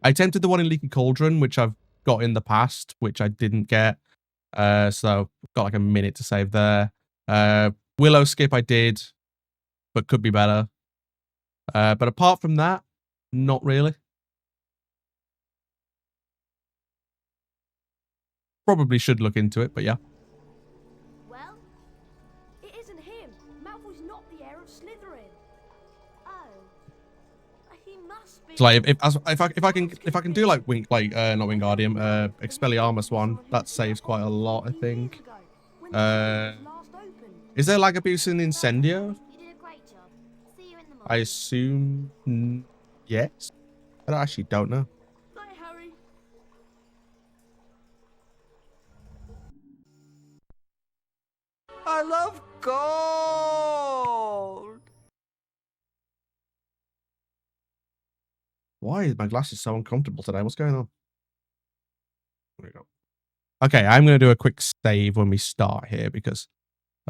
A: I attempted the one in Leaky Cauldron, which I've got in the past, which I didn't get. So got like a minute to save there. Willow Skip I did, but could be better. But apart from that, not really. Probably should look into it, but yeah.
B: Well, it isn't him. Malfoy's not the heir of Slytherin.
L: Oh.
B: He must be.
A: It's like if I can do like not Wingardium, Expelliarmus one, that saves quite a lot, I think. Is there Lagabuse in Incendio?
L: You did a great job. See you in the morning.
A: I assume yes. I actually don't know.
B: Night, Harry.
C: I love gold!
A: Why is my glasses so uncomfortable today? What's going on? There we go. Okay, I'm going to do a quick save when we start here because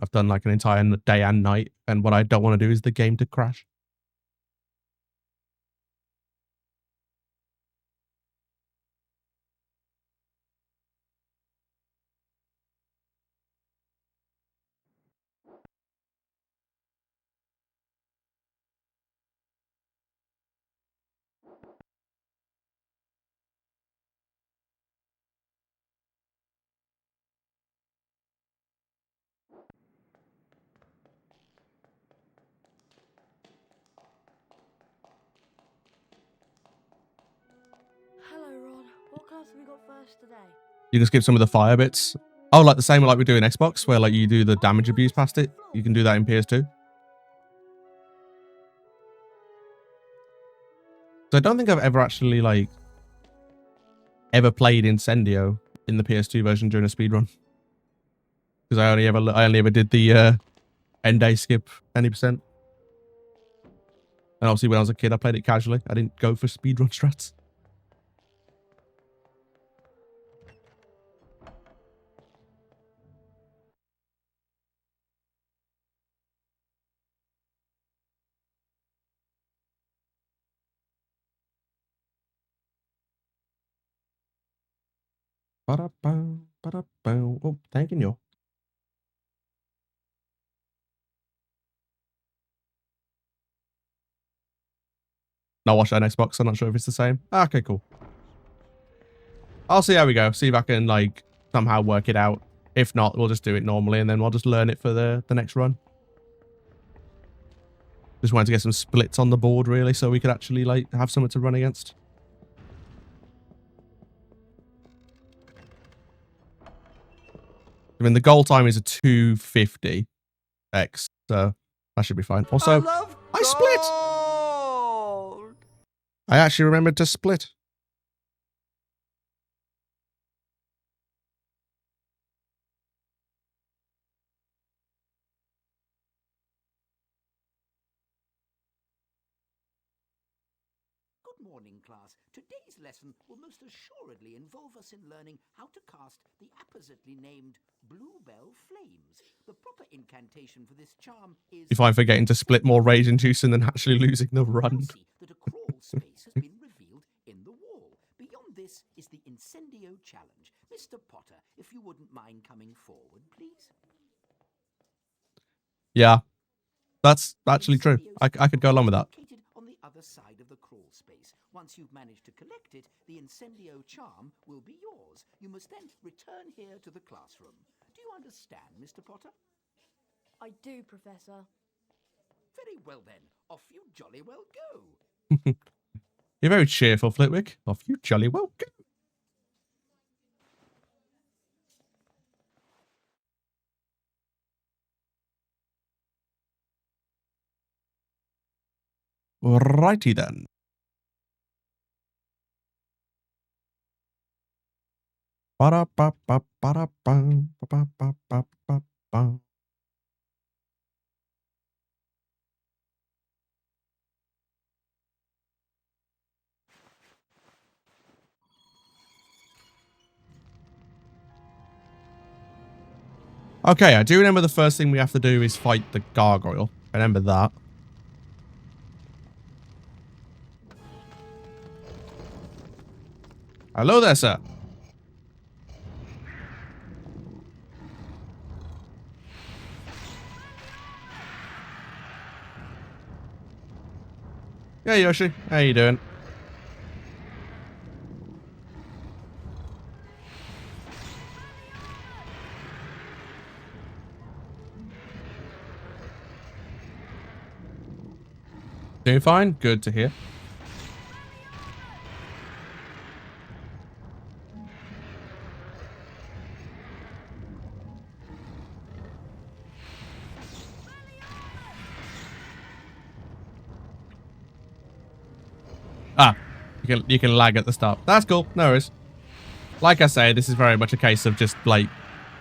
A: I've done like an entire day and night, and what I don't want to do is the game to crash.
B: Hello, Ron. What class have we got first today?
A: You can skip some of the fire bits. Oh, like the same like we do in Xbox, where like you do the damage abuse past it. You can do that in PS2. So I don't think I've ever actually like ever played Incendio in the PS2 version during a speedrun. Because I only ever did the end day skip 20%. And obviously when I was a kid I played it casually. I didn't go for speedrun strats. Oh, thanking you. Now watch that on Xbox. I'm not sure if it's the same. Okay, cool. I'll see how we go. See if I can like somehow work it out. If not, we'll just do it normally and then we'll just learn it for the next run. Just wanted to get some splits on the board really so we could actually like have something to run against. I mean, the goal time is a 250 X, so that should be fine. Also, I split! I actually remembered to split.
N: Good morning, class. Today's lesson will most assuredly involve us in learning how to cast the appositely named Bluebell Flames. The proper incantation for this charm is...
A: If I'm forgetting to split more rage inducing than actually losing the run.
N: See that a crawl space has been revealed in the wall. Beyond this is the Incendio challenge. Mr. Potter, if you wouldn't mind coming forward, please.
A: Yeah, that's actually true. I could go along with that.
N: On the other side of the crawl space. Once you've managed to collect it, the Incendio charm will be yours. You must then return here to the classroom. Do you understand, Mr. Potter?
B: I do, Professor.
N: Very well then. Off you jolly well go.
A: You're very cheerful, Flitwick. Off you jolly well go. Righty then. Okay, I do remember the first thing we have to do is fight the gargoyle. I remember that. Hello there, sir. Yeah, Yoshi. How you doing? Doing fine? Good to hear. Ah, you can lag at the start. That's cool. No worries. Like I say, this is very much a case of just like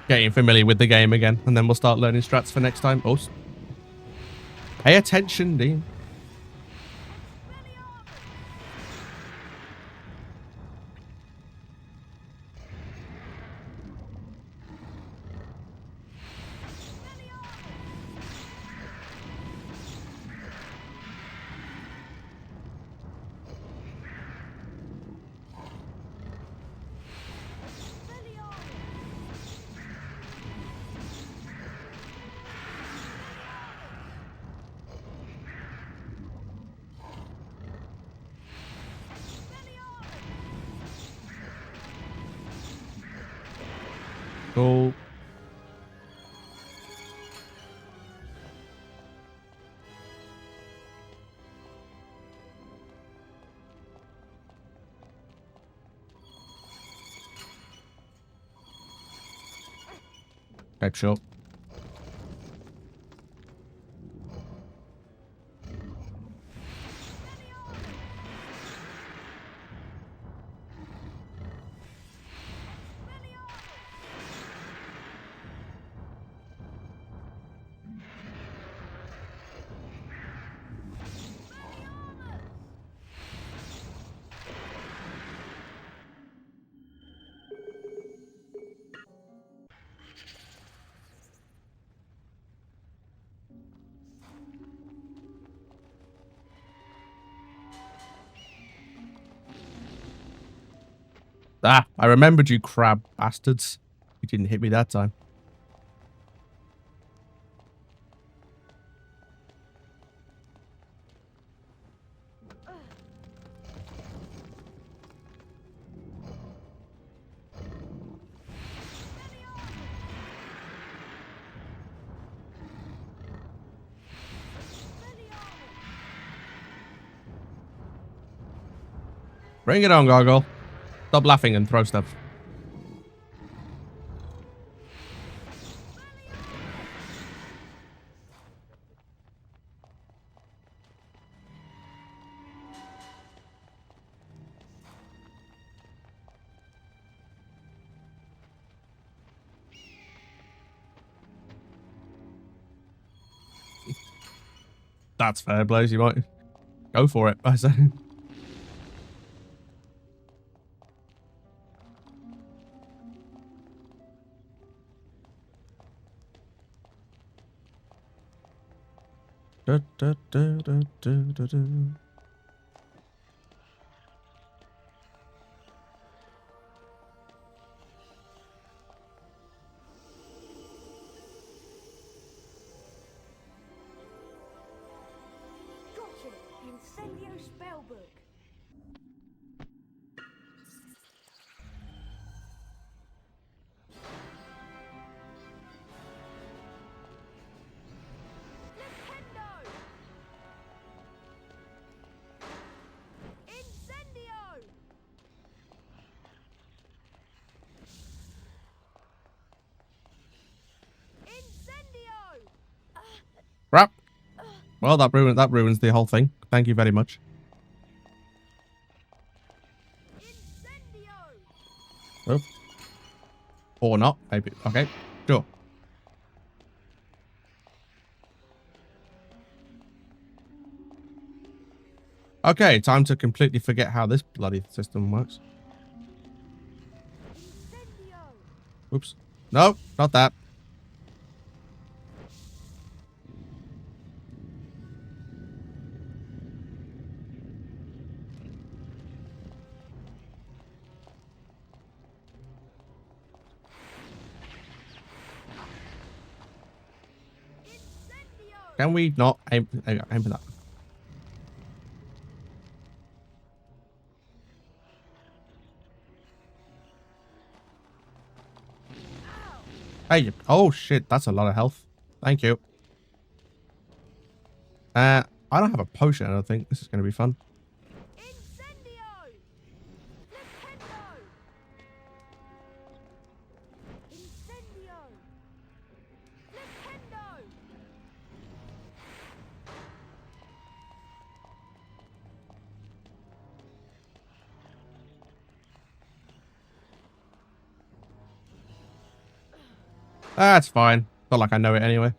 A: getting familiar with the game again, and then we'll start learning strats for next time. Oh, pay attention, Dean. Cool. Okay, sure. Ah, I remembered you crab bastards. You didn't hit me that time. Bring it on, Gargoyle. Stop laughing and throw stuff. That's fair, Blaze. You might go for it, I say. Da, da, da, da, da, da, da.
B: Got it! Incendio spellbook! Nintendo! Incendio! Incendio!
A: Crap. Well, that ruins the whole thing. Thank you very much. Oh. Or not, maybe. Okay, sure. Okay, time to completely forget how this bloody system works. Oops. No, not that. Can we not aim for that? Hey, oh shit, that's a lot of health. Thank you. I don't have a potion, I don't think. This is going to be fun.
B: Incendio! Flipendo! Incendio! Flipendo!
A: That's fine. Not like I know it anyway.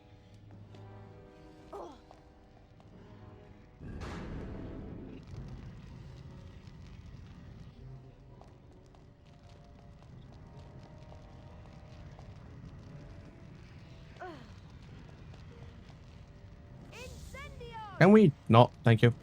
A: Can we not? Thank you.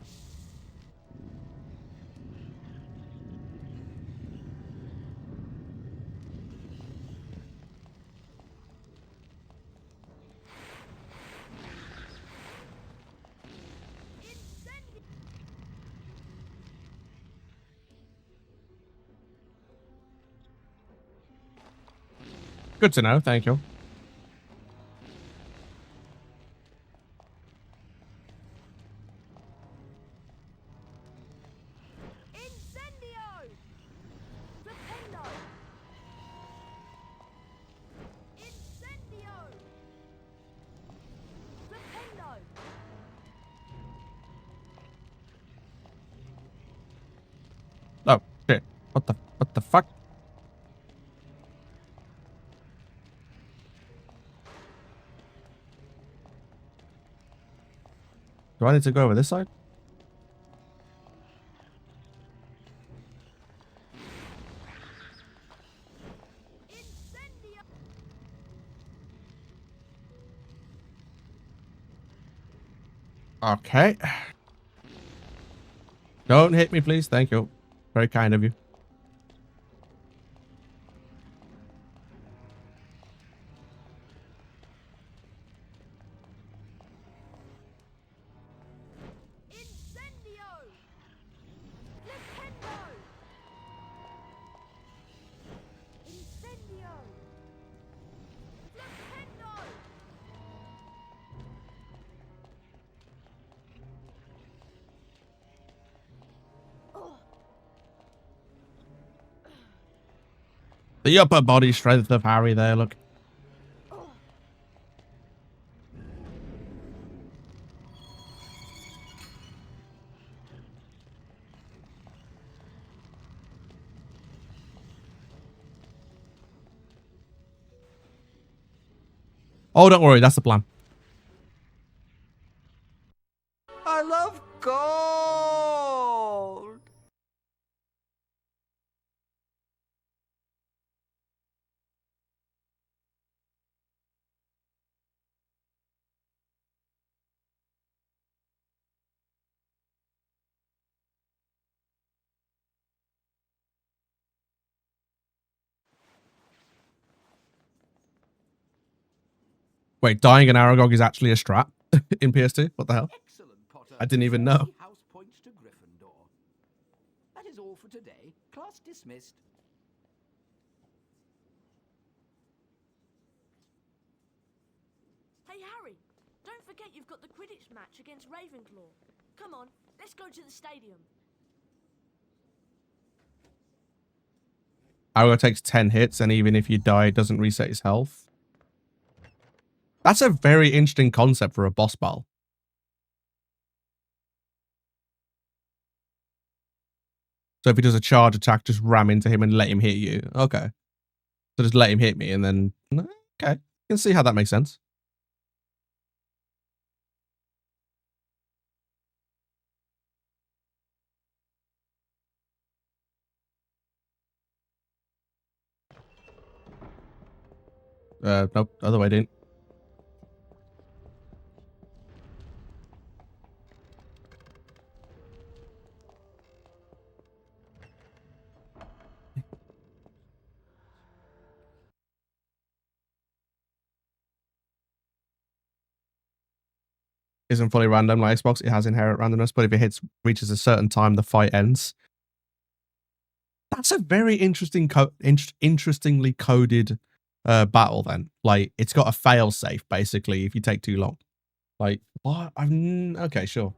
A: Good to know. Thank you.
B: Incendio! Flipendo! Incendio! Flipendo!
A: Oh shit! What the fuck? Do I need to go over this side? Okay. Don't hit me, please. Thank you. Very kind of you.
B: Incendio! Flipendo! Incendio! Flipendo!
A: The upper body strength of Harry there, look. Oh, don't worry. That's the plan.
C: I love gold!
A: Wait, dying in Aragog is actually a strat in PS2? What the hell?
N: Excellent, Potter.
A: I didn't even know.
N: 40 house points to Gryffindor. That is all for today. Class dismissed.
B: Hey, Harry, don't forget you've got the Quidditch match against Ravenclaw. Come on, let's go to the stadium.
A: Aragog takes 10 hits, and even if you die, it doesn't reset his health. That's a very interesting concept for a boss battle. So if he does a charge attack, just ram into him and let him hit you. Okay. So just let him hit me and then... Okay. You can see how that makes sense. Nope. Other way didn't. isn't fully random like Xbox. It has inherent randomness, but if it reaches a certain time, the fight ends. That's a very interestingly coded battle. Then, like, it's got a fail safe basically if you take too long. Like, what? Okay, sure.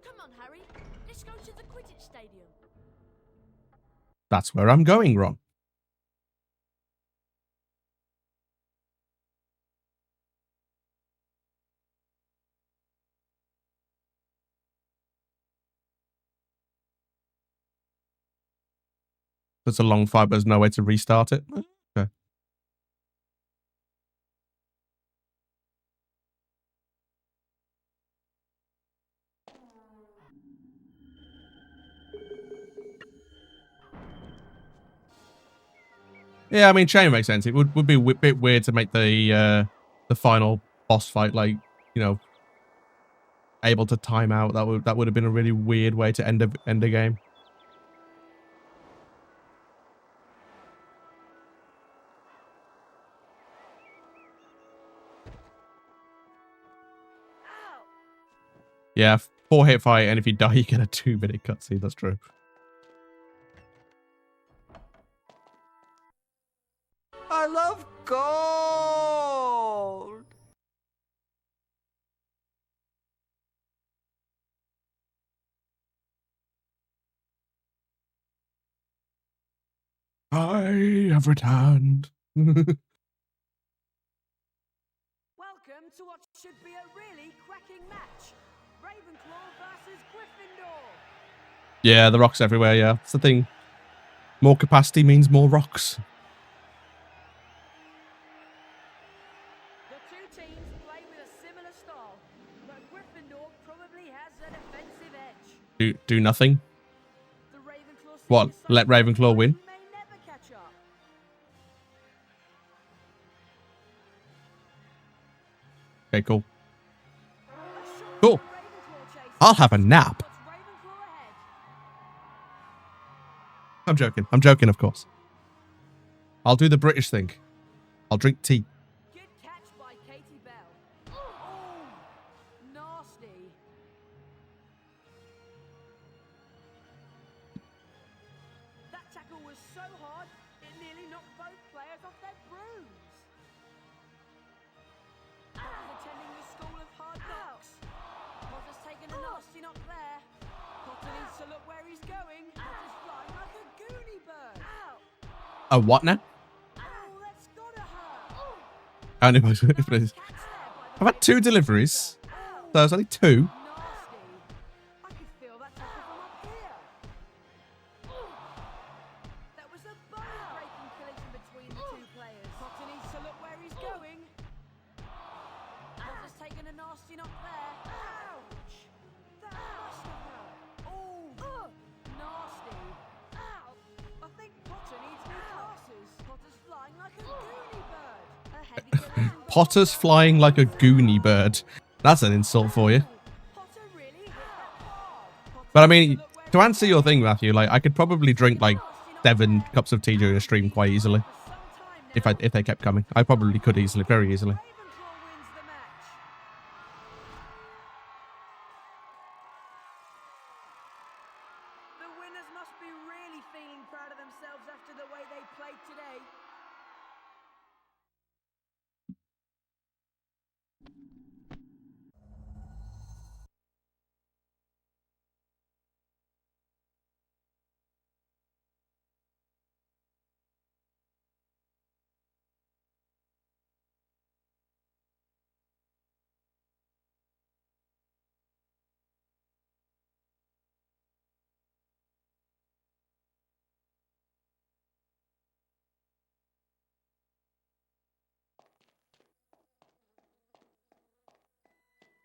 B: Come on, Harry. Let's go to the Quidditch Stadium.
A: That's where I'm going, Ron. It's a long fight, but there's no way to restart it. Okay. Yeah, I mean, chain makes sense. It would be a bit weird to make the final boss fight, like, you know, able to time out. That would have been a really weird way to end a game. Yeah, 4-hit fight, and if you die, you get a 2-minute cutscene. That's true.
C: I love gold!
A: I have returned.
B: Welcome to what should be a really cracking match. Ravenclaw versus Gryffindor.
A: Yeah, the rocks everywhere, yeah. It's the thing. More capacity means more rocks.
B: The two teams play with a similar style, but Gryffindor probably has a defensive edge.
A: Do nothing?
B: The Ravenclaw
A: What? Let Ravenclaw win?
B: may never catch up.
A: Okay, cool. Cool. I'll have a nap. I'm joking. I'm joking, of course. I'll do the British thing. I'll drink tea.
B: Good catch by Katie Bell. Oh, nasty. That tackle was so hard, it nearly knocked both players off their brooms. Potter's attending the School of Hard Knocks. Potter's taken a nasty knock there. Potter needs to look where he's going. Potter's flying like a goonie bird.
A: A what now?
B: Oh, that's gotta hurt.
A: I only I've had 2 deliveries. So there's only 2.
B: I could feel that tackle from up here. That was a bone-breaking collision between the two players. Potter needs to look where he's going. Potter's taken a nasty knock there. Ouch! That must have hurt. Oh, nasty. Ow! I think Potter needs new glasses. Potter's flying like a goonie bird. A heavy collision.
A: Potter's flying like a goonie bird. That's an insult for you. But I mean, to answer your thing, Matthew, like, I could probably drink like 7 cups of tea during a stream quite easily. If they kept coming. I probably could easily, very easily.
B: The winners must be really feeling proud of themselves after the way they played today.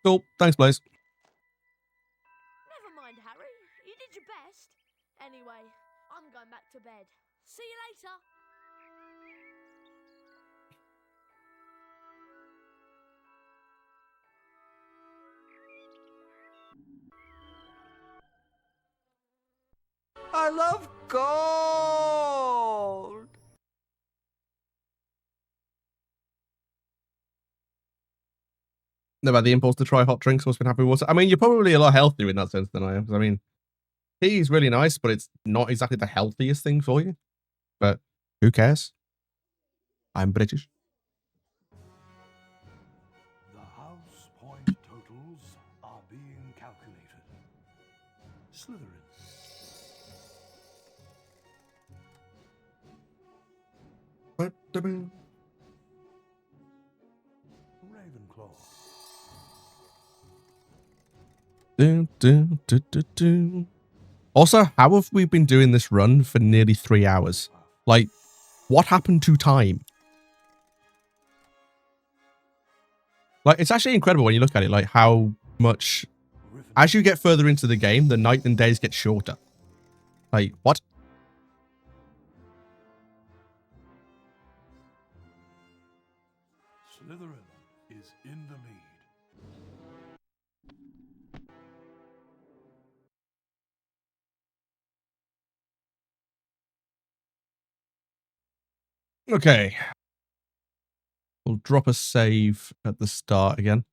A: Cool. Thanks, Blaze.
B: Never mind, Harry. You did your best. Anyway, I'm going back to bed. See you later.
C: I love
N: cold!
A: Never had the impulse to try hot drinks. What's been happening with water? I mean, you're probably a lot healthier in that sense than I am. 'Cause I mean, tea is really nice, but it's not exactly the healthiest thing for you. But who cares? I'm British.
K: The house point totals are being calculated. Slytherin. Ravenclaw.
A: Also, how have we been doing this run for nearly 3 hours? Like, what happened to time? Like, it's actually incredible when you look at it, like how much, as you get further into the game, the night and days get shorter. Like, what?
K: Slytherin is in the lead.
A: Okay. We'll drop a save at the start again.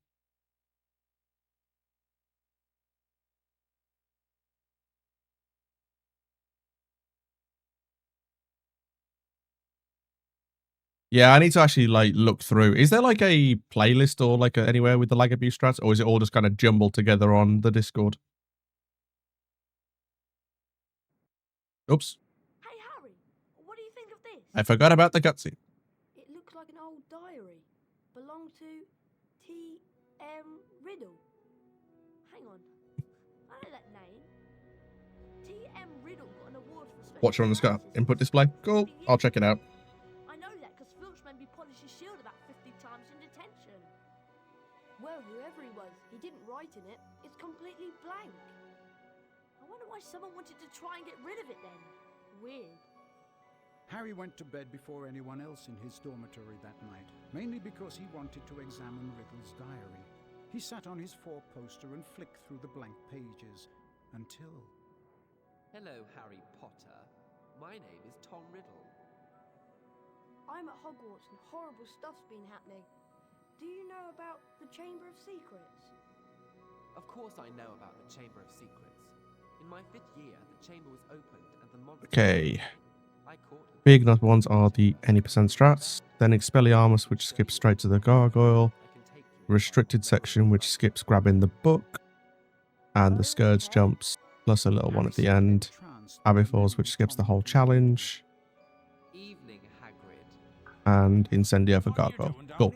A: Yeah, I need to actually like look through. Is there like a playlist or like anywhere with the lag abuse strats, or is it all just kind of jumbled together on the Discord? Oops,
B: Hey, Harry, what do you think of this?
A: I forgot about the cutscene.
B: It looks like an old diary. Belonged to T.M. Riddle. Hang on. I know that name. T.M. Riddle got an award for special
A: Watch her on the Skype
B: analysis
A: input display. Cool. I'll check it out.
B: I know that because Filch made me polish his shield about 50 times in detention. Well, whoever he was, he didn't write in it. It's completely blank. I wonder why someone wanted to try and get rid of it then. Weird.
O: Harry went to bed before anyone else in his dormitory that night, mainly because he wanted to examine Riddle's diary. He sat on his four-poster and flicked through the blank pages until...
P: Hello, Harry Potter. My name is Tom Riddle.
B: I'm at Hogwarts and horrible stuff's been happening. Do you know about the Chamber of Secrets?
P: Of course I know about the Chamber of Secrets. In my 5th year, the chamber was opened and the monster...
A: Okay.
P: I caught them.
A: Big nut ones are the any percent strats, then Expelliarmus, which skips straight to the gargoyle, restricted section, which skips grabbing the book, and the Scourge jumps, plus a little one at the end, Abifor's, which skips the whole challenge,
P: Evening, Hagrid.
A: and Incendio for gargoyle. Cool.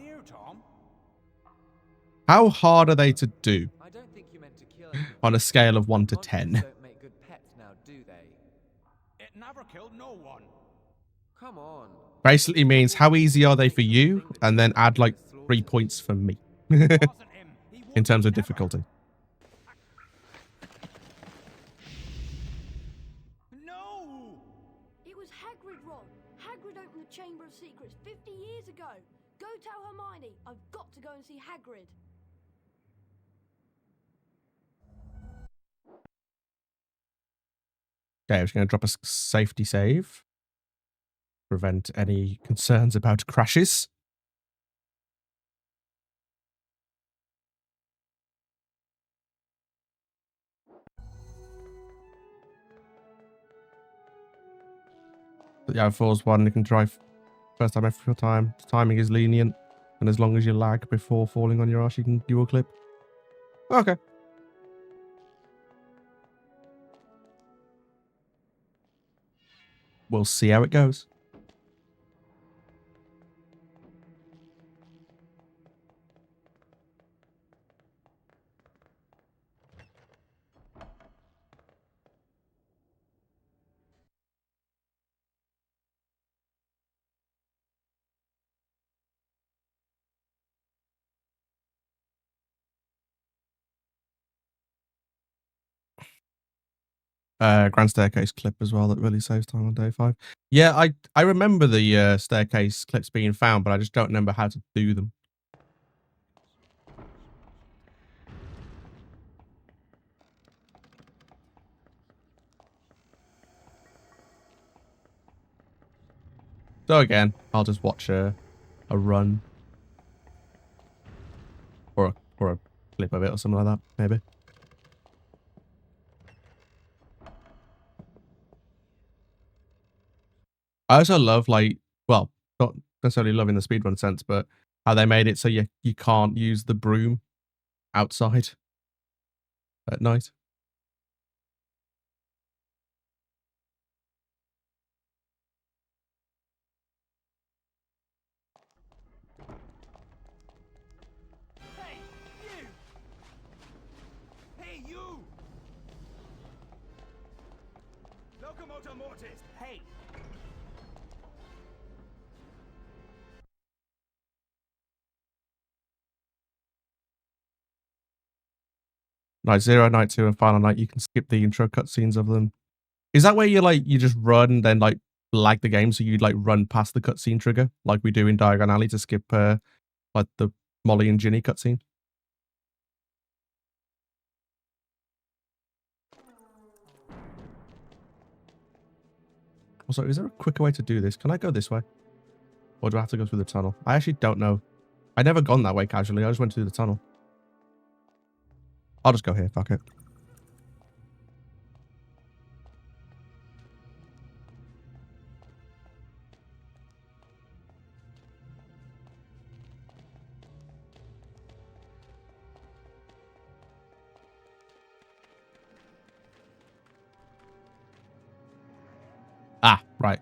A: How hard are they to do?
P: I don't think you meant to kill
A: On a scale of 1 to 10.
P: don't make good pets now, do they?
G: It never killed no one.
P: Come on.
A: Basically means how easy are they for you, and then add like 3 points for me. In terms of difficulty.
B: No! It was Hagrid, Ron. Hagrid opened the Chamber of Secrets 50 years ago. Go tell Hermione. I've got to go and see Hagrid.
A: Okay, I'm just going to drop a safety save. Prevent any concerns about crashes. But yeah, Force 1, you can drive first time every time. The timing is lenient, and as long as you lag before falling on your ass, you can dual clip. Okay. We'll see how it goes. Grand Staircase clip as well that really saves time on day 5. Yeah, I remember the staircase clips being found, but I just don't remember how to do them. So again, I'll just watch a run. Or a clip of it or something like that, maybe. I also love, like, well, not necessarily loving the speedrun sense, but how they made it so you can't use the broom outside at night.
C: Hey, you! Hey, you! Locomotor Mortis, hey!
A: Night 0, Night 2, and Final Night, you can skip the intro cutscenes of them. Is that where you just run, then, like, lag the game, so you, like, run past the cutscene trigger, like we do in Diagon Alley to skip, like, the Molly and Ginny cutscene? Also, is there a quicker way to do this? Can I go this way? Or do I have to go through the tunnel? I actually don't know. I never gone that way casually. I just went through the tunnel. I'll just go here. Fuck it. Ah, right.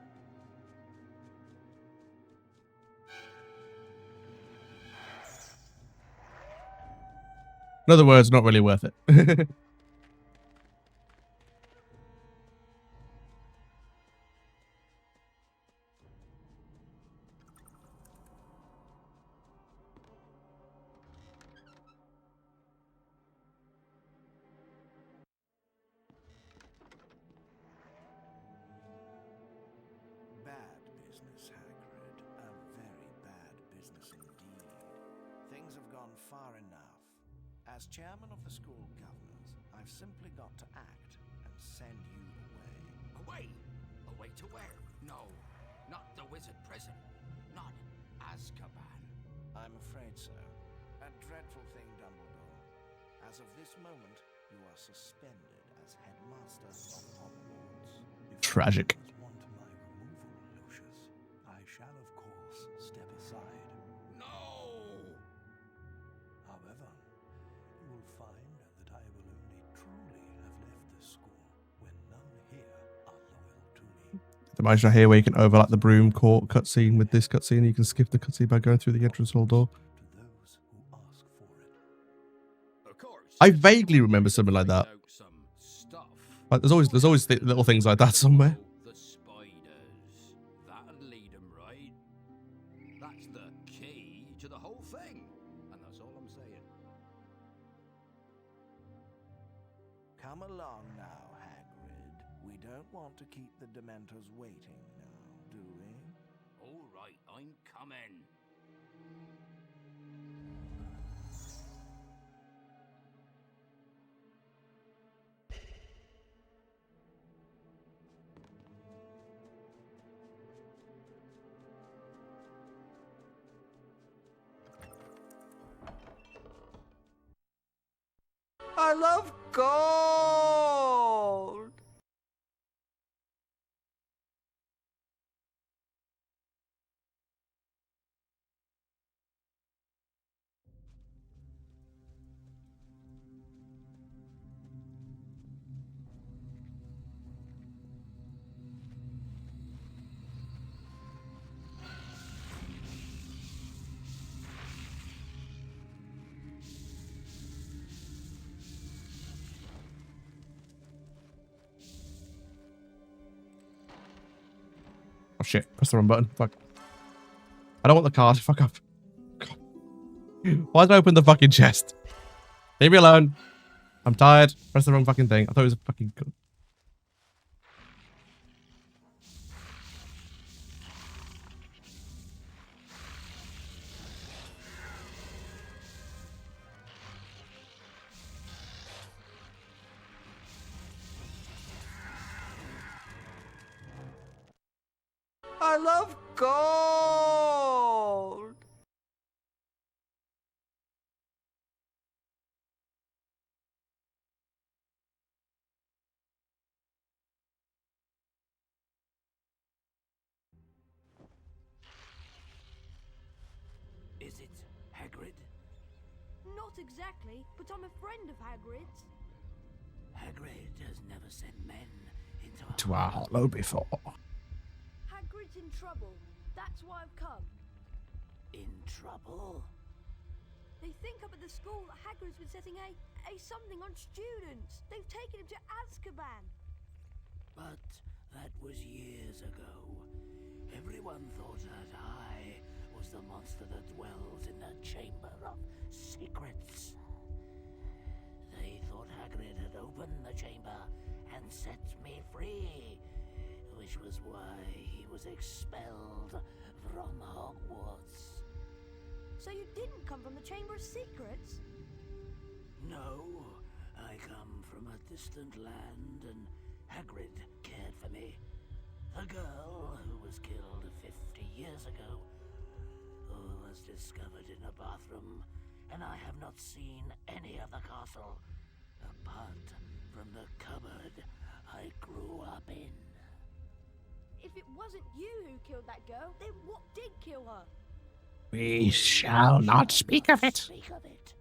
A: In other words, not really worth it.
F: Bad business, Hagrid. A very bad business indeed. Things have gone far enough. As chairman of the school governors, I've simply got to act and send you away.
N: Away? Away to where? No, not the wizard prison. Not Azkaban.
F: I'm afraid so. A dreadful thing, Dumbledore. As of this moment, you are suspended as headmaster of Hogwarts.
A: Tragic.
K: I shall, of course, step aside.
N: No!
K: However, you will find that I will only truly have left this school when none here are loyal to me.
A: The magic here where you can overlap the broom court cutscene with this cutscene. You can skip the cutscene by going through the entrance hall door. I vaguely remember something like that. Like there's always little things like that somewhere.
N: The spiders. That'll lead 'em right. That's the key to the whole thing. And that's all I'm saying.
F: Come along now, Hagrid. We don't want to keep the Dementors waiting now, do we?
N: All right, I'm coming.
C: I love gold!
A: Oh shit, press the wrong button. Fuck. I don't want the card. Fuck off. God. Why did I open the fucking chest? Leave me alone. I'm tired. Press the wrong fucking thing. I thought it was a fucking...
C: I love
Q: cold.
N: Is it Hagrid?
B: Not exactly, but I'm a friend of Hagrid's.
N: Hagrid has never sent men into
I: To our hollow before.
B: Hagrid's in trouble. That's why I've come.
N: In trouble?
B: They think up at the school that Hagrid's been setting a something on students. They've taken him to Azkaban.
N: But that was years ago. Everyone thought that I was the monster that dwells in the Chamber of Secrets. They thought Hagrid had opened the chamber and set me free, which was why he was expelled from Hogwarts.
B: So you didn't come from the Chamber of Secrets?
N: No, I come from a distant land and Hagrid cared for me. The girl who was killed 50 years ago was discovered in a bathroom, and I have not seen any of the castle apart from the cupboard I grew up in.
B: If it wasn't you who killed that girl, then what did kill her?
I: We shall not speak of it.
N: Speak of it.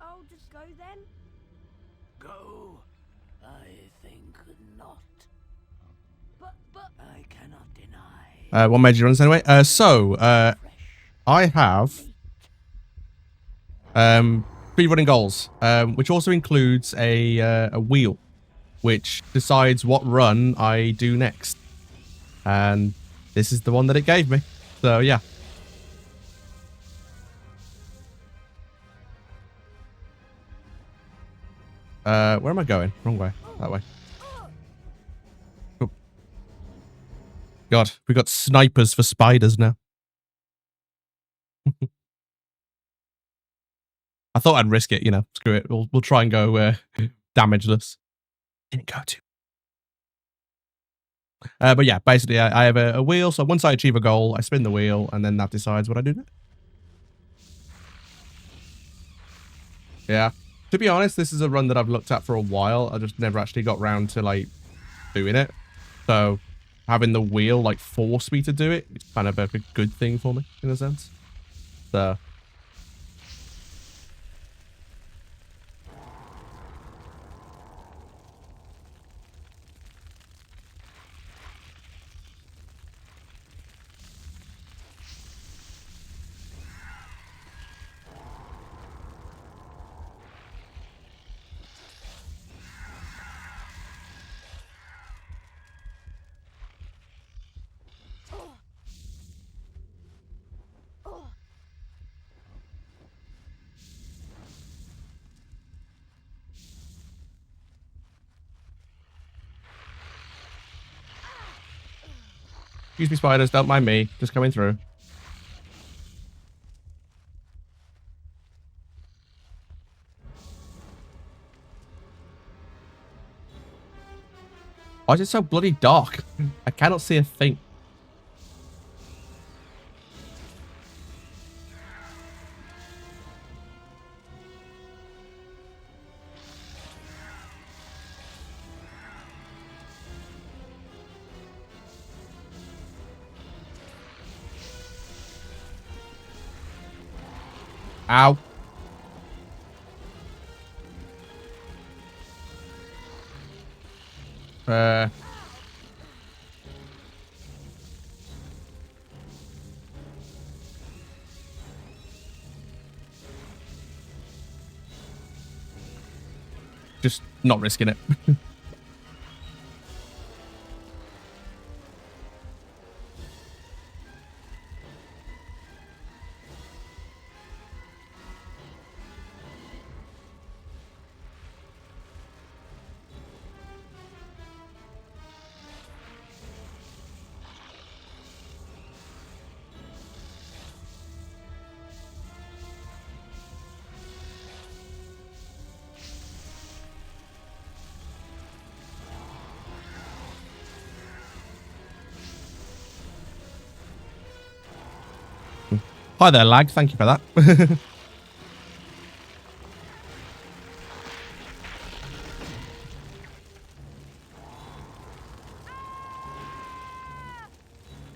B: I'll just go then.
N: Go? I think not.
B: But
N: I cannot deny.
A: One major runs anyway. I have speedrunning goals, which also includes a wheel, which decides what run I do next. And this is the one that it gave me. So yeah. Where am I going? Wrong way. That way. Oh. God, we got snipers for spiders now. I thought I'd risk it, you know. Screw it. We'll try and go damageless. Didn't go to. But yeah, basically I have a wheel. So once I achieve a goal, I spin the wheel, and then that decides what I do next. Yeah. To be honest, this is a run that I've looked at for a while. I just never actually got round to, like, doing it. So having the wheel, like, force me to do it, it's kind of a good thing for me, in a sense. So... Excuse me, spiders. Don't mind me. Just coming through. Why is it so bloody dark? I cannot see a thing. Ow. Just not risking it. Hi there, lag. Thank you for that.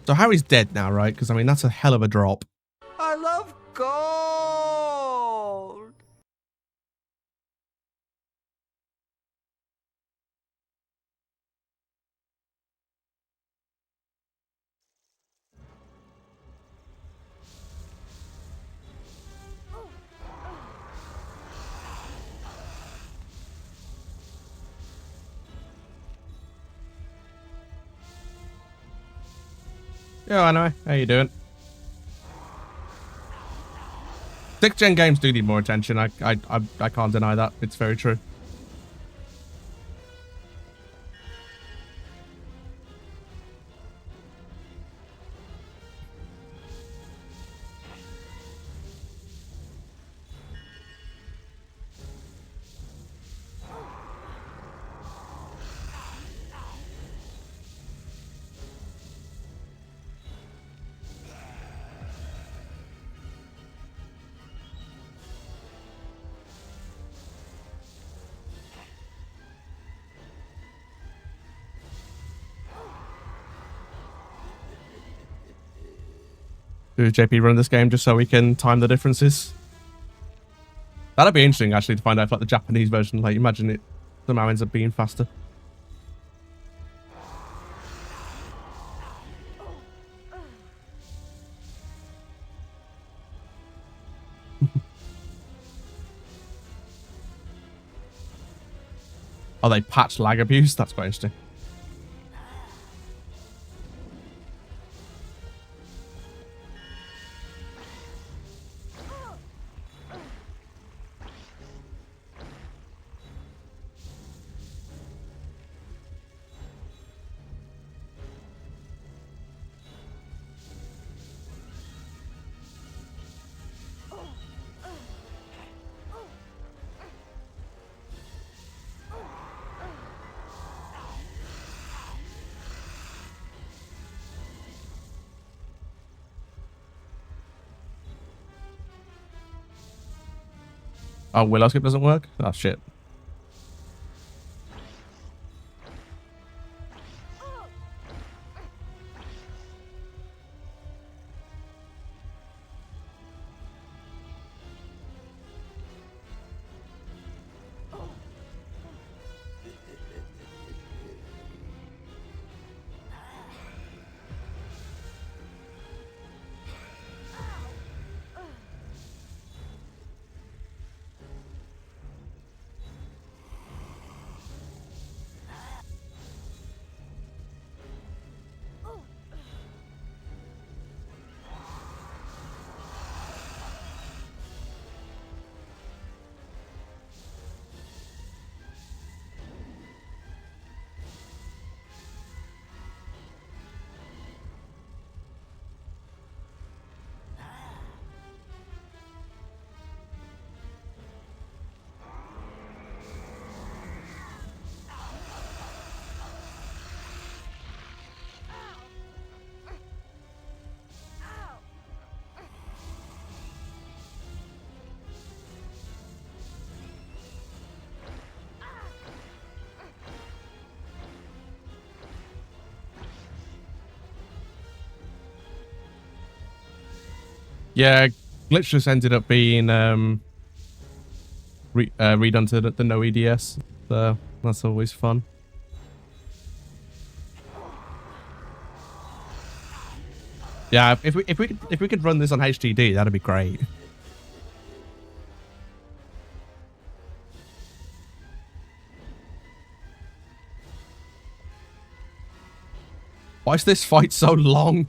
A: So Harry's dead now, right? Because, I mean, that's a hell of a drop.
C: I love gold!
A: Yo, anyway, how you doing? 6th gen games do need more attention. I can't deny that. It's very true. Do JP run this game just so we can time the differences? That'd be interesting, actually, to find out if, like, the Japanese version, like, imagine it somehow ends up being faster. Oh, they patched lag abuse? That's quite interesting. Oh, Willow skip doesn't work? Oh, shit. Yeah, glitch just ended up being redone to the no EDS, so that's always fun. Yeah, if we could run this on HDD, that'd be great. Why is this fight so long?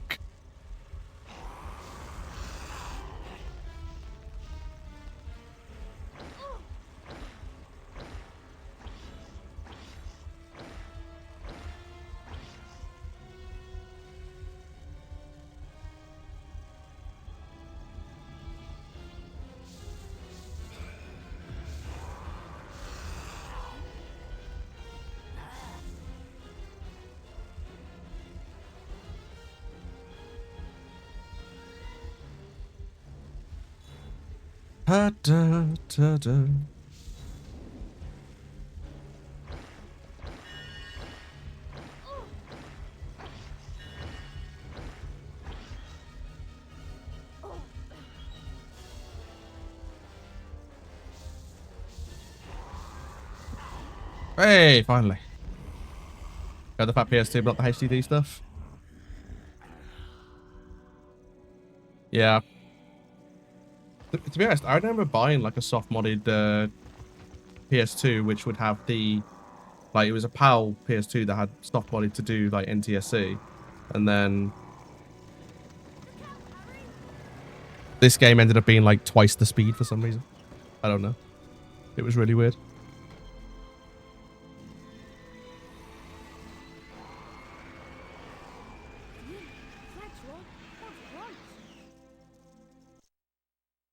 A: Da, da, da, da. Hey, finally. Got the fat PS2, but not the HDD stuff. Yeah. To be honest, I remember buying like a soft modded PS2, which would have the, like, it was a PAL PS2 that had soft modded to do like NTSC, and then this game ended up being like twice the speed for some reason. I don't know. It was really weird.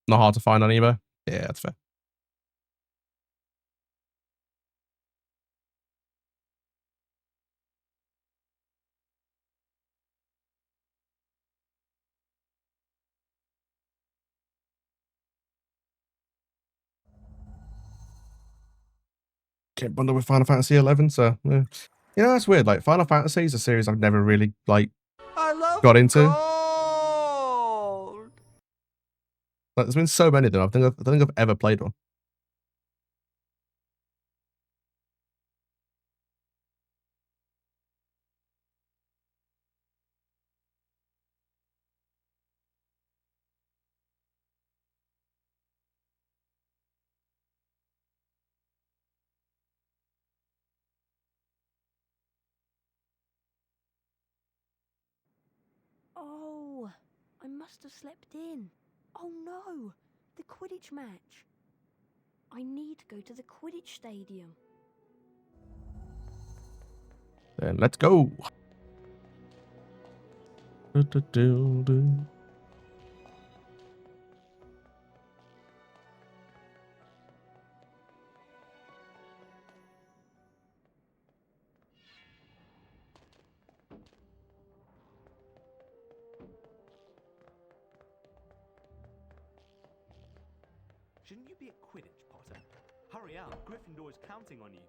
A: Not hard to find on eBay. Yeah, that's fair. Can't bundle with Final Fantasy 11, so yeah. You know, that's weird. Like, Final Fantasy is a series I've never really like got into. Like, there's been so many of them. I don't think I've ever played one.
B: Oh, I must have slept in. Oh no, the Quidditch match. I need to go to the Quidditch stadium.
A: Then let's go. Do-do-do-do.
Q: Shouldn't you be at Quidditch, Potter? Hurry up, Gryffindor is counting on you.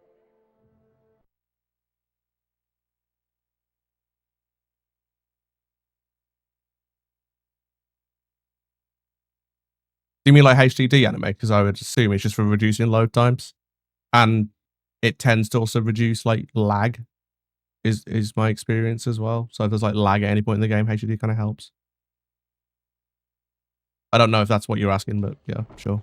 A: Do you mean like HDD anime? Because I would assume it's just for reducing load times, and it tends to also reduce like lag. Is my experience as well. So if there's like lag at any point in the game, HDD kind of helps. I don't know if that's what you're asking, but yeah, sure.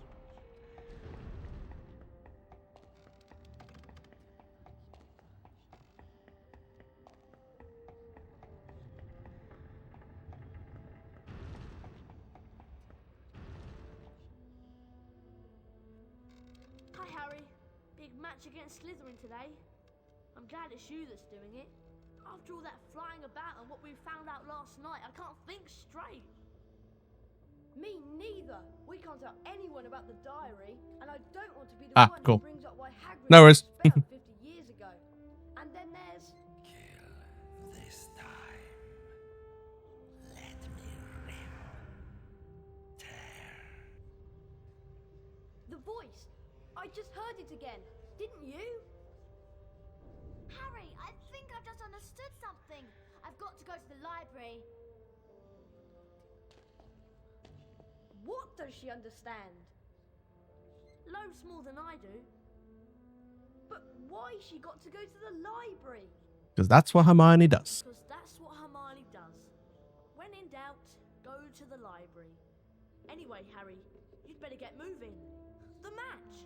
B: Hi Harry, big match against Slytherin today. I'm glad it's you that's doing it. After all that flying about and what we found out last night, I can't think straight. Me neither. We can't tell anyone about the diary, and I don't want to be the one
A: Cool.
B: who brings up why Hagrid
A: No worries.
B: was expelled 50 years ago. And then there's...
F: Kill this time. Let me rip. Tear.
B: The voice. I just heard it again. Didn't you?
L: Harry, I think I've just understood something. I've got to go to the library.
B: What does she understand? Loads more than I do. But why she got to go to the library?
A: Because that's what Hermione does.
B: Because that's what Hermione does. When in doubt, go to the library. Anyway, Harry, you'd better get moving. The match!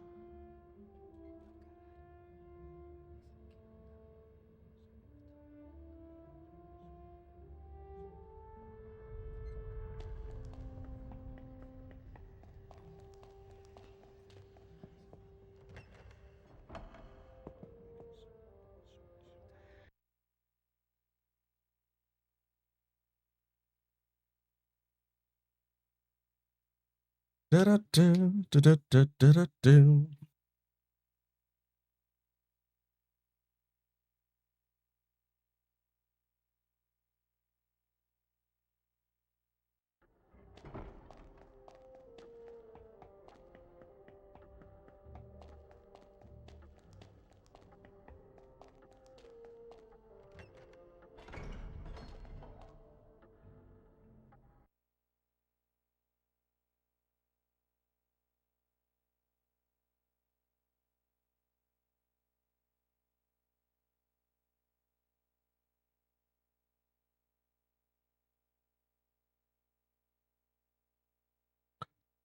A: Da-da-do, da-da-da-da-da-do.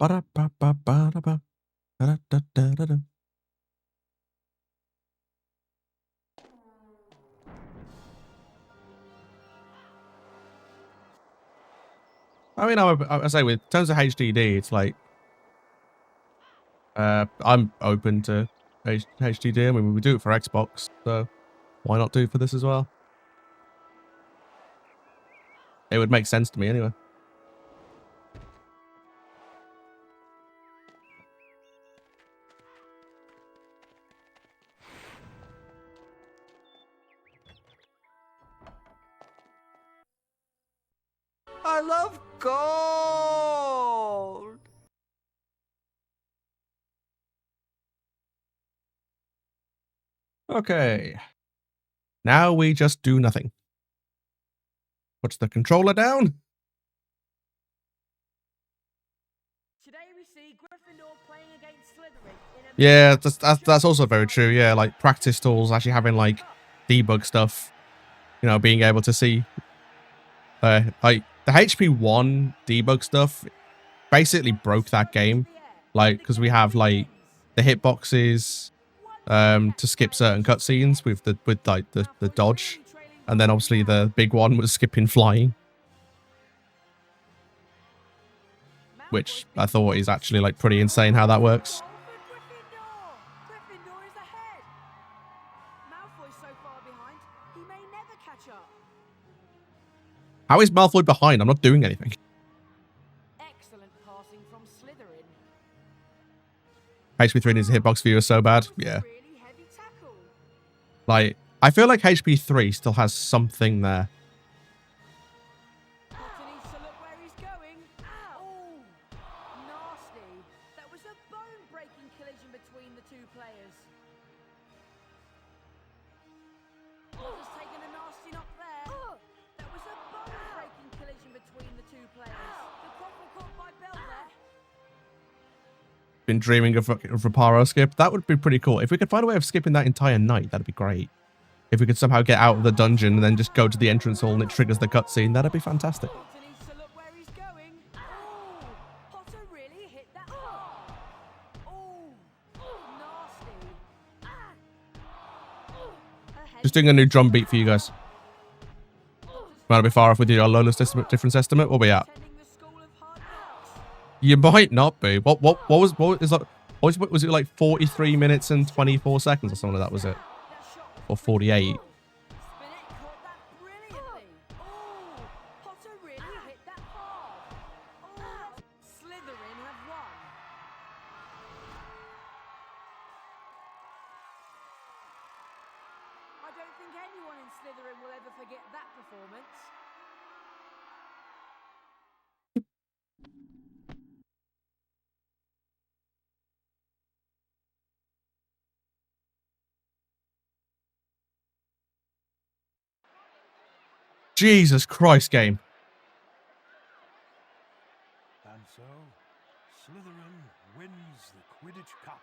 A: Ba-da-ba-ba-ba-da-ba. Da-da-da-da-da-da. I mean, I say with terms of HDD, it's like I'm open to HDD. I mean, we do it for Xbox, so why not do it for this as well? It would make sense to me anyway.
C: I love gold!
A: Okay. Now we just do nothing. Puts the controller down.
B: Today we see Gryffindor playing against Slytherin in a
A: Yeah, that's also very true. Yeah, like practice tools, actually having like debug stuff, you know, being able to see like the HP1 debug stuff basically broke that game. Like, because we have like the hitboxes to skip certain cutscenes with the dodge, and then obviously the big one was skipping flying, which I thought is actually like pretty insane how that works.
B: Gryffindor is ahead. Malfoy's so far behind, he may never catch up.
A: How is Malfoy behind? I'm not doing anything.
B: Excellent passing from Slytherin.
A: HP3 needs a hitbox viewer so bad. Yeah. Like, I feel like HP3 still has something there.
B: Potter needs to look where he's going. Oh, nasty. That was a bone-breaking collision between the two players. Potter's taken a nasty knock there. That was a bone-breaking collision between the two players. The quaffle caught by Bell there.
A: Been dreaming of a Reparo skip. That would be pretty cool. If we could find a way of skipping that entire night, that'd be great. If we could somehow get out of the dungeon and then just go to the entrance hall and it triggers the cutscene, that'd be fantastic.
B: Potter needs to look where he's going. Oh, Potter really hit that hard. Oh, nasty.
A: Just doing a new drum beat for you guys. Might be far off with your lowest difference estimate. What are we at? You might not be. What was it like 43 minutes and 24 seconds or something like that, was it? Or 48?
B: Potter really hit that hard. Oh, Slytherin have won. I don't think anyone in Slytherin will ever forget that performance.
A: Jesus Christ, game.
K: And so, Slytherin wins the Quidditch Cup.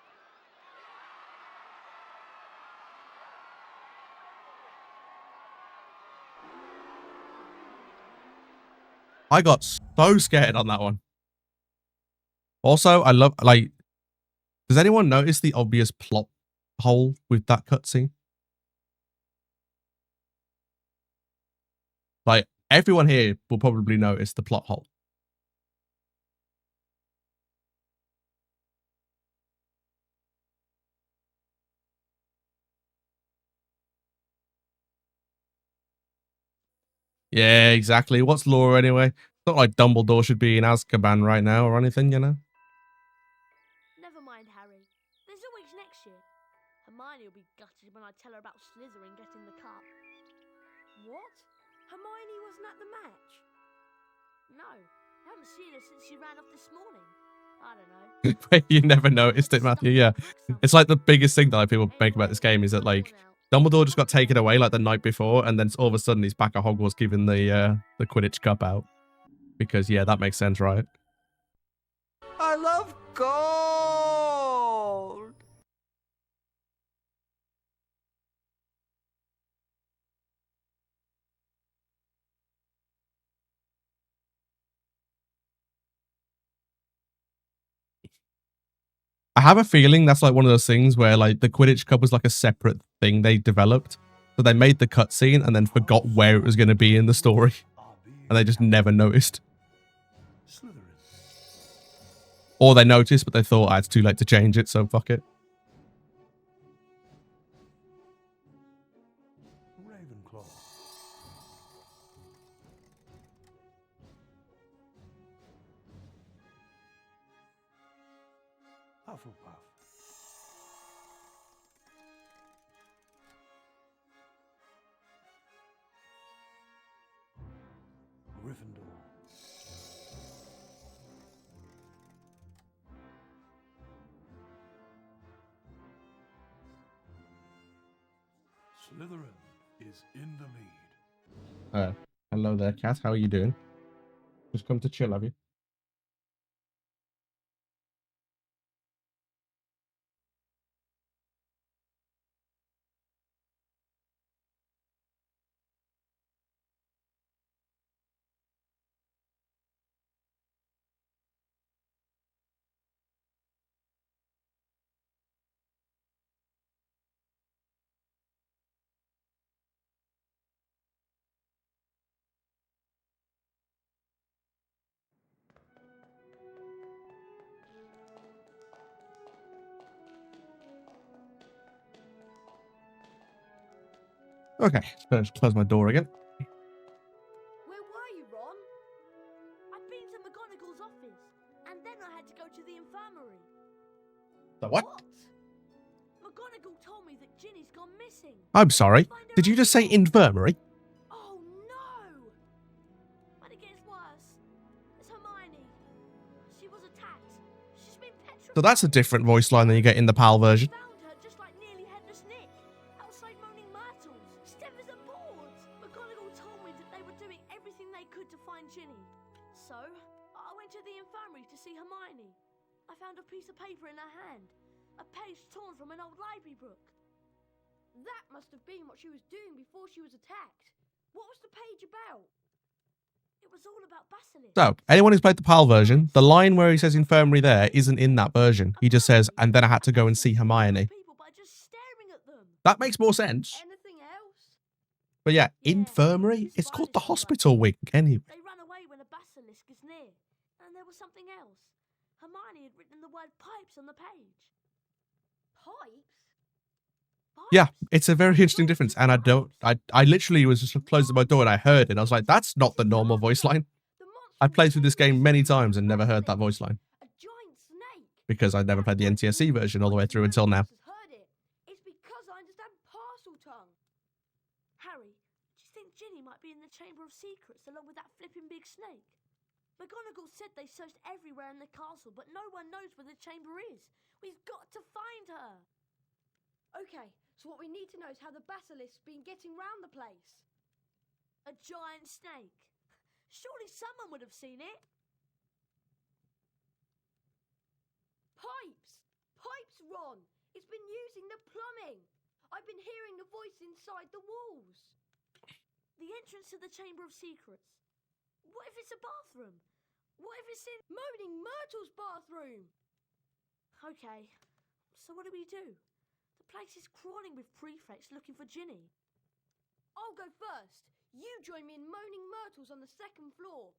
A: I got so scared on that one. Also, I love, like, does anyone notice the obvious plot hole with that cutscene? Like, everyone here will probably notice the plot hole. Yeah, exactly. What's law anyway? It's not like Dumbledore should be in Azkaban right now or anything, you know?
B: Never mind, Harry. There's always next year. Hermione will be gutted when I tell her about Slytherin getting the cup. What? Hermione wasn't at the match? No, I haven't seen her since she ran off this morning. I don't know.
A: You never noticed it, Matthew. Yeah. It's like the biggest thing that like, people make about this game is that like Dumbledore just got taken away like the night before, and then all of a sudden he's back at Hogwarts giving the Quidditch Cup out. Because yeah, that makes sense, right?
C: I love gold!
A: I have a feeling that's like one of those things where like the Quidditch Cup was like a separate thing they developed. So they made the cutscene and then forgot where it was going to be in the story. And they just never noticed. Or they noticed, but they thought, it's too late to change it, so fuck it.
K: Ravenclaw. Hufflepuff. Gryffindor. Slytherin is in the lead.
A: Hello there, Cat. How are you doing? Just come to chill, have you? Okay, let's close my door again.
B: Where were you, Ron? I've been to McGonagall's office, and then I had to go to the infirmary.
A: The what?
B: McGonagall told me that Ginny's gone missing.
A: I'm sorry. Did you just say infirmary?
B: Oh no! But it gets worse. It's Hermione. She was attacked. She's been petrified.
A: So that's a different voice line than you get in the PAL version.
B: Found her just like nearly headless Nick, outside moaning myrtles, stemmers and boards. McGonagall told me that they were doing everything they could to find Ginny. So I went to the infirmary to see Hermione. I found a piece of paper in her hand, a page torn from an old library book. That must have been what she was doing before she was attacked. What was the page about? It was all about Basilisk.
A: So, anyone who's played the PAL version, the line where he says infirmary there isn't in that version. He just says, and then I had to go and see Hermione. That makes more sense.
B: Anything else?
A: But yeah, infirmary? It's called the hospital wing, anyway.
B: They ran away when a basilisk is near. And there was something else. Hermione had written the word pipes on the page. Pipes?
A: Yeah, it's a very interesting difference. And I literally was just closing my door and I heard it. I was like, that's not the normal voice line. I played through this game many times and never heard that voice line. Because I never played the NTSC version all the way through until now.
B: It's because I understand parcel tongue. Harry, do you think Ginny might be in the Chamber of Secrets along with that flipping big snake? McGonagall said they searched everywhere in the castle, but no one knows where the chamber is. We've got to find her. Okay, so what we need to know is how the basilisk's been getting round the place. A giant snake. Surely someone would have seen it. Pipes! Pipes, Ron! It's been using the plumbing! I've been hearing the voice inside the walls. The entrance to the Chamber of Secrets. What if it's a bathroom? What if it's in Moaning Myrtle's bathroom? Okay, so what do we do? The place is crawling with prefects looking for Ginny. I'll go first. You join me in Moaning Myrtle's on the second floor.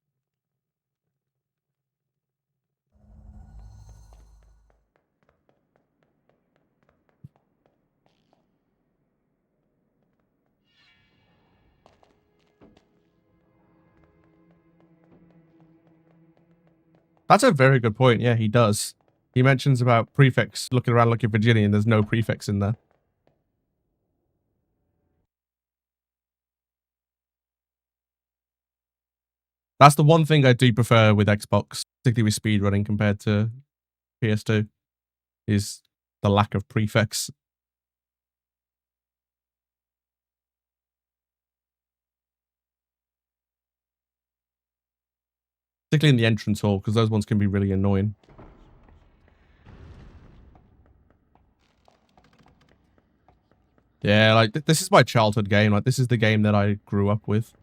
A: That's a very good point. Yeah, he does. He mentions about prefects looking around looking for Ginny and there's no prefects in there. That's the one thing I do prefer with Xbox, particularly with speedrunning compared to PS2, is the lack of prefects. Particularly in the entrance hall, because those ones can be really annoying. Yeah, like, this is my childhood game. Like, this is the game that I grew up with.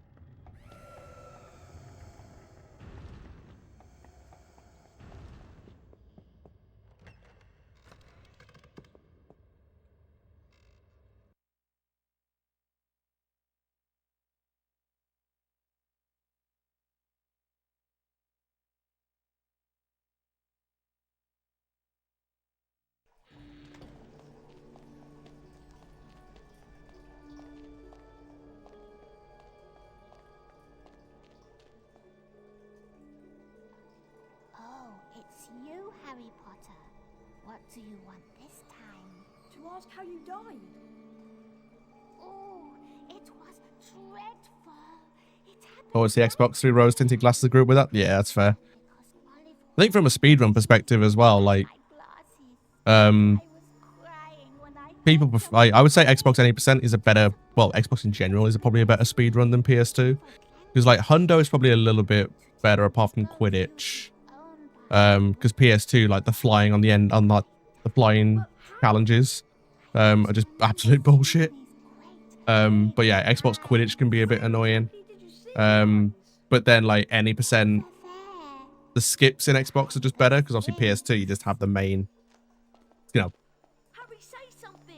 L: It's you, Harry Potter. What do you want this time?
B: To ask how you died.
L: Oh, it was dreadful.
A: Oh, it's the Xbox 3 rose tinted glasses group with that? Yeah, that's fair. I think from a speedrun perspective as well, like, people, I would say Xbox any percent is a better, well, Xbox in general is probably a better speedrun than PS2. Because, like, Hundo is probably a little bit better apart from Quidditch. Because PS2, like, the flying on the end, on like, the flying challenges, are just absolute bullshit. But yeah, Xbox Quidditch can be a bit annoying. But then, like, any percent, the skips in Xbox are just better, because obviously PS2, you just have the main, you know,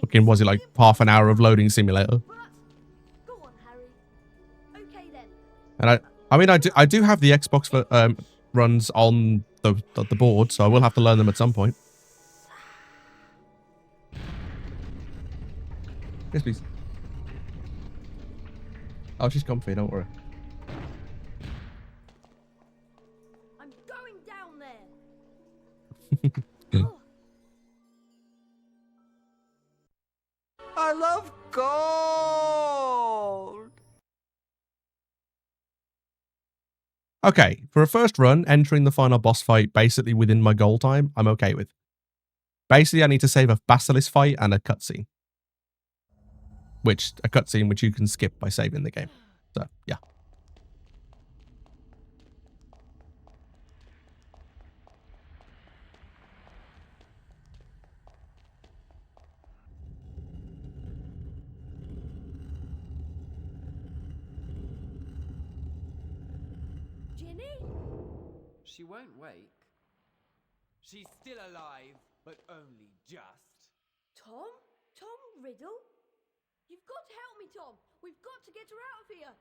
A: fucking, was it like half an hour of loading simulator? And I mean, I do have the Xbox for, runs on the board, so I will have to learn them at some point. Yes, please. Oh, she's comfy, don't worry.
B: I'm going down there.
C: I love gold!
A: Okay, for a first run, entering the final boss fight basically within my goal time, I'm okay with. Basically, I need to save a Basilisk fight and a cutscene. A cutscene which you can skip by saving the game. So, yeah.
B: Ginny?
P: She won't wake. She's still alive, but only just.
B: Tom? Tom Riddle? You've got to help me, Tom. We've got to get her out of here.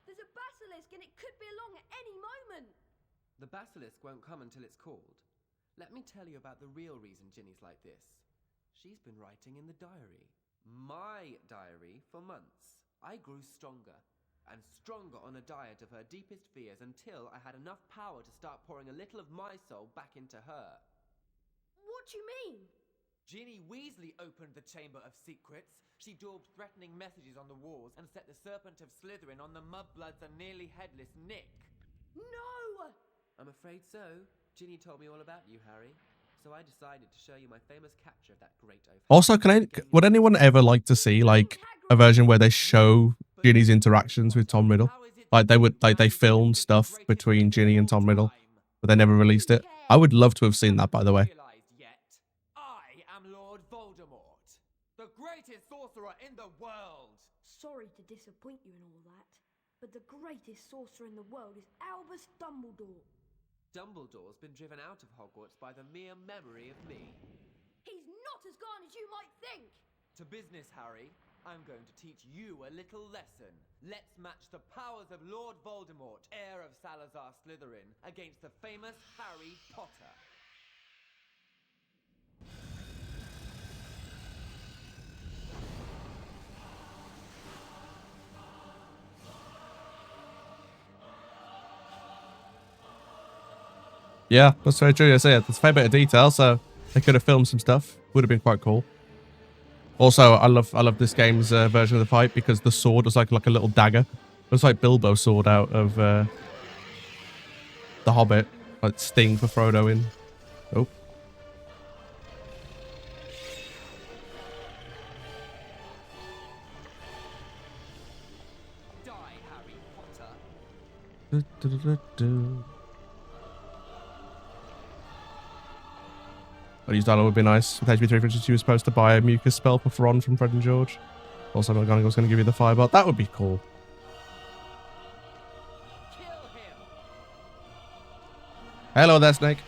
B: There's a basilisk and it could be along at any moment.
P: The basilisk won't come until it's called. Let me tell you about the real reason Ginny's like this. She's been writing in the diary. My diary for months. I grew stronger and stronger on a diet of her deepest fears until I had enough power to start pouring a little of my soul back into her.
B: What do you mean?
P: Ginny Weasley opened the Chamber of Secrets. She daubed threatening messages on the walls and set the Serpent of Slytherin on the mudbloods and nearly headless Nick.
B: No!
P: I'm afraid so. Ginny told me all about you, Harry. So I decided to show you my famous capture of that great oaf.
A: Also, would anyone ever like to see, like, a version where they show Ginny's interactions with Tom Riddle? Like, they filmed stuff between Ginny and Tom Riddle, but they never released it. I would love to have seen that, by the way.
P: I am Lord Voldemort, the greatest sorcerer in the world.
B: Sorry to disappoint you in all that, but the greatest sorcerer in the world is Albus Dumbledore.
P: Dumbledore's been driven out of Hogwarts by the mere memory of me.
B: He's not as gone as you might think.
P: To business, Harry. I'm going to teach you a little lesson. Let's match the powers of Lord Voldemort, heir of Salazar Slytherin, against the famous Harry Potter.
A: Yeah, that's very true. I say it. There's a fair bit of detail, so they could have filmed some stuff. Would have been quite cool. Also, I love this game's version of the fight because the sword was like a little dagger. It was like Bilbo's sword out of The Hobbit, like Sting for Frodo in. Oh.
P: Die, Harry Potter.
A: I'll use dialogue would be nice. With HP3, for instance, you were supposed to buy a mucus spell for Ron from Fred and George. Also, McGonagall's going to give you the fireball. That would be cool. Hello there, Snake.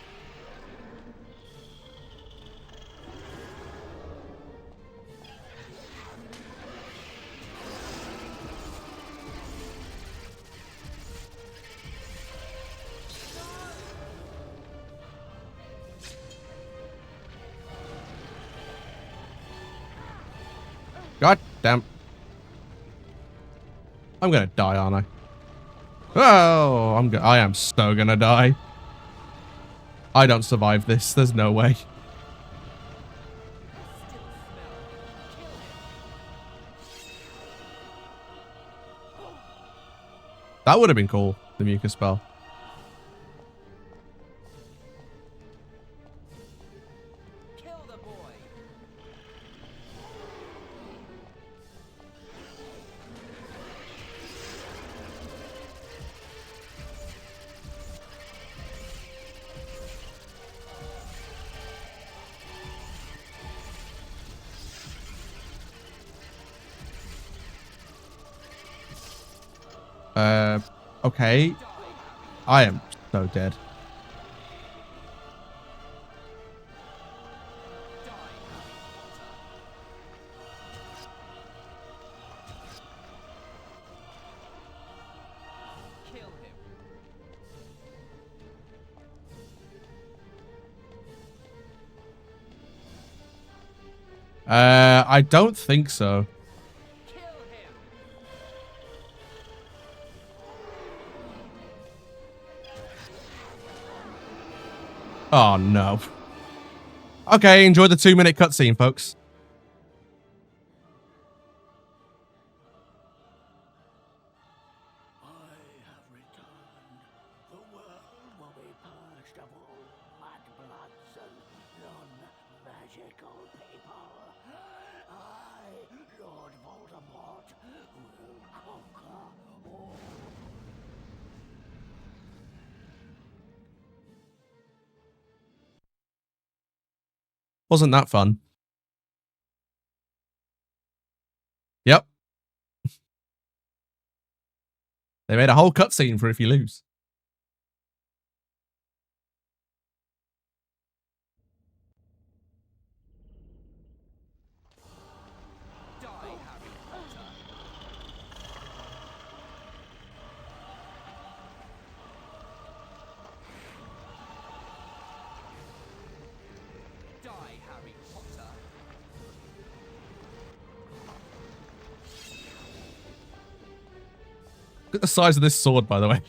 A: God damn. I'm gonna die, aren't I? Oh, I am so gonna die. I don't survive this. There's no way. That would have been cool, the mucus spell. Okay. I am so dead. I don't think so. Oh, no. Okay, enjoy the 2-minute cutscene, folks. Wasn't that fun? Yep. They made a whole cutscene for if you lose. Look at the size of this sword, by the way.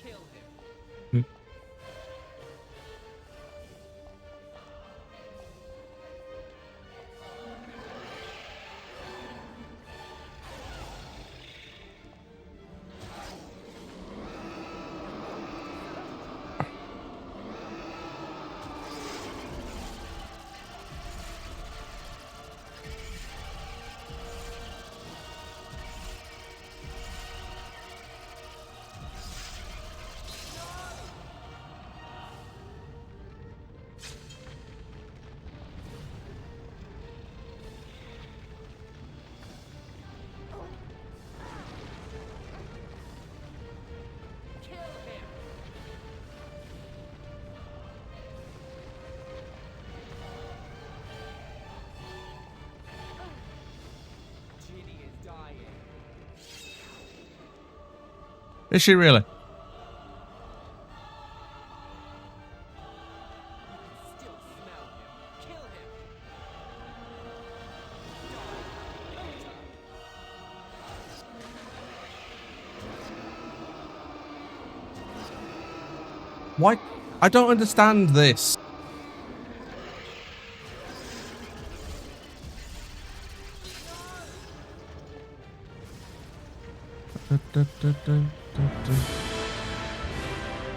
A: Is she really? Why? I don't understand this.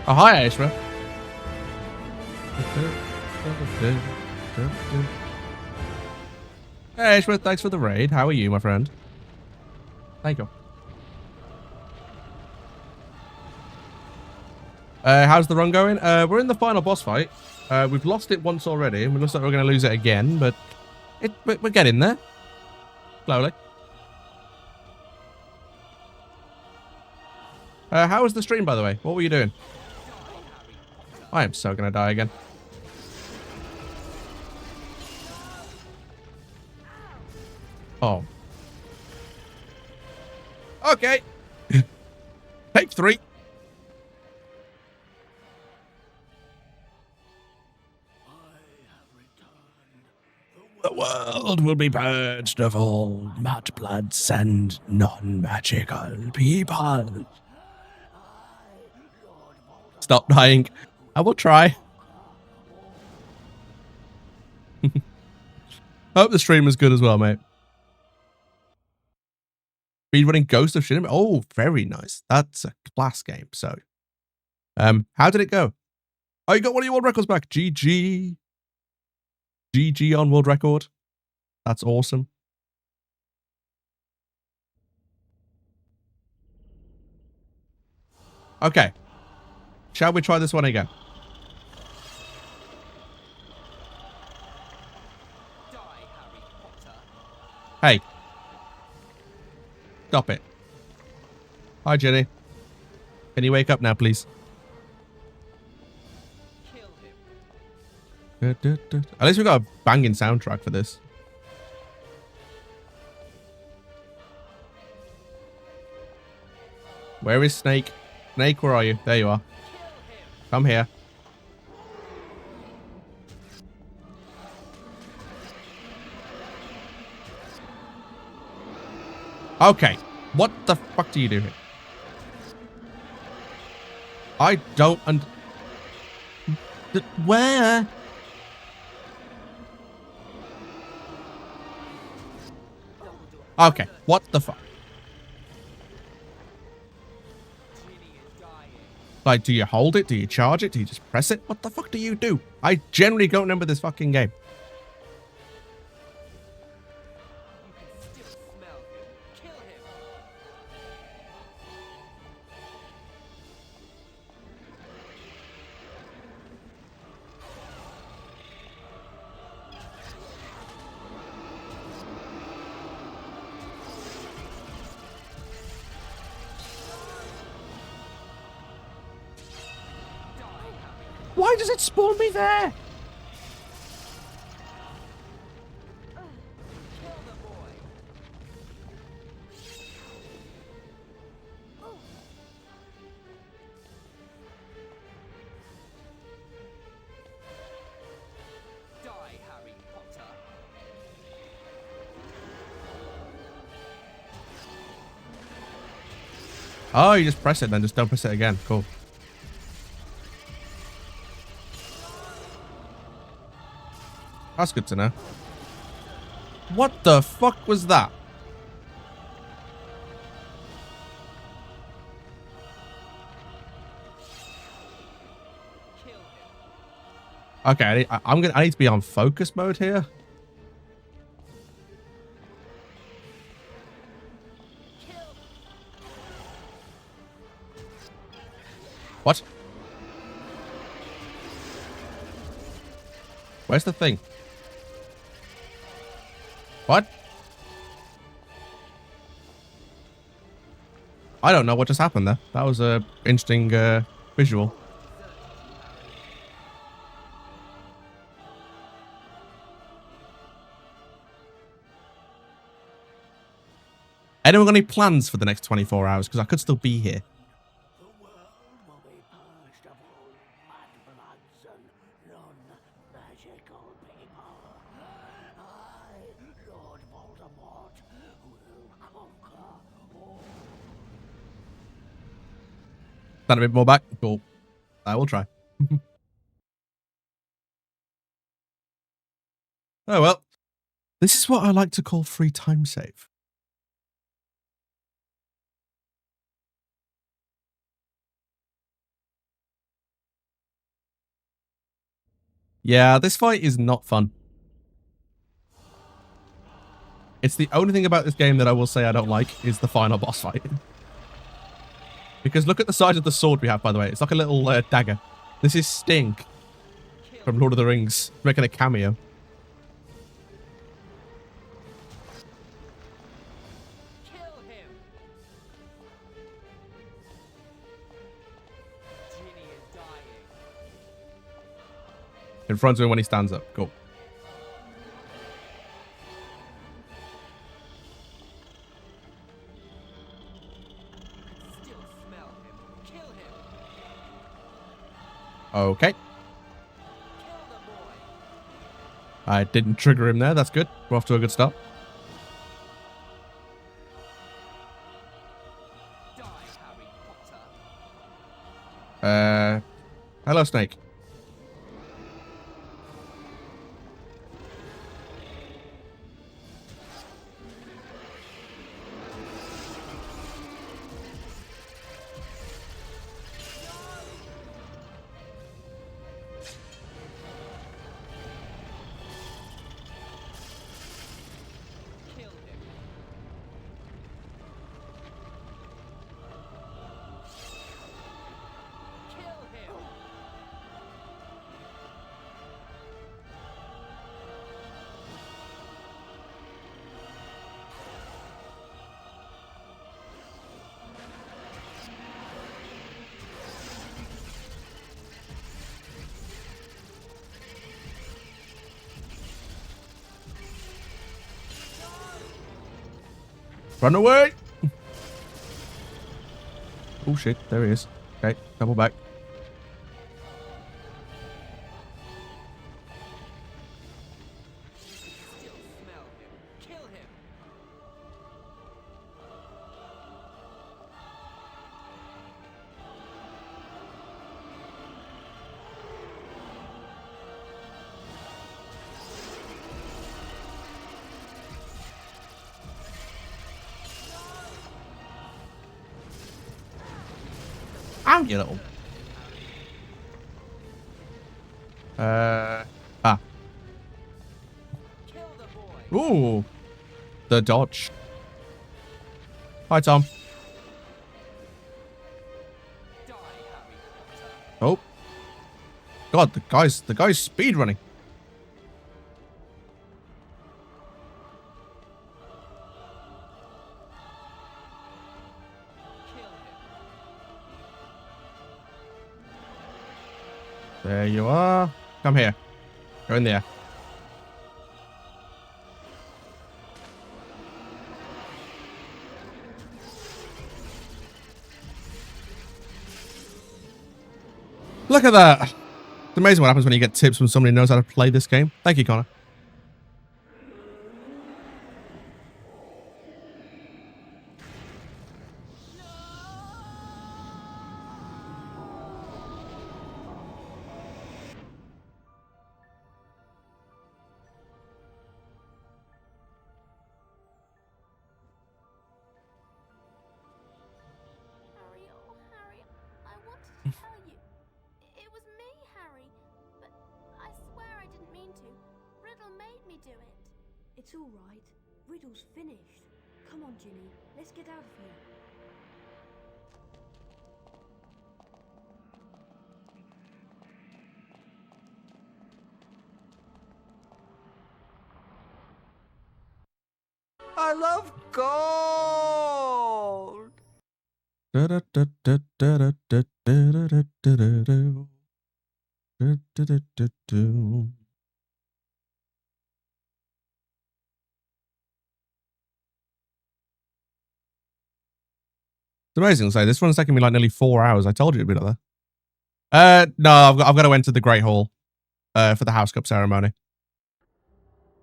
A: Oh, hi, Aishma. Hey, Aishma, thanks for the raid. How are you, my friend? Thank you. How's the run going? We're in the final boss fight. We've lost it once already, and it looks like we're going to lose it again, but we're getting there. Slowly. How was the stream, by the way? What were you doing? I am so going to die again. Oh. Okay. Take 3. The world will be purged of all mud bloods and non-magical people. Stop dying. I will try. I hope the stream is good as well, mate. Speedrunning Ghost of Tsushima. Oh, very nice. That's a class game. So, how did it go? Oh, you got one of your world records back. GG. GG on world record. That's awesome. Okay. Shall we try this one again? Hey. Stop it. Hi, Jenny. Can you wake up now, please? At least we got a banging soundtrack for this. Where is Snake? Snake, where are you? There you are. Come here. Okay. What the fuck do you do here? I don't where? Okay. What the fuck? Like, do you hold it? Do you charge it? Do you just press it? What the fuck do you do? I generally don't remember this fucking game. Why does it spawn me there? Oh, you just press it then, just don't press it again. Cool. That's good to know. What the fuck was that? Okay, I need to be on focus mode here. What? Where's the thing? What? I don't know what just happened there. That was a interesting visual. Anyone got any plans for the next 24 hours? Because I could still be here. Stand a bit more back. Cool. I will try. Oh well. This is what I like to call free time save. Yeah, this fight is not fun. It's the only thing about this game that I will say I don't like is the final boss fight. Because look at the size of the sword we have, by the way. It's like a little dagger. This is Sting from Lord of the Rings, making a cameo. In front of him when he stands up. Cool. Okay. I didn't trigger him there. That's good. We're off to a good start. Hello, Snake. Run away! Oh shit, there he is. Okay, double back.
P: Still smell him. Kill him.
A: Ow, you little. Ah. Ooh. The dodge. Hi, Tom. Oh. God, the guy's speed running. There you are. Come here. Go in there. Look at that. It's amazing what happens when you get tips from somebody who knows how to play this game. Thank you, Connor.
L: Harry, oh Harry, I wanted to tell you. It was me, Harry. But I swear I didn't mean to. Riddle made me do it.
B: It's all right. Riddle's finished. Come on, Ginny. Let's get out of here.
C: I love gold!
A: It's amazing to say this one's taking me like nearly 4 hours. I told you it'd be like that. No, I've got to enter the Great Hall for the House Cup ceremony,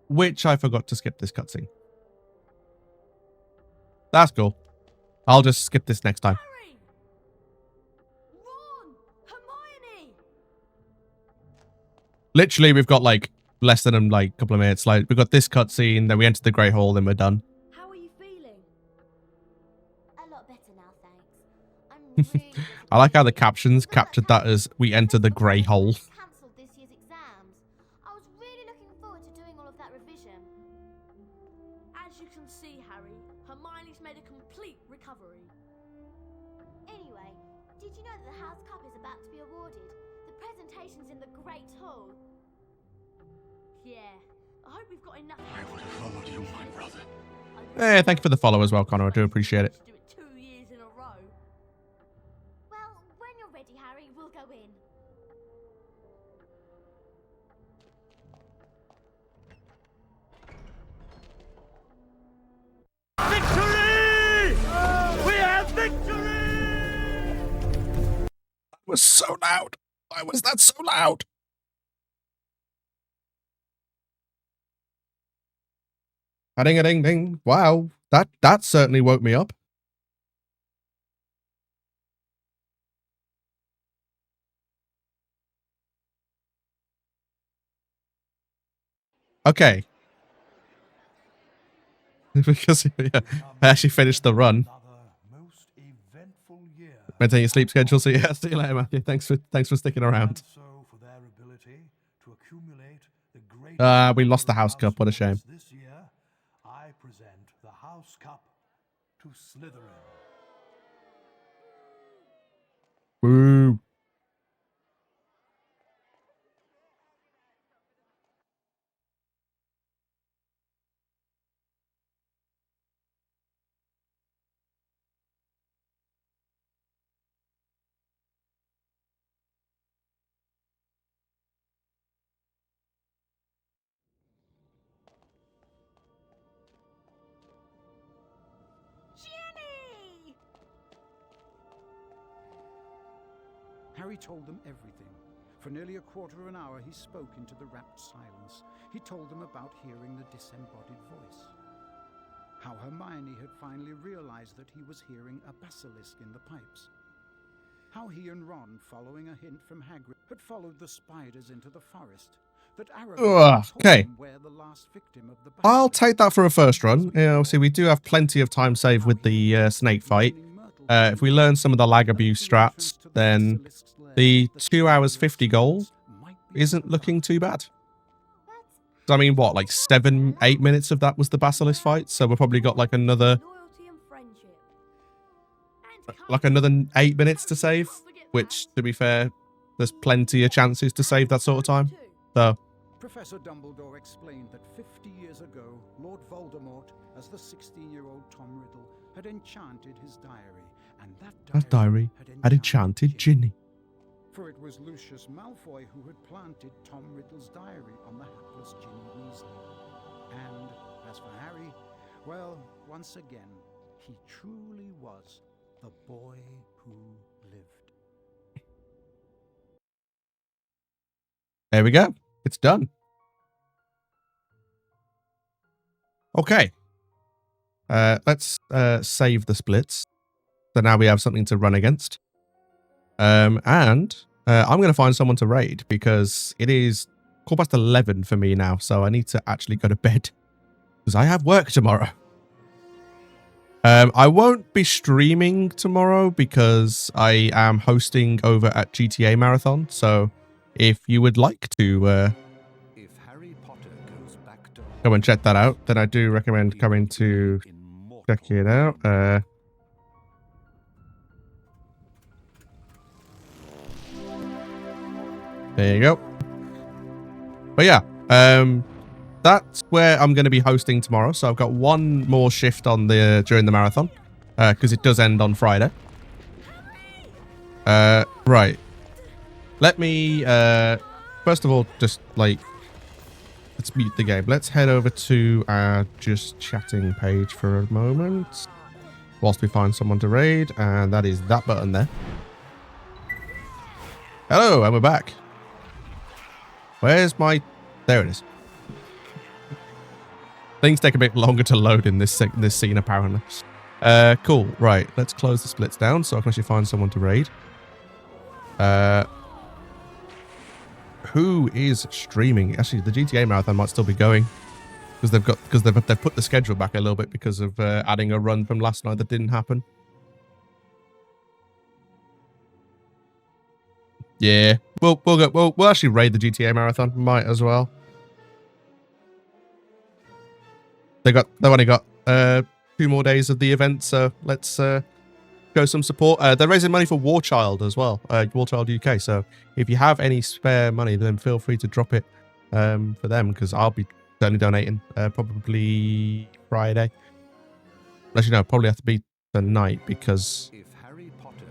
A: which I forgot to skip this cutscene. That's cool. I'll just skip this next time.
B: Harry! Ron! Hermione!
A: Literally, we've got like less than like a couple of minutes. Like we've got this cutscene, then we enter the Great Hall, then we're done.
B: How are you feeling?
L: A lot better now, thanks. I'm really
A: I like how the captions captured that as we enter the Grey Hole.
L: cancelled this year's exams. I was really looking forward to doing all of that revision.
B: As you can see, Harry, Hermione's made a complete recovery.
L: Anyway, did you know that the House Cup is about to be awarded? The presentation's in the Great Hall.
B: Yeah, I hope we've got enough.
K: I would have followed you, my brother.
A: Hey, thank you for the follow as well, Connor. I do appreciate it.
B: Do it 2 years in a row.
L: Well, when you're ready, Harry, we'll go in.
C: Victory! We have victory!
A: That was so loud. Why was that so loud? A ding a ding ding. Wow. That certainly woke me up. Okay. Because yeah, I actually finished the run. Maintain your sleep schedule. So yeah, see you later, Matthew. Thanks for sticking around. We lost the House Cup. What a shame.
K: This year, I present the House Cup to Slytherin.
A: Woo.
O: Harry told them everything. For nearly a quarter of an hour, he spoke into the rapt silence. He told them about hearing the disembodied voice. How Hermione had finally realized that he was hearing a basilisk in the pipes. How he and Ron, following a hint from Hagrid, had followed the spiders into the forest. That Aragorn told
A: Okay.
O: them where the last victim of the
A: I'll take that for a first run. Obviously, we do have plenty of time saved with the snake fight. If we learn some of the lag abuse strats, then the 2 hours 50 goal isn't looking too bad. I mean, what, like 7-8 minutes of that was the basilisk fight, so we've probably got like another 8 minutes to save, which, to be fair, there's plenty of chances to save that sort of time. So
O: Professor Dumbledore explained that 50 years ago, Lord Voldemort, as the 16-year-old Tom Riddle, had enchanted his diary, and that
A: diary had enchanted Ginny.
O: For it was Lucius Malfoy who had planted Tom Riddle's diary on the hapless Ginny Weasley. And as for Harry, well, once again, he truly was the boy who lived.
A: There we go. It's done. Okay. Let's save the splits. So now we have something to run against. And I'm going to find someone to raid because it is 11:15 for me now. So I need to actually go to bed because I have work tomorrow. I won't be streaming tomorrow because I am hosting over at GTA Marathon. So if you would like to go and check that out, then I do recommend coming to check it out. There you go. But yeah, that's where I'm going to be hosting tomorrow. So I've got one more shift on during the marathon because it does end on Friday. Right. Let me first of all just let's mute the game. Let's head over to our just chatting page for a moment whilst we find someone to raid, and that is that button there. Hello, and we're back. Where's my... There it is. Things take a bit longer to load in this scene, apparently. Cool. Right, let's close the splits down so I can actually find someone to raid. Who is streaming? Actually, the GTA Marathon might still be going because they've put the schedule back a little bit because of adding a run from last night that didn't happen. Yeah, we'll actually raid the GTA Marathon. Might as well. They've only got 2 more days of the event, so let's show some support. They're raising money for War Child as well, War Child UK. So if you have any spare money, then feel free to drop it for them because I'll be certainly donating probably Friday. Actually, no, probably have to be tonight because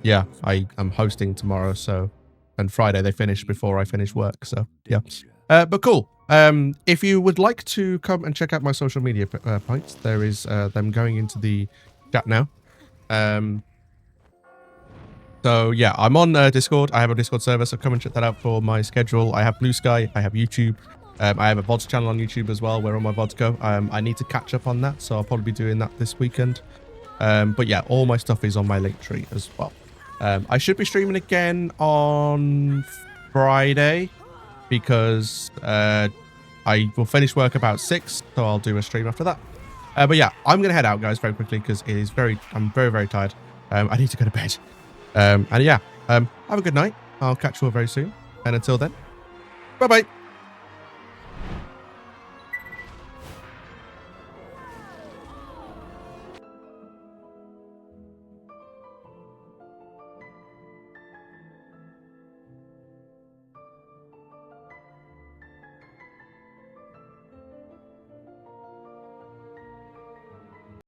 A: yeah, I am hosting tomorrow. So. And Friday they finish before I finish work, so yeah. But cool. If you would like to come and check out my social media points, there is them going into the chat now. So yeah, I'm on Discord. I have a Discord server, so come and check that out for my schedule. I have Blue Sky, I have YouTube. I have a Vods channel on YouTube as well, where all my Vods go. I need to catch up on that, so I'll probably be doing that this weekend. But yeah, all my stuff is on my Linktree as well. I should be streaming again on Friday because I will finish work about 6, so I'll do a stream after that. But yeah, I'm going to head out, guys, very quickly because I'm very, very tired. I need to go to bed. And yeah, have a good night. I'll catch you all very soon. And until then, bye-bye.